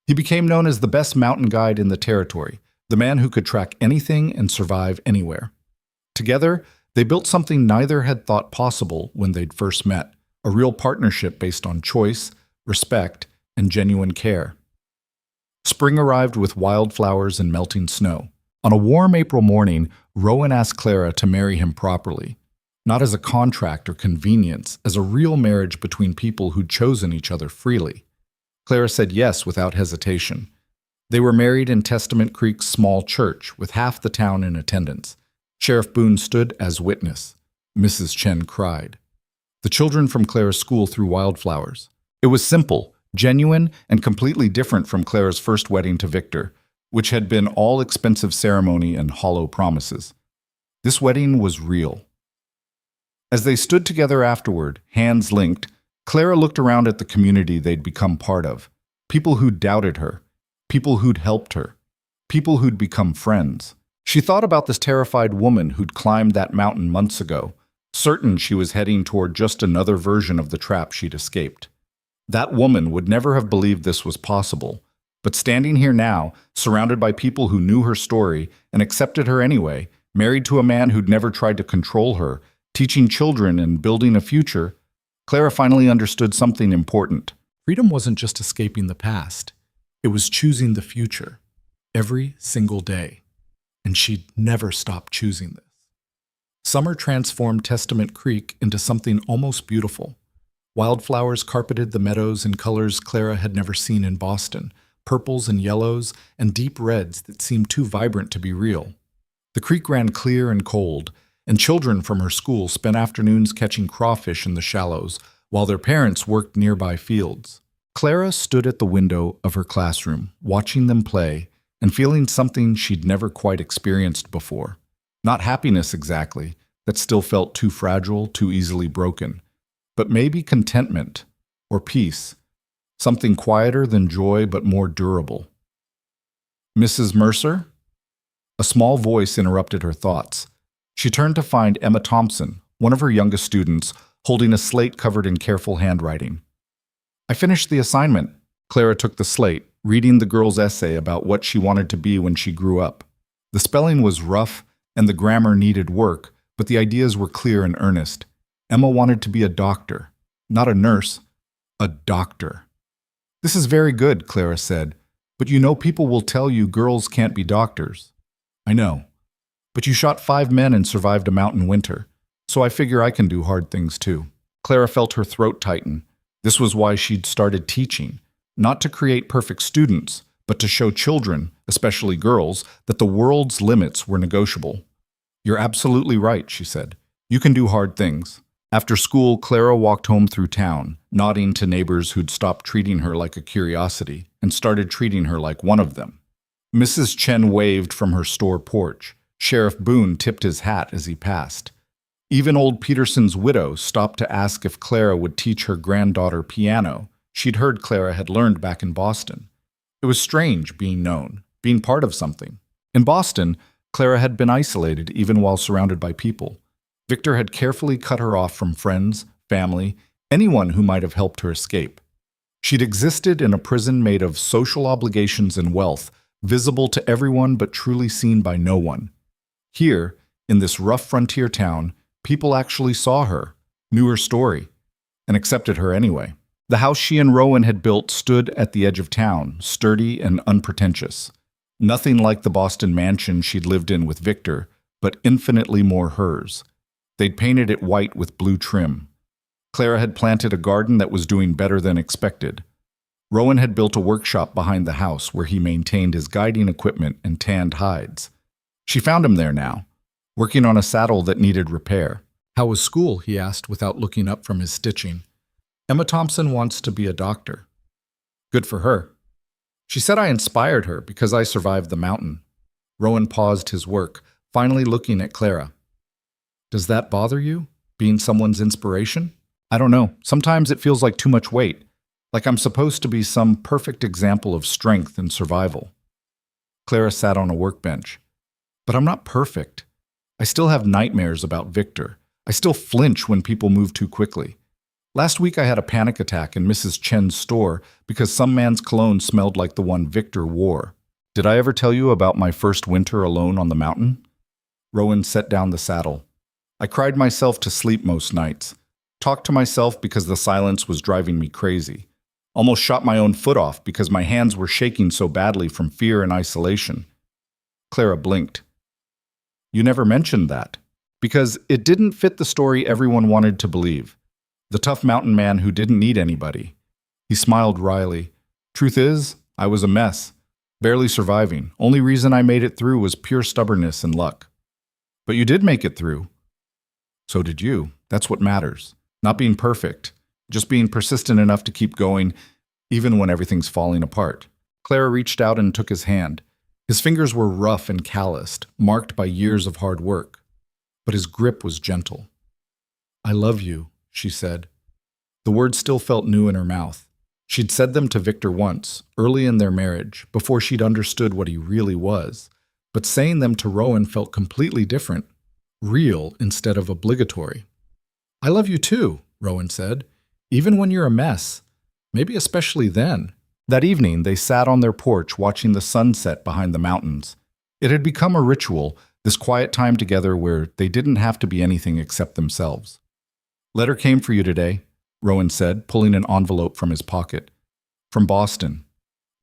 He became known as the best mountain guide in the territory, the man who could track anything and survive anywhere. Together, they built something neither had thought possible when they'd first met, a real partnership based on choice, respect, and genuine care. Spring arrived with wildflowers and melting snow. On a warm April morning, Rowan asked Clara to marry him properly, not as a contract or convenience, as a real marriage between people who'd chosen each other freely. Clara said yes without hesitation. They were married in Testament Creek's small church, with half the town in attendance. Sheriff Boone stood as witness. Mrs. Chen cried. The children from Clara's school threw wildflowers. It was simple, genuine, and completely different from Clara's first wedding to Victor, which had been all expensive ceremony and hollow promises. This wedding was real. As they stood together afterward, hands linked, Clara looked around at the community they'd become part of. People who'd doubted her. People who'd helped her. People who'd become friends. She thought about this terrified woman who'd climbed that mountain months ago, certain she was heading toward just another version of the trap she'd escaped. That woman would never have believed this was possible, but standing here now, surrounded by people who knew her story and accepted her anyway, married to a man who'd never tried to control her, teaching children and building a future, Clara finally understood something important. Freedom wasn't just escaping the past. It was choosing the future, every single day. And she'd never stop choosing this. Summer transformed Testament Creek into something almost beautiful. Wildflowers carpeted the meadows in colors Clara had never seen in Boston, purples and yellows, and deep reds that seemed too vibrant to be real. The creek ran clear and cold, and children from her school spent afternoons catching crawfish in the shallows, while their parents worked nearby fields. Clara stood at the window of her classroom, watching them play, and feeling something she'd never quite experienced before. Not happiness exactly, that still felt too fragile, too easily broken, but maybe contentment or peace, something quieter than joy but more durable. "Mrs. Mercer?" A small voice interrupted her thoughts. She turned to find Emma Thompson, one of her youngest students, holding a slate covered in careful handwriting. "I finished the assignment." Clara took the slate, reading the girl's essay about what she wanted to be when she grew up. The spelling was rough and the grammar needed work, but the ideas were clear and earnest. Emma wanted to be a doctor, not a nurse, a doctor. "This is very good," Clara said, "but you know people will tell you girls can't be doctors." "I know, but you shot 5 men and survived a mountain winter, so I figure I can do hard things too." Clara felt her throat tighten. This was why she'd started teaching, not to create perfect students, but to show children, especially girls, that the world's limits were negotiable. "You're absolutely right," she said. "You can do hard things." After school, Clara walked home through town, nodding to neighbors who'd stopped treating her like a curiosity and started treating her like one of them. Mrs. Chen waved from her store porch. Sheriff Boone tipped his hat as he passed. Even old Peterson's widow stopped to ask if Clara would teach her granddaughter piano. She'd heard Clara had learned back in Boston. It was strange being known, being part of something. In Boston, Clara had been isolated even while surrounded by people. Victor had carefully cut her off from friends, family, anyone who might have helped her escape. She'd existed in a prison made of social obligations and wealth, visible to everyone but truly seen by no one. Here, in this rough frontier town, people actually saw her, knew her story, and accepted her anyway. The house she and Rowan had built stood at the edge of town, sturdy and unpretentious. Nothing like the Boston mansion she'd lived in with Victor, but infinitely more hers. They'd painted it white with blue trim. Clara had planted a garden that was doing better than expected. Rowan had built a workshop behind the house where he maintained his guiding equipment and tanned hides. She found him there now, working on a saddle that needed repair. "How was school?" he asked without looking up from his stitching. "Emma Thompson wants to be a doctor." "Good for her. She said I inspired her because I survived the mountain." Rowan paused his work, finally looking at Clara. "Does that bother you, being someone's inspiration?" "I don't know. Sometimes it feels like too much weight, like I'm supposed to be some perfect example of strength and survival." Clara sat on a workbench. "But I'm not perfect. I still have nightmares about Victor. I still flinch when people move too quickly. Last week I had a panic attack in Mrs. Chen's store because some man's cologne smelled like the one Victor wore. Did I ever tell you about my first winter alone on the mountain?" Rowan set down the saddle. "I cried myself to sleep most nights. Talked to myself because the silence was driving me crazy. Almost shot my own foot off because my hands were shaking so badly from fear and isolation." Clara blinked. "You never mentioned that." "Because it didn't fit the story everyone wanted to believe. The tough mountain man who didn't need anybody." He smiled wryly. "Truth is, I was a mess. Barely surviving. Only reason I made it through was pure stubbornness and luck." "But you did make it through." "So did you. That's what matters. Not being perfect. Just being persistent enough to keep going, even when everything's falling apart." Clara reached out and took his hand. His fingers were rough and calloused, marked by years of hard work. But his grip was gentle. "I love you," she said. The words still felt new in her mouth. She'd said them to Victor once, early in their marriage, before she'd understood what he really was. But saying them to Rowan felt completely different. Real instead of obligatory. "I love you too," Rowan said. "Even when you're a mess. Maybe especially then." That evening, they sat on their porch watching the sunset behind the mountains. It had become a ritual, this quiet time together where they didn't have to be anything except themselves. "Letter came for you today," Rowan said, pulling an envelope from his pocket. "From Boston."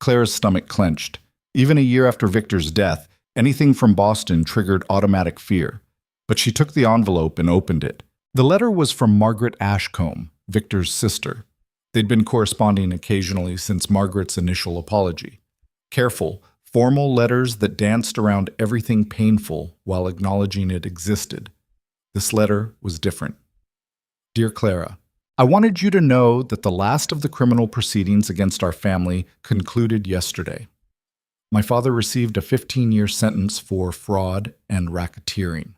Clara's stomach clenched. Even a year after Victor's death, anything from Boston triggered automatic fear. But she took the envelope and opened it. The letter was from Margaret Ashcombe, Victor's sister. They'd been corresponding occasionally since Margaret's initial apology. Careful, formal letters that danced around everything painful while acknowledging it existed. This letter was different. "Dear Clara, I wanted you to know that the last of the criminal proceedings against our family concluded yesterday. My father received a 15-year sentence for fraud and racketeering.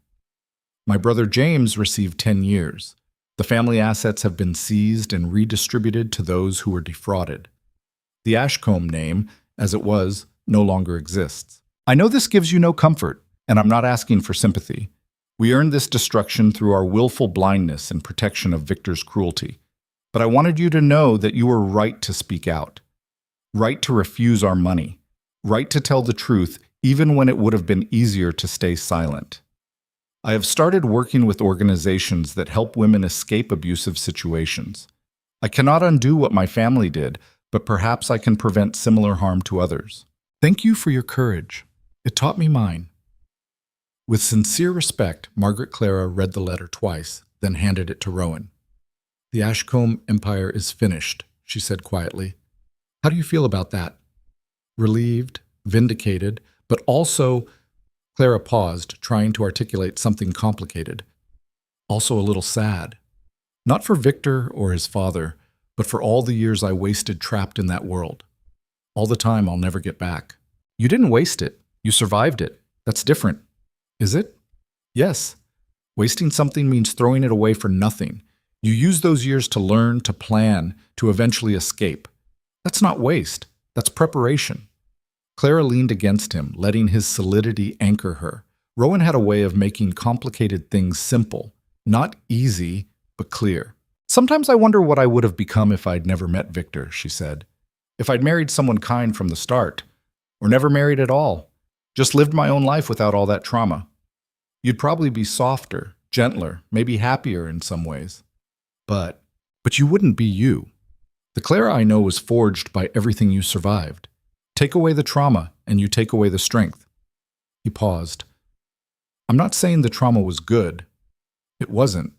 My brother James received 10 years. The family assets have been seized and redistributed to those who were defrauded. The Ashcombe name, as it was, no longer exists. I know this gives you no comfort, and I'm not asking for sympathy. We earned this destruction through our willful blindness and protection of Victor's cruelty. But I wanted you to know that you were right to speak out. Right to refuse our money. Right to tell the truth, even when it would have been easier to stay silent. I have started working with organizations that help women escape abusive situations. I cannot undo what my family did, but perhaps I can prevent similar harm to others. Thank you for your courage. It taught me mine." With sincere respect, Margaret Clara read the letter twice, then handed it to Rowan. "The Ashcombe empire is finished," she said quietly. "How do you feel about that?" Relieved, vindicated, but also... Clara paused, trying to articulate something complicated. "Also a little sad. Not for Victor or his father, but for all the years I wasted trapped in that world. All the time I'll never get back." "You didn't waste it. You survived it. That's different." "Is it?" "Yes. Wasting something means throwing it away for nothing. You use those years to learn, to plan, to eventually escape. That's not waste. That's preparation." Clara leaned against him, letting his solidity anchor her, Rowan had a way of making complicated things simple, not easy, but clear. Sometimes I wonder what I would have become if I'd never met Victor, she said. If I'd married someone kind from the start, or never married at all, just lived my own life without all that trauma. You'd probably be softer, gentler, maybe happier in some ways. But you wouldn't be you. The Clara I know was forged by everything you survived. Take away the trauma, and you take away the strength. He paused. I'm not saying the trauma was good. It wasn't.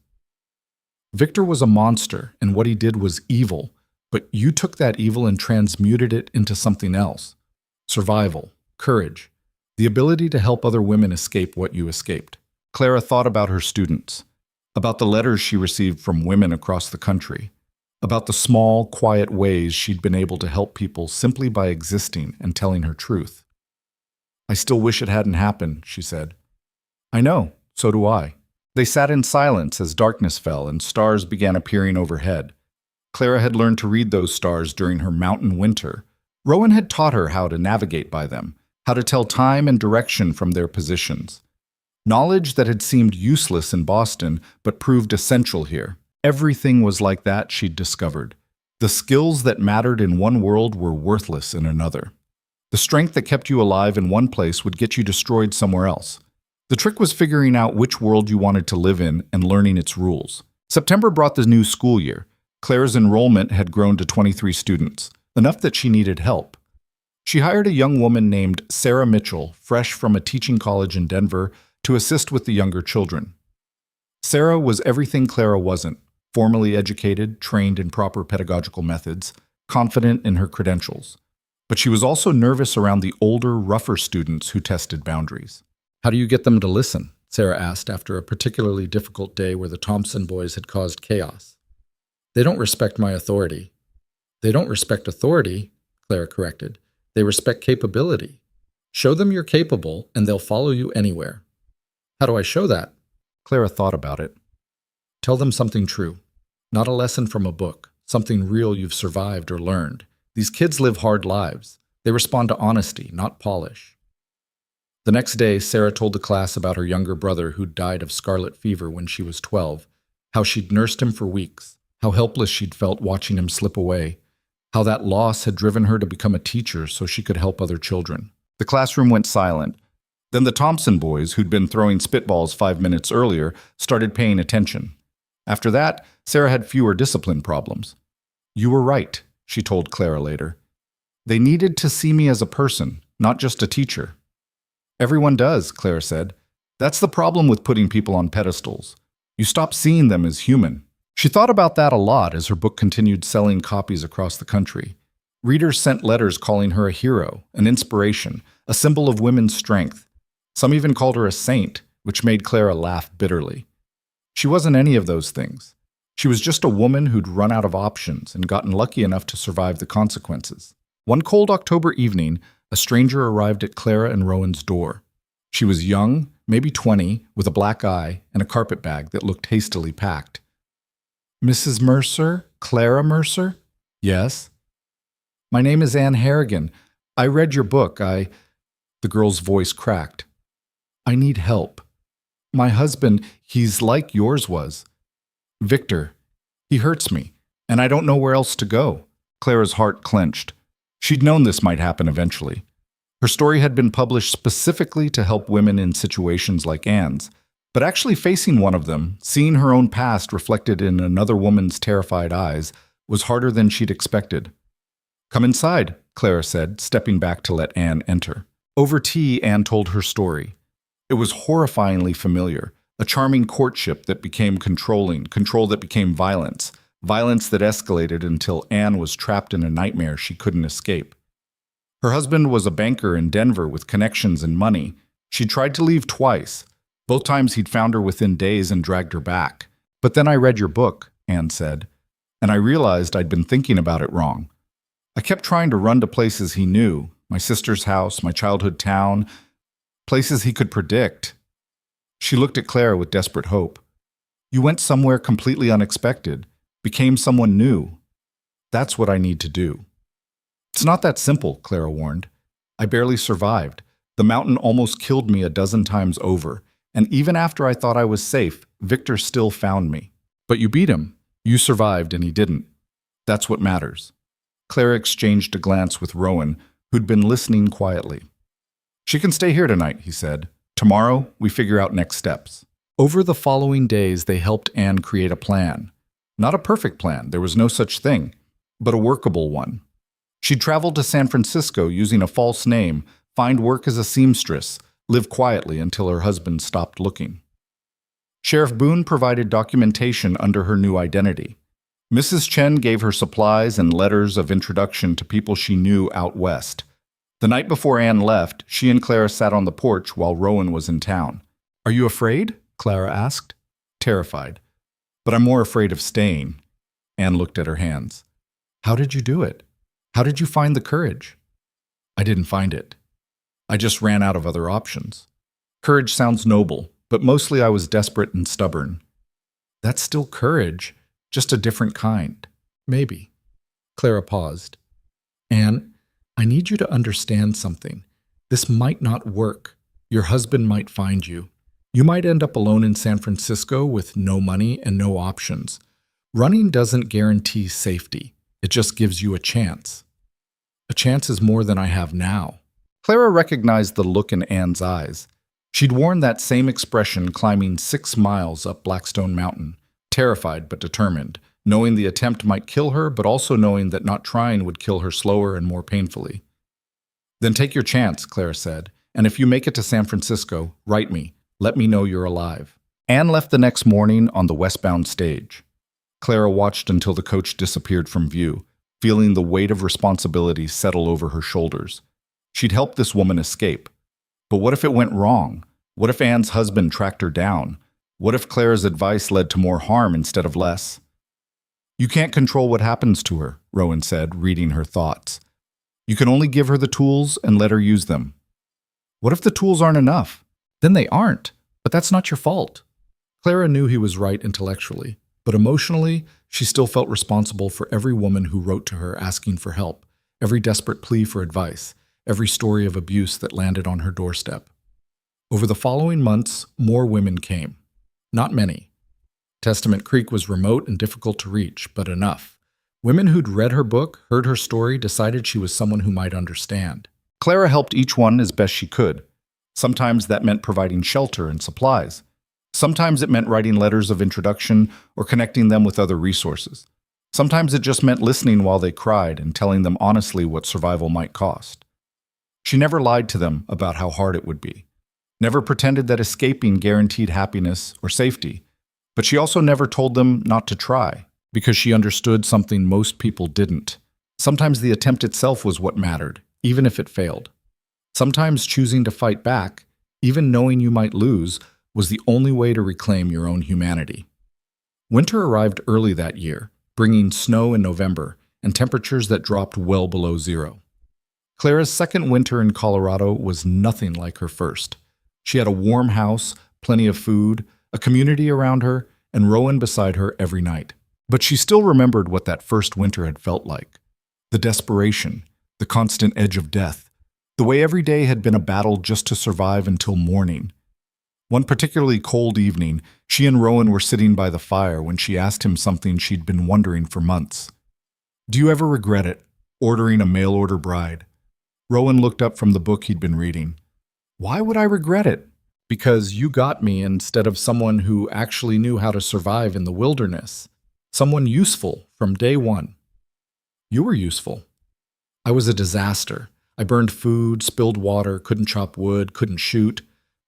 Victor was a monster, and what he did was evil, but you took that evil and transmuted it into something else. Survival, courage, the ability to help other women escape what you escaped. Clara thought about her students, about the letters she received from women across the country, about the small, quiet ways she'd been able to help people simply by existing and telling her truth. I still wish it hadn't happened, she said. I know, so do I. They sat in silence as darkness fell and stars began appearing overhead. Clara had learned to read those stars during her mountain winter. Rowan had taught her how to navigate by them, how to tell time and direction from their positions. Knowledge that had seemed useless in Boston, but proved essential here. Everything was like that, she'd discovered. The skills that mattered in one world were worthless in another. The strength that kept you alive in one place would get you destroyed somewhere else. The trick was figuring out which world you wanted to live in and learning its rules. September brought the new school year. Claire's enrollment had grown to 23 students, enough that she needed help. She hired a young woman named Sarah Mitchell, fresh from a teaching college in Denver, to assist with the younger children. Sarah was everything Clara wasn't: formally educated, trained in proper pedagogical methods, confident in her credentials. But she was also nervous around the older, rougher students who tested boundaries. How do you get them to listen? Sarah asked after a particularly difficult day where the Thompson boys had caused chaos. They don't respect my authority. They don't respect authority, Clara corrected. They respect capability. Show them you're capable, and they'll follow you anywhere. How do I show that? Clara thought about it. Tell them something true. Not a lesson from a book, something real you've survived or learned. These kids live hard lives. They respond to honesty, not polish. The next day, Sarah told the class about her younger brother who'd died of scarlet fever when she was 12, how she'd nursed him for weeks, how helpless she'd felt watching him slip away, how that loss had driven her to become a teacher so she could help other children. The classroom went silent. Then the Thompson boys, who'd been throwing spitballs 5 minutes earlier, started paying attention. After that, Sarah had fewer discipline problems. You were right, she told Clara later. They needed to see me as a person, not just a teacher. Everyone does, Clara said. That's the problem with putting people on pedestals. You stop seeing them as human. She thought about that a lot as her book continued selling copies across the country. Readers sent letters calling her a hero, an inspiration, a symbol of women's strength. Some even called her a saint, which made Clara laugh bitterly. She wasn't any of those things. She was just a woman who'd run out of options and gotten lucky enough to survive the consequences. One cold October evening, a stranger arrived at Clara and Rowan's door. She was young, maybe 20, with a black eye and a carpet bag that looked hastily packed. Mrs. Mercer? Clara Mercer? Yes. My name is Anne Harrigan. I read your book. The girl's voice cracked. I need help. My husband, he's like yours was. Victor. He hurts me, and I don't know where else to go. Clara's heart clenched. She'd known this might happen eventually. Her story had been published specifically to help women in situations like Anne's, but actually facing one of them, seeing her own past reflected in another woman's terrified eyes, was harder than she'd expected. Come inside, Clara said, stepping back to let Anne enter. Over tea, Anne told her story. It was horrifyingly familiar, a charming courtship that became controlling, control that became violence, violence that escalated until Anne was trapped in a nightmare she couldn't escape. Her husband was a banker in Denver with connections and money. She tried to leave twice. Both times he'd found her within days and dragged her back. But then I read your book, Anne said, and I realized I'd been thinking about it wrong. I kept trying to run to places he knew, my sister's house, my childhood town, places he could predict. She looked at Clara with desperate hope. You went somewhere completely unexpected, became someone new. That's what I need to do. It's not that simple, Clara warned. I barely survived. The mountain almost killed me a dozen times over, and even after I thought I was safe, Victor still found me. But you beat him. You survived and he didn't. That's what matters. Clara exchanged a glance with Rowan, who'd been listening quietly. She can stay here tonight, he said. Tomorrow, we figure out next steps. Over the following days, they helped Anne create a plan. Not a perfect plan, there was no such thing, but a workable one. She'd travel to San Francisco using a false name, find work as a seamstress, live quietly until her husband stopped looking. Sheriff Boone provided documentation under her new identity. Mrs. Chen gave her supplies and letters of introduction to people she knew out west. The night before Anne left, she and Clara sat on the porch while Rowan was in town. "Are you afraid?" Clara asked. Terrified. "But I'm more afraid of staying." Anne looked at her hands. "How did you do it? How did you find the courage?" "I didn't find it. I just ran out of other options. Courage sounds noble, but mostly I was desperate and stubborn." "That's still courage, just a different kind." "Maybe." Clara paused. "Anne, I need you to understand something. This might not work. Your husband might find you. You might end up alone in San Francisco with no money and no options. Running doesn't guarantee safety. It just gives you a chance. A chance is more than I have now." Clara recognized the look in Anne's eyes. She'd worn that same expression climbing 6 miles up Blackstone Mountain, terrified but determined, knowing the attempt might kill her, but also knowing that not trying would kill her slower and more painfully. "Then take your chance," Clara said, "and if you make it to San Francisco, write me. Let me know you're alive." Anne left the next morning on the westbound stage. Clara watched until the coach disappeared from view, feeling the weight of responsibility settle over her shoulders. She'd helped this woman escape. But what if it went wrong? What if Anne's husband tracked her down? What if Clara's advice led to more harm instead of less? "You can't control what happens to her," Rowan said, reading her thoughts. "You can only give her the tools and let her use them." "What if the tools aren't enough?" "Then they aren't, but that's not your fault." Clara knew he was right intellectually, but emotionally, she still felt responsible for every woman who wrote to her asking for help, every desperate plea for advice, every story of abuse that landed on her doorstep. Over the following months, more women came. Not many. Testament Creek was remote and difficult to reach, but enough. Women who'd read her book, heard her story, decided she was someone who might understand. Clara helped each one as best she could. Sometimes that meant providing shelter and supplies. Sometimes it meant writing letters of introduction or connecting them with other resources. Sometimes it just meant listening while they cried and telling them honestly what survival might cost. She never lied to them about how hard it would be. Never pretended that escaping guaranteed happiness or safety. But she also never told them not to try, because she understood something most people didn't. Sometimes the attempt itself was what mattered, even if it failed. Sometimes choosing to fight back, even knowing you might lose, was the only way to reclaim your own humanity. Winter arrived early that year, bringing snow in November and temperatures that dropped well below zero. Clara's second winter in Colorado was nothing like her first. She had a warm house, plenty of food, a community around her, and Rowan beside her every night. But she still remembered what that first winter had felt like. The desperation, the constant edge of death, the way every day had been a battle just to survive until morning. One particularly cold evening, she and Rowan were sitting by the fire when she asked him something she'd been wondering for months. "Do you ever regret it, ordering a mail-order bride?" Rowan looked up from the book he'd been reading. "Why would I regret it?" "Because you got me instead of someone who actually knew how to survive in the wilderness. Someone useful from day one." "You were useful." "I was a disaster. I burned food, spilled water, couldn't chop wood, couldn't shoot.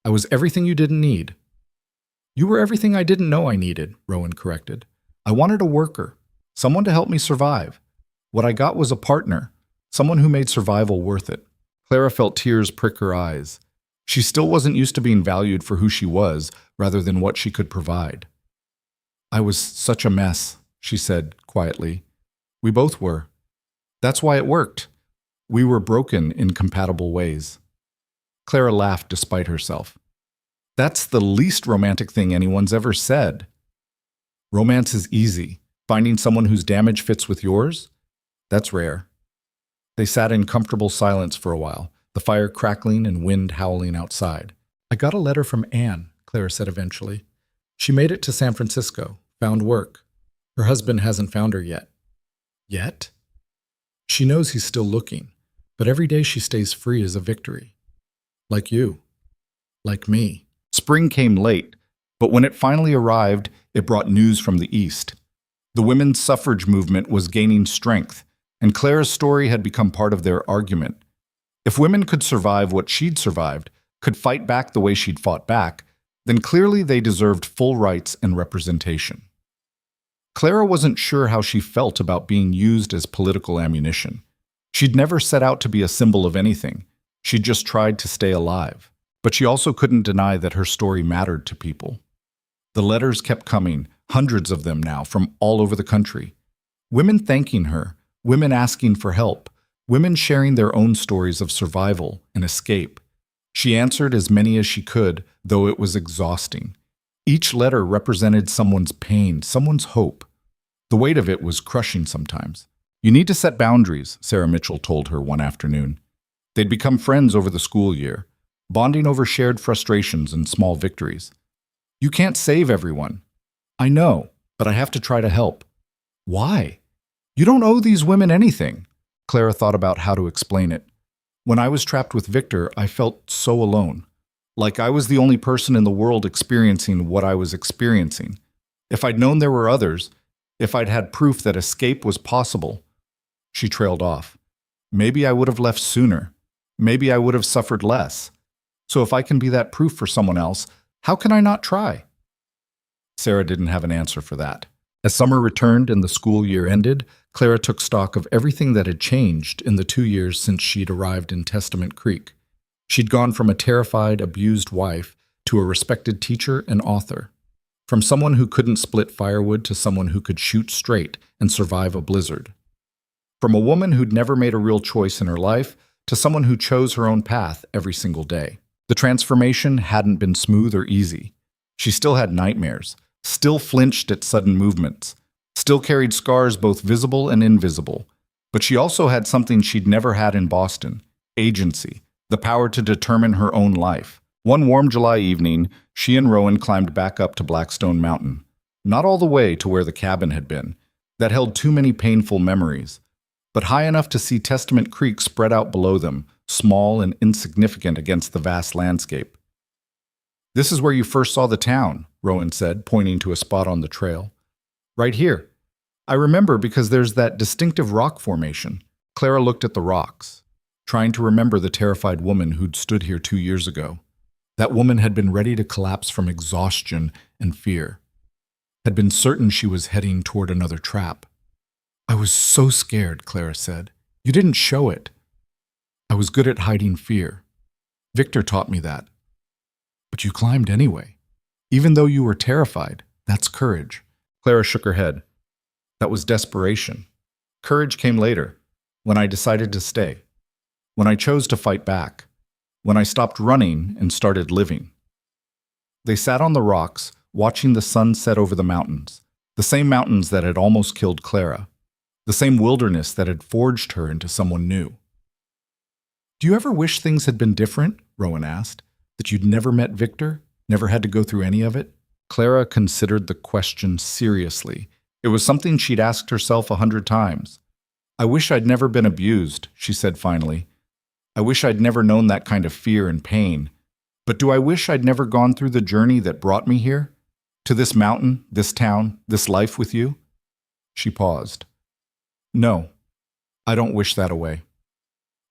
I was everything you didn't need." "You were everything I didn't know I needed," Rowan corrected. "I wanted a worker, someone to help me survive. What I got was a partner, someone who made survival worth it." Clara felt tears prick her eyes. She still wasn't used to being valued for who she was, rather than what she could provide. "I was such a mess," she said quietly. "We both were. That's why it worked. We were broken in compatible ways." Clara laughed despite herself. "That's the least romantic thing anyone's ever said." "Romance is easy. Finding someone whose damage fits with yours? That's rare." They sat in comfortable silence for a while, the fire crackling and wind howling outside. "I got a letter from Anne," Clara said eventually. "She made it to San Francisco, found work. Her husband hasn't found her yet." "Yet?" "She knows he's still looking, but every day she stays free is a victory. Like you. Like me." Spring came late, but when it finally arrived, it brought news from the East. The women's suffrage movement was gaining strength, and Clara's story had become part of their argument. If women could survive what she'd survived, could fight back the way she'd fought back, then clearly they deserved full rights and representation. Clara wasn't sure how she felt about being used as political ammunition. She'd never set out to be a symbol of anything. She'd just tried to stay alive. But she also couldn't deny that her story mattered to people. The letters kept coming, hundreds of them now, from all over the country. Women thanking her, women asking for help, women sharing their own stories of survival and escape. She answered as many as she could, though it was exhausting. Each letter represented someone's pain, someone's hope. The weight of it was crushing sometimes. "You need to set boundaries," Sarah Mitchell told her one afternoon. They'd become friends over the school year, bonding over shared frustrations and small victories. "You can't save everyone." "I know, but I have to try to help." "Why?" "You don't owe these women anything." Clara thought about how to explain it. "When I was trapped with Victor, I felt so alone. Like I was the only person in the world experiencing what I was experiencing. If I'd known there were others, if I'd had proof that escape was possible." She trailed off. "Maybe I would have left sooner. Maybe I would have suffered less. So if I can be that proof for someone else, how can I not try?" Sarah didn't have an answer for that. As summer returned and the school year ended, Clara took stock of everything that had changed in the 2 years since she'd arrived in Testament Creek. She'd gone from a terrified, abused wife to a respected teacher and author. From someone who couldn't split firewood to someone who could shoot straight and survive a blizzard. From a woman who'd never made a real choice in her life to someone who chose her own path every single day. The transformation hadn't been smooth or easy. She still had nightmares, still flinched at sudden movements, still carried scars both visible and invisible. But she also had something she'd never had in Boston: agency, the power to determine her own life. One warm July evening, she and Rowan climbed back up to Blackstone Mountain. Not all the way to where the cabin had been. That held too many painful memories. But high enough to see Testament Creek spread out below them, small and insignificant against the vast landscape. "This is where you first saw the town," Rowan said, pointing to a spot on the trail. "Right here. I remember because there's that distinctive rock formation." Clara looked at the rocks, trying to remember the terrified woman who'd stood here 2 years ago. That woman had been ready to collapse from exhaustion and fear. Had been certain she was heading toward another trap. "I was so scared," Clara said. "You didn't show it." "I was good at hiding fear. Victor taught me that." "But you climbed anyway. Even though you were terrified, that's courage." Clara shook her head. "That was desperation. Courage came later, when I decided to stay. When I chose to fight back. When I stopped running and started living." They sat on the rocks, watching the sun set over the mountains. The same mountains that had almost killed Clara. The same wilderness that had forged her into someone new. "Do you ever wish things had been different?" Rowan asked. "That you'd never met Victor? Never had to go through any of it?" Clara considered the question seriously. It was something she'd asked herself 100 times. "I wish I'd never been abused," she said finally. "I wish I'd never known that kind of fear and pain. But do I wish I'd never gone through the journey that brought me here? To this mountain, this town, this life with you?" She paused. "No, I don't wish that away."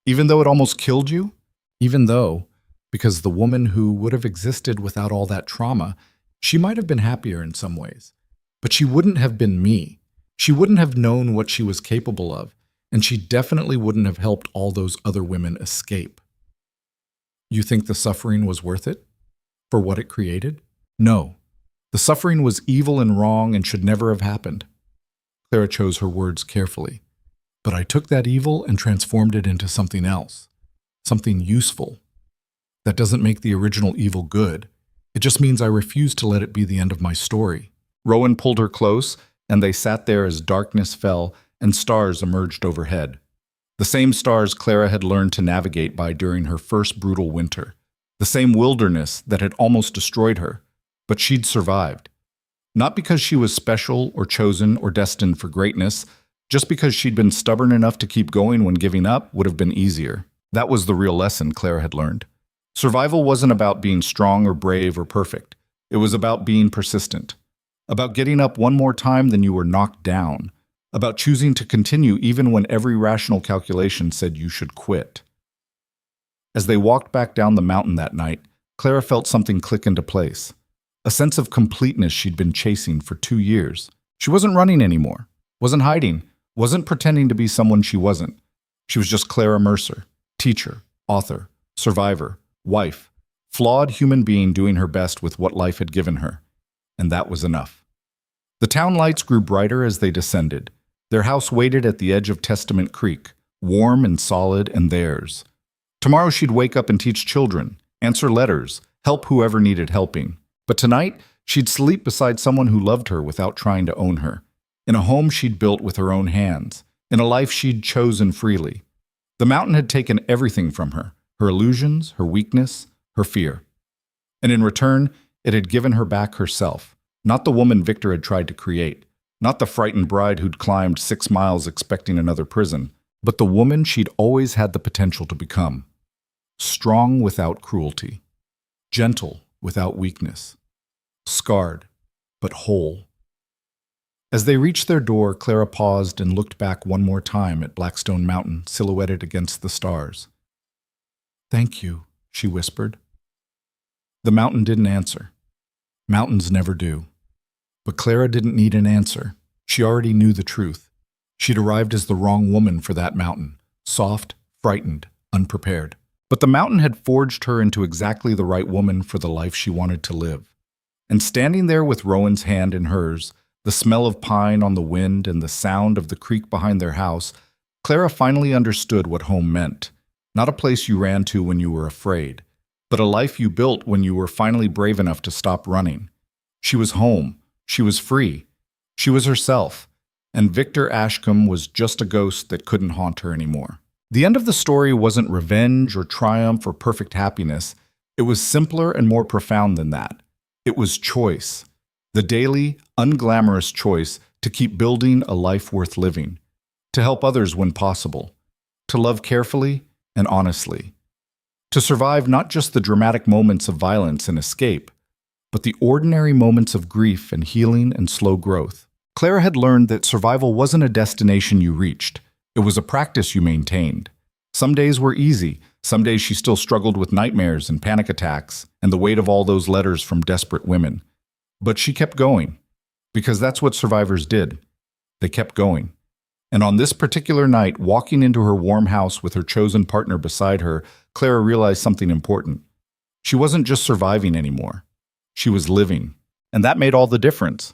"Even though it almost killed you?" "Even though, because the woman who would have existed without all that trauma, she might have been happier in some ways. But she wouldn't have been me. She wouldn't have known what she was capable of, and she definitely wouldn't have helped all those other women escape." "You think the suffering was worth it? For what it created?" "No. The suffering was evil and wrong and should never have happened." Clara chose her words carefully. "But I took that evil and transformed it into something else. Something useful. That doesn't make the original evil good. It just means I refuse to let it be the end of my story." Rowan pulled her close, and they sat there as darkness fell and stars emerged overhead. The same stars Clara had learned to navigate by during her first brutal winter. The same wilderness that had almost destroyed her. But she'd survived. Not because she was special or chosen or destined for greatness, just because she'd been stubborn enough to keep going when giving up would have been easier. That was the real lesson Clara had learned. Survival wasn't about being strong or brave or perfect. It was about being persistent. About getting up one more time than you were knocked down. About choosing to continue even when every rational calculation said you should quit. As they walked back down the mountain that night, Clara felt something click into place. A sense of completeness she'd been chasing for 2 years. She wasn't running anymore, wasn't hiding, wasn't pretending to be someone she wasn't. She was just Clara Mercer, teacher, author, survivor, wife, flawed human being doing her best with what life had given her. And that was enough. The town lights grew brighter as they descended. Their house waited at the edge of Testament Creek, warm and solid and theirs. Tomorrow she'd wake up and teach children, answer letters, help whoever needed helping. But tonight, she'd sleep beside someone who loved her without trying to own her, in a home she'd built with her own hands, in a life she'd chosen freely. The mountain had taken everything from her, her illusions, her weakness, her fear. And in return, it had given her back herself, not the woman Victor had tried to create, not the frightened bride who'd climbed 6 miles expecting another prison, but the woman she'd always had the potential to become. Strong without cruelty, gentle without weakness, scarred but whole. As they reached their door, Clara paused and looked back one more time at Blackstone Mountain silhouetted against the stars. "Thank you," she whispered. The mountain didn't answer. Mountains never do. But Clara didn't need an answer. She already knew the truth. She'd arrived as the wrong woman for that mountain, soft, frightened, unprepared. But the mountain had forged her into exactly the right woman for the life she wanted to live. And standing there with Rowan's hand in hers, the smell of pine on the wind and the sound of the creek behind their house, Clara finally understood what home meant. Not a place you ran to when you were afraid, but a life you built when you were finally brave enough to stop running. She was home. She was free. She was herself. And Victor Ashcombe was just a ghost that couldn't haunt her anymore. The end of the story wasn't revenge or triumph or perfect happiness. It was simpler and more profound than that. It was choice. The daily, unglamorous choice to keep building a life worth living, to help others when possible, to love carefully and honestly, to survive not just the dramatic moments of violence and escape, but the ordinary moments of grief and healing and slow growth. Clara had learned that survival wasn't a destination you reached. It was a practice you maintained. Some days were easy. Some days she still struggled with nightmares and panic attacks and the weight of all those letters from desperate women. But she kept going, because that's what survivors did. They kept going. And on this particular night, walking into her warm house with her chosen partner beside her, Clara realized something important. She wasn't just surviving anymore. She was living. And that made all the difference.